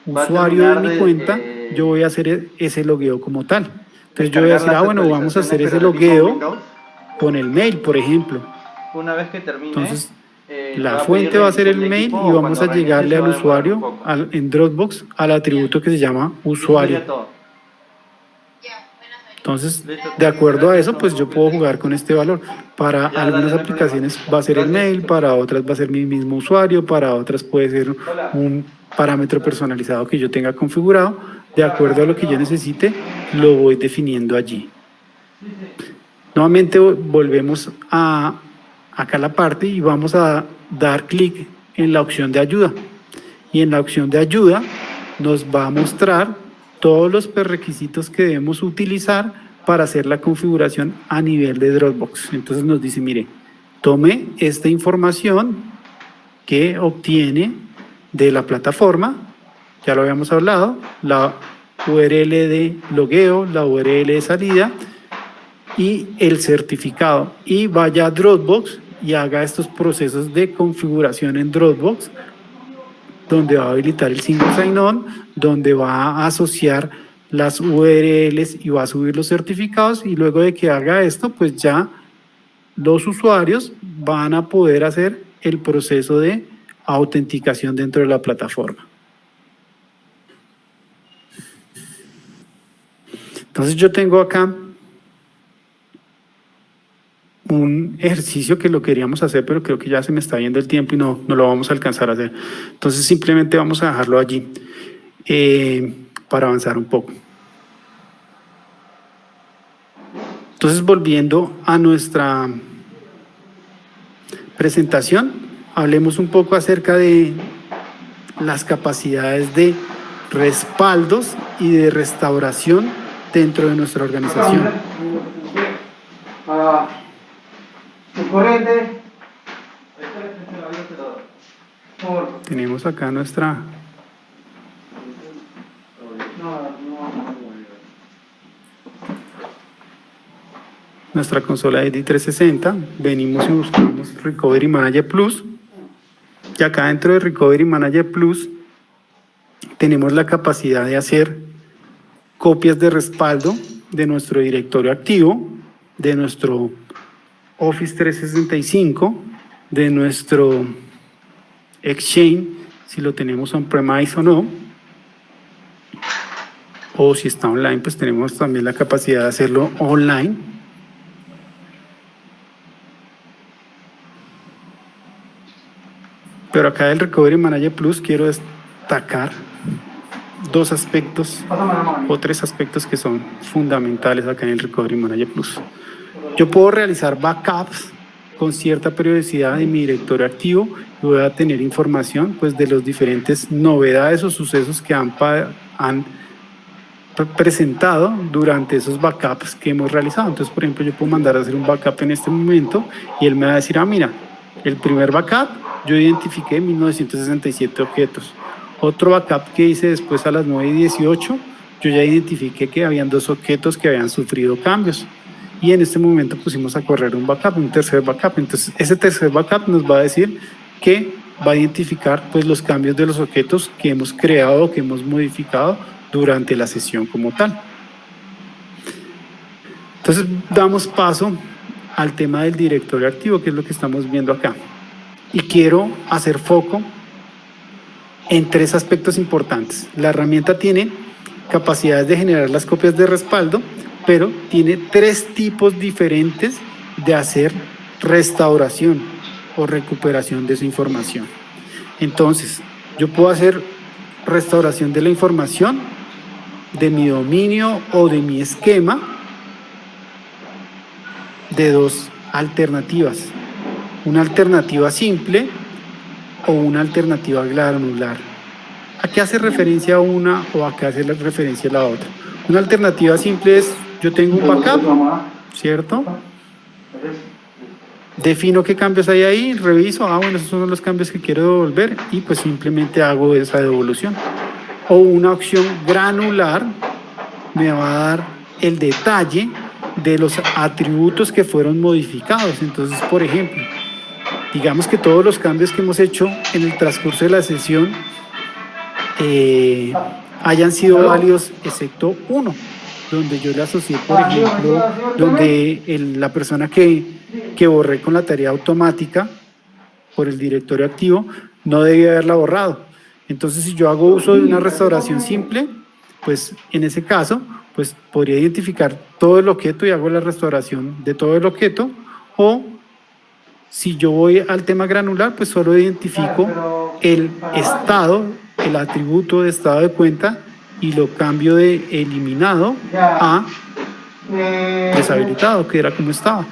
[SPEAKER 3] usuario de mi cuenta yo voy a hacer ese logueo como tal. Entonces yo voy a decir, bueno, vamos a hacer ese logueo con el mail, por ejemplo.
[SPEAKER 2] Una vez que termine,
[SPEAKER 3] entonces la fuente va a ser el mail y vamos a llegarle al usuario en Dropbox al atributo que se llama usuario. Entonces, de acuerdo a eso, pues yo puedo jugar con este valor. Para algunas aplicaciones va a ser el mail, para otras va a ser mi mismo usuario, para otras puede ser un parámetro personalizado que yo tenga configurado. De acuerdo a lo que yo necesite, lo voy definiendo allí. Nuevamente volvemos a acá la parte y vamos a dar clic en la opción de ayuda. Y en la opción de ayuda nos va a mostrar todos los prerequisitos que debemos utilizar para hacer la configuración a nivel de Dropbox. Entonces nos dice, mire, tome esta información que obtiene de la plataforma, ya lo habíamos hablado, la URL de logueo, la URL de salida y el certificado, y vaya a Dropbox y haga estos procesos de configuración en Dropbox, donde va a habilitar el single sign-on, donde va a asociar las URLs y va a subir los certificados, y luego de que haga esto, pues ya los usuarios van a poder hacer el proceso de autenticación dentro de la plataforma. Entonces yo tengo acá un ejercicio que lo queríamos hacer, pero creo que ya se me está yendo el tiempo y no lo vamos a alcanzar a hacer. Entonces simplemente vamos a dejarlo allí para avanzar un poco. Entonces, volviendo a nuestra presentación, hablemos un poco acerca de las capacidades de respaldos y de restauración dentro de nuestra organización. Tenemos acá nuestra consola de D360, venimos y buscamos Recovery Manager Plus, y acá dentro de Recovery Manager Plus tenemos la capacidad de hacer copias de respaldo de nuestro directorio activo, de nuestro Office 365, de nuestro Exchange, si lo tenemos on-premise o no, o si está online, pues tenemos también la capacidad de hacerlo online. Pero acá del Recovery Manager Plus quiero destacar dos aspectos o tres aspectos que son fundamentales acá en el Recovery Manager Plus. Yo puedo realizar backups con cierta periodicidad de mi directorio activo y voy a tener información pues de las diferentes novedades o sucesos que han presentado durante esos backups que hemos realizado. Entonces, por ejemplo, yo puedo mandar a hacer un backup en este momento y él me va a decir, mira, el primer backup yo identifiqué 1967 objetos. Otro backup que hice después a las 9:18, yo ya identifiqué que habían 2 objetos que habían sufrido cambios. Y en este momento pusimos a correr un backup, un tercer backup. Entonces, ese tercer backup nos va a decir que va a identificar pues, los cambios de los objetos que hemos creado o que hemos modificado durante la sesión como tal. Entonces, damos paso al tema del directorio activo, que es lo que estamos viendo acá. Y quiero hacer foco en 3 aspectos importantes. La herramienta tiene capacidades de generar las copias de respaldo, pero tiene 3 tipos diferentes de hacer restauración o recuperación de esa información. Entonces, yo puedo hacer restauración de la información, de mi dominio o de mi esquema, de 2 alternativas. Una alternativa simple o una alternativa granular. ¿A qué hace referencia una o a qué hace referencia la otra? Una alternativa simple es, yo tengo un backup, ¿cierto? Defino qué cambios hay ahí, reviso, bueno, esos son los cambios que quiero devolver y pues simplemente hago esa devolución. O una opción granular me va a dar el detalle de los atributos que fueron modificados. Entonces, por ejemplo, digamos que todos los cambios que hemos hecho en el transcurso de la sesión hayan sido válidos excepto uno, donde yo le asocié, por ejemplo, donde la persona que borré con la tarea automática por el directorio activo no debía haberla borrado. Entonces, si yo hago uso de una restauración simple, pues en ese caso, pues podría identificar todo el objeto y hago la restauración de todo el objeto, o si yo voy al tema granular, pues solo identifico el estado, el atributo de estado de cuenta y lo cambio de eliminado a deshabilitado, que era como estaba.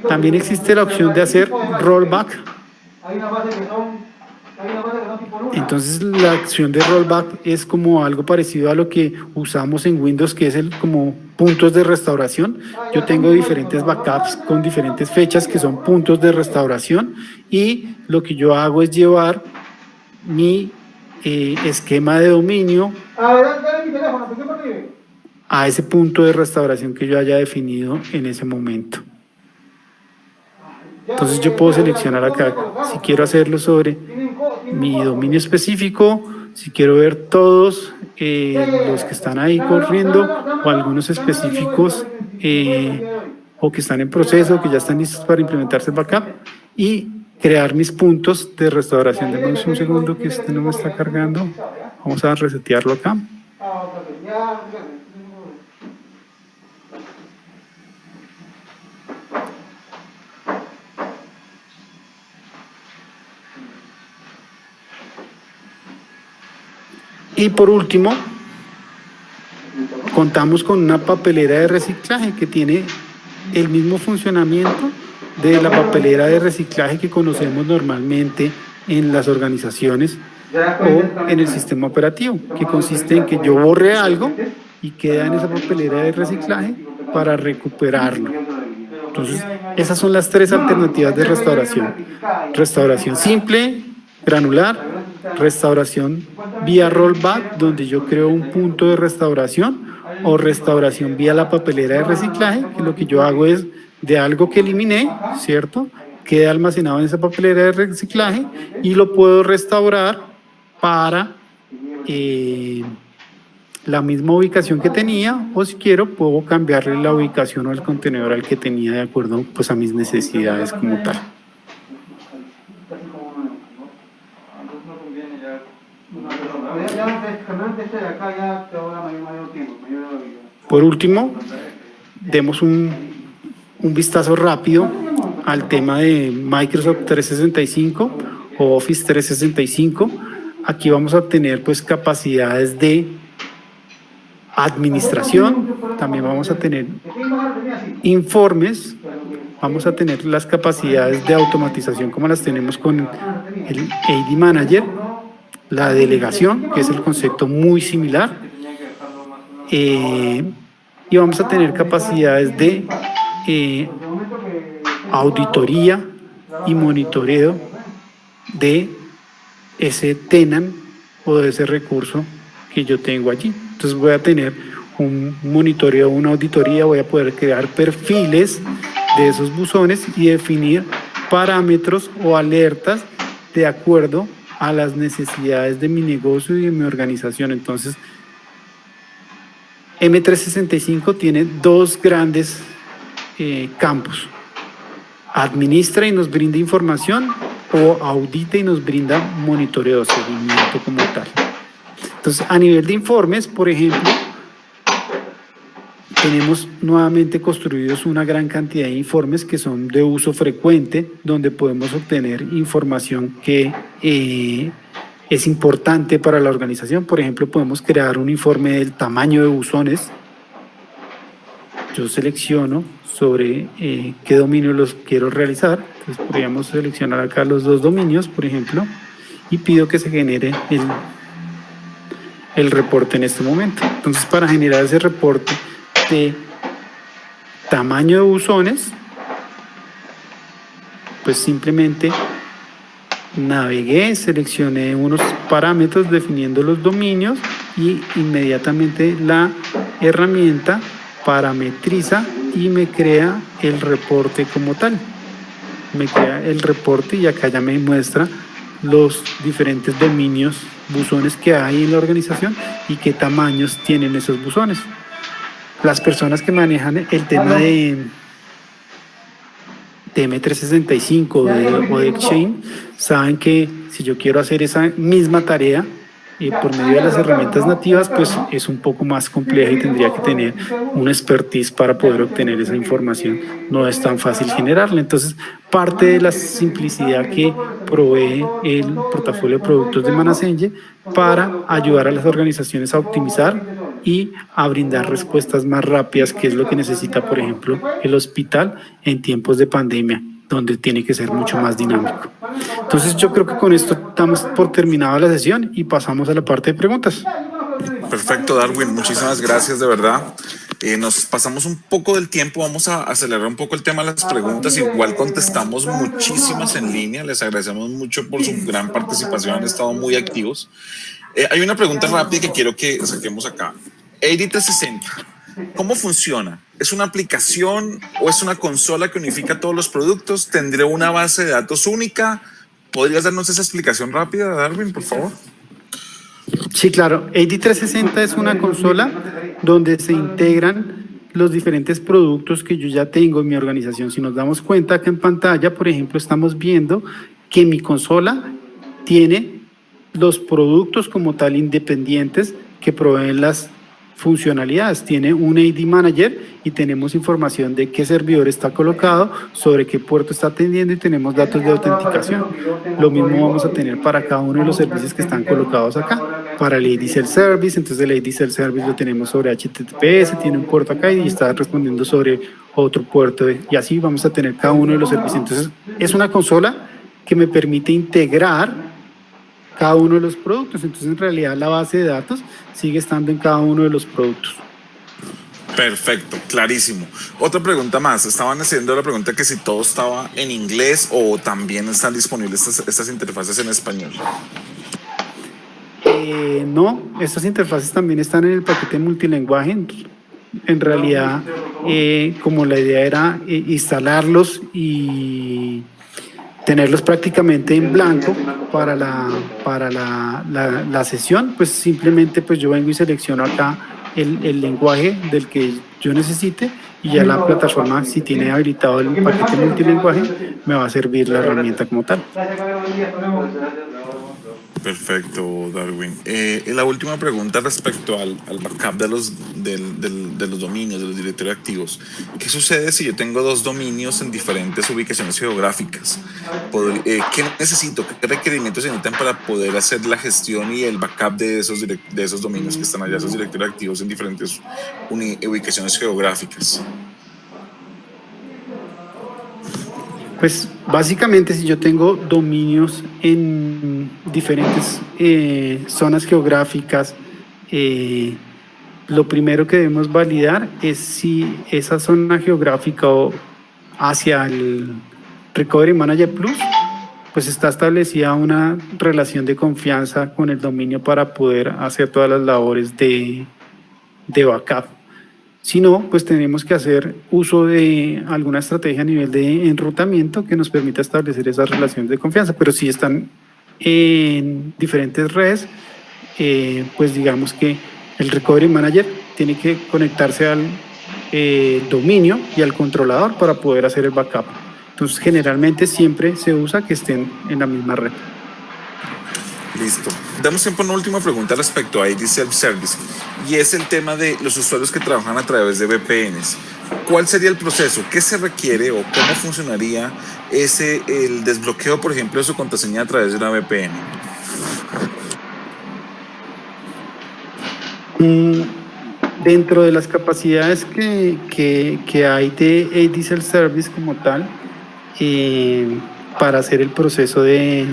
[SPEAKER 3] También existe la opción de hacer rollback. Entonces la acción de rollback es como algo parecido a lo que usamos en Windows, que es como puntos de restauración. Yo tengo diferentes backups con diferentes fechas que son puntos de restauración y lo que yo hago es llevar mi esquema de dominio a ese punto de restauración que yo haya definido en ese momento. Entonces yo puedo seleccionar acá si quiero hacerlo sobre mi dominio específico, si quiero ver todos los que están ahí corriendo o algunos específicos o que están en proceso, que ya están listos para implementarse el backup, y crear mis puntos de restauración. Denme un segundo que este no me está cargando. Vamos a resetearlo acá. Y por último, contamos con una papelera de reciclaje que tiene el mismo funcionamiento de la papelera de reciclaje que conocemos normalmente en las organizaciones o en el sistema operativo, que consiste en que yo borre algo y queda en esa papelera de reciclaje para recuperarlo. Entonces, esas son las tres alternativas de restauración. Restauración simple, granular, restauración vía rollback, donde yo creo un punto de restauración, o restauración vía la papelera de reciclaje, que lo que yo hago es de algo que eliminé, ¿cierto? Queda almacenado en esa papelera de reciclaje y lo puedo restaurar para la misma ubicación que tenía, o si quiero puedo cambiarle la ubicación o el contenedor al que tenía de acuerdo pues a mis necesidades como tal. Por último, demos un vistazo rápido al tema de Microsoft 365 o Office 365. Aquí vamos a obtener pues capacidades de administración, también vamos a tener informes, vamos a tener las capacidades de automatización como las tenemos con el AD Manager, la delegación, que es el concepto muy similar, y vamos a tener capacidades de auditoría y monitoreo de ese tenant o de ese recurso que yo tengo allí. Entonces voy a tener un monitoreo, una auditoría, voy a poder crear perfiles de esos buzones y definir parámetros o alertas de acuerdo a las necesidades de mi negocio y de mi organización. Entonces, M365 tiene dos grandes campos: administra y nos brinda información, o audita y nos brinda monitoreo, seguimiento como tal. Entonces, a nivel de informes, por ejemplo, tenemos nuevamente construidos una gran cantidad de informes que son de uso frecuente, donde podemos obtener información que es importante para la organización. Por ejemplo, podemos crear un informe del tamaño de buzones. Yo selecciono sobre qué dominio los quiero realizar. Entonces podríamos seleccionar acá los dos dominios, por ejemplo, y pido que se genere el reporte en este momento. Entonces, para generar ese reporte de tamaño de buzones, pues simplemente navegué, seleccioné unos parámetros definiendo los dominios y inmediatamente la herramienta parametriza y me crea el reporte como tal. Me crea el reporte y acá ya me muestra los diferentes dominios, buzones que hay en la organización y qué tamaños tienen esos buzones. Las personas que manejan el tema de M365 o de Exchange saben que si yo quiero hacer esa misma tarea por medio de las herramientas nativas, pues es un poco más compleja y tendría que tener un expertise para poder obtener esa información. No es tan fácil generarla. Entonces, parte de la simplicidad que provee el portafolio de productos de Manasenge para ayudar a las organizaciones a optimizar y a brindar respuestas más rápidas, que es lo que necesita, por ejemplo, el hospital en tiempos de pandemia, donde tiene que ser mucho más dinámico. Entonces, yo creo que con esto damos por terminada la sesión y pasamos a la parte de preguntas.
[SPEAKER 1] Perfecto, Darwin, muchísimas gracias de verdad. Nos pasamos un poco del tiempo, vamos a acelerar un poco el tema de las preguntas. Igual contestamos muchísimas en línea, les agradecemos mucho por su gran participación, han estado muy activos. Hay una pregunta rápida que quiero que saquemos acá. AD360, ¿cómo funciona? ¿Es una aplicación o es una consola que unifica todos los productos? ¿Tendrá una base de datos única? ¿Podrías darnos esa explicación rápida, Darwin, por favor?
[SPEAKER 3] Sí, claro. AD360 es una consola donde se integran los diferentes productos que yo ya tengo en mi organización. Si nos damos cuenta que en pantalla, por ejemplo, estamos viendo que mi consola tiene los productos como tal independientes que proveen las funcionalidades. Tiene un AD Manager y tenemos información de qué servidor está colocado, sobre qué puerto está atendiendo y tenemos datos de autenticación. Lo mismo vamos a tener para cada uno de los servicios que están colocados acá. Para el AD Self Service, entonces el AD Self Service lo tenemos sobre HTTPS, tiene un puerto acá y está respondiendo sobre otro puerto y así vamos a tener cada uno de los servicios. Entonces es una consola que me permite integrar cada uno de los productos, entonces en realidad la base de datos sigue estando en cada uno de los productos.
[SPEAKER 1] Perfecto, clarísimo. Otra pregunta más, estaban haciendo la pregunta que si todo estaba en inglés o también están disponibles estas interfaces en español.
[SPEAKER 3] No, estas interfaces también están en el paquete multilingüe. En realidad, como la idea era instalarlos y tenerlos prácticamente en blanco para la sesión, pues simplemente pues yo vengo y selecciono acá el lenguaje del que yo necesite y ya la plataforma, si tiene habilitado el paquete multilingüe, me va a servir la herramienta como tal.
[SPEAKER 1] Perfecto, Darwin. La última pregunta respecto al backup de los dominios, de los directorios activos. ¿Qué sucede si yo tengo dos dominios en diferentes ubicaciones geográficas? ¿Qué necesito? ¿Qué requerimientos se necesitan para poder hacer la gestión y el backup de esos dominios que están allá, esos directorios activos en diferentes ubicaciones geográficas?
[SPEAKER 3] Pues básicamente si yo tengo dominios en diferentes zonas geográficas, lo primero que debemos validar es si esa zona geográfica o hacia el Recovery Manager Plus, pues está establecida una relación de confianza con el dominio para poder hacer todas las labores de backup. Si no, pues tenemos que hacer uso de alguna estrategia a nivel de enrutamiento que nos permita establecer esas relaciones de confianza. Pero si están en diferentes redes, pues digamos que el Recovery Manager tiene que conectarse al dominio y al controlador para poder hacer el backup. Entonces, generalmente siempre se usa que estén en la misma red.
[SPEAKER 1] Listo. Damos tiempo a una última pregunta respecto a AD Self Service y es el tema de los usuarios que trabajan a través de VPNs. ¿Cuál sería el proceso? ¿Qué se requiere o cómo funcionaría el desbloqueo, por ejemplo, de su contraseña a través de una VPN?
[SPEAKER 3] Dentro de las capacidades que hay de AD Self Service como tal, para hacer el proceso de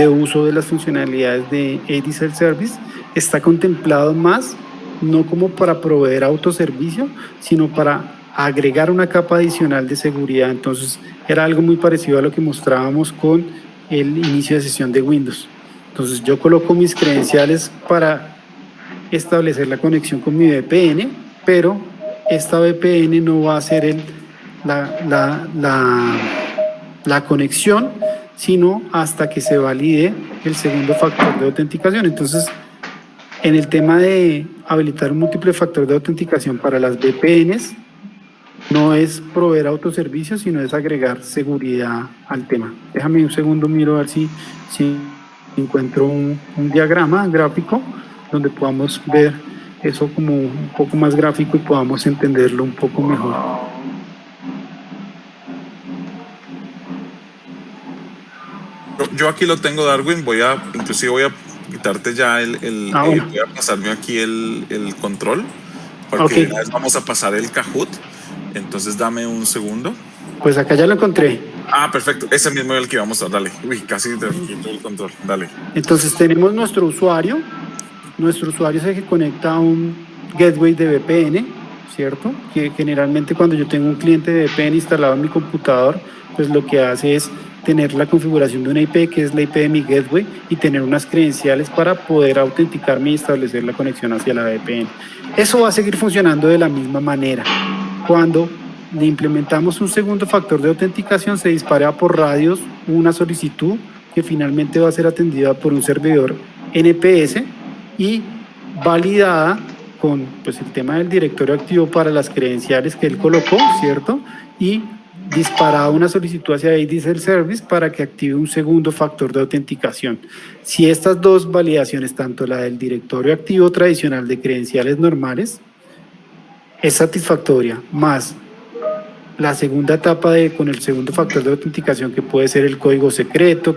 [SPEAKER 3] uso de las funcionalidades de AD Self Service, está contemplado más no como para proveer autoservicio, sino para agregar una capa adicional de seguridad. Entonces era algo muy parecido a lo que mostrábamos con el inicio de sesión de Windows. Entonces yo coloco mis credenciales para establecer la conexión con mi VPN, pero esta VPN no va a hacer la conexión, sino hasta que se valide el segundo factor de autenticación. Entonces, en el tema de habilitar un múltiple factor de autenticación para las VPNs, no es proveer autoservicios, sino es agregar seguridad al tema. Déjame un segundo, miro a ver si encuentro un diagrama gráfico donde podamos ver eso como un poco más gráfico y podamos entenderlo un poco mejor.
[SPEAKER 1] Yo aquí lo tengo, Darwin. Inclusive voy a quitarte ya voy a pasarme aquí el control, porque una vez vamos a pasar el Kahoot. Entonces dame un segundo.
[SPEAKER 3] Pues acá ya lo encontré.
[SPEAKER 1] Ah, perfecto. Ese mismo es el que vamos a darle. Uy, casi te quito el control. Dale.
[SPEAKER 3] Entonces tenemos nuestro usuario. Nuestro usuario es el que conecta a un gateway de VPN, ¿cierto? Que generalmente cuando yo tengo un cliente de VPN instalado en mi computador, pues lo que hace es tener la configuración de una IP, que es la IP de mi gateway, y tener unas credenciales para poder autenticarme y establecer la conexión hacia la VPN. Eso va a seguir funcionando de la misma manera. Cuando le implementamos un segundo factor de autenticación, se dispara por radios una solicitud que finalmente va a ser atendida por un servidor NPS y validada con pues, el tema del directorio activo para las credenciales que él colocó, ¿cierto? Y disparada una solicitud hacia ADSL Service para que active un segundo factor de autenticación. Si estas dos validaciones, tanto la del directorio activo tradicional de credenciales normales, es satisfactoria, más la segunda etapa con el segundo factor de autenticación, que puede ser el código secreto,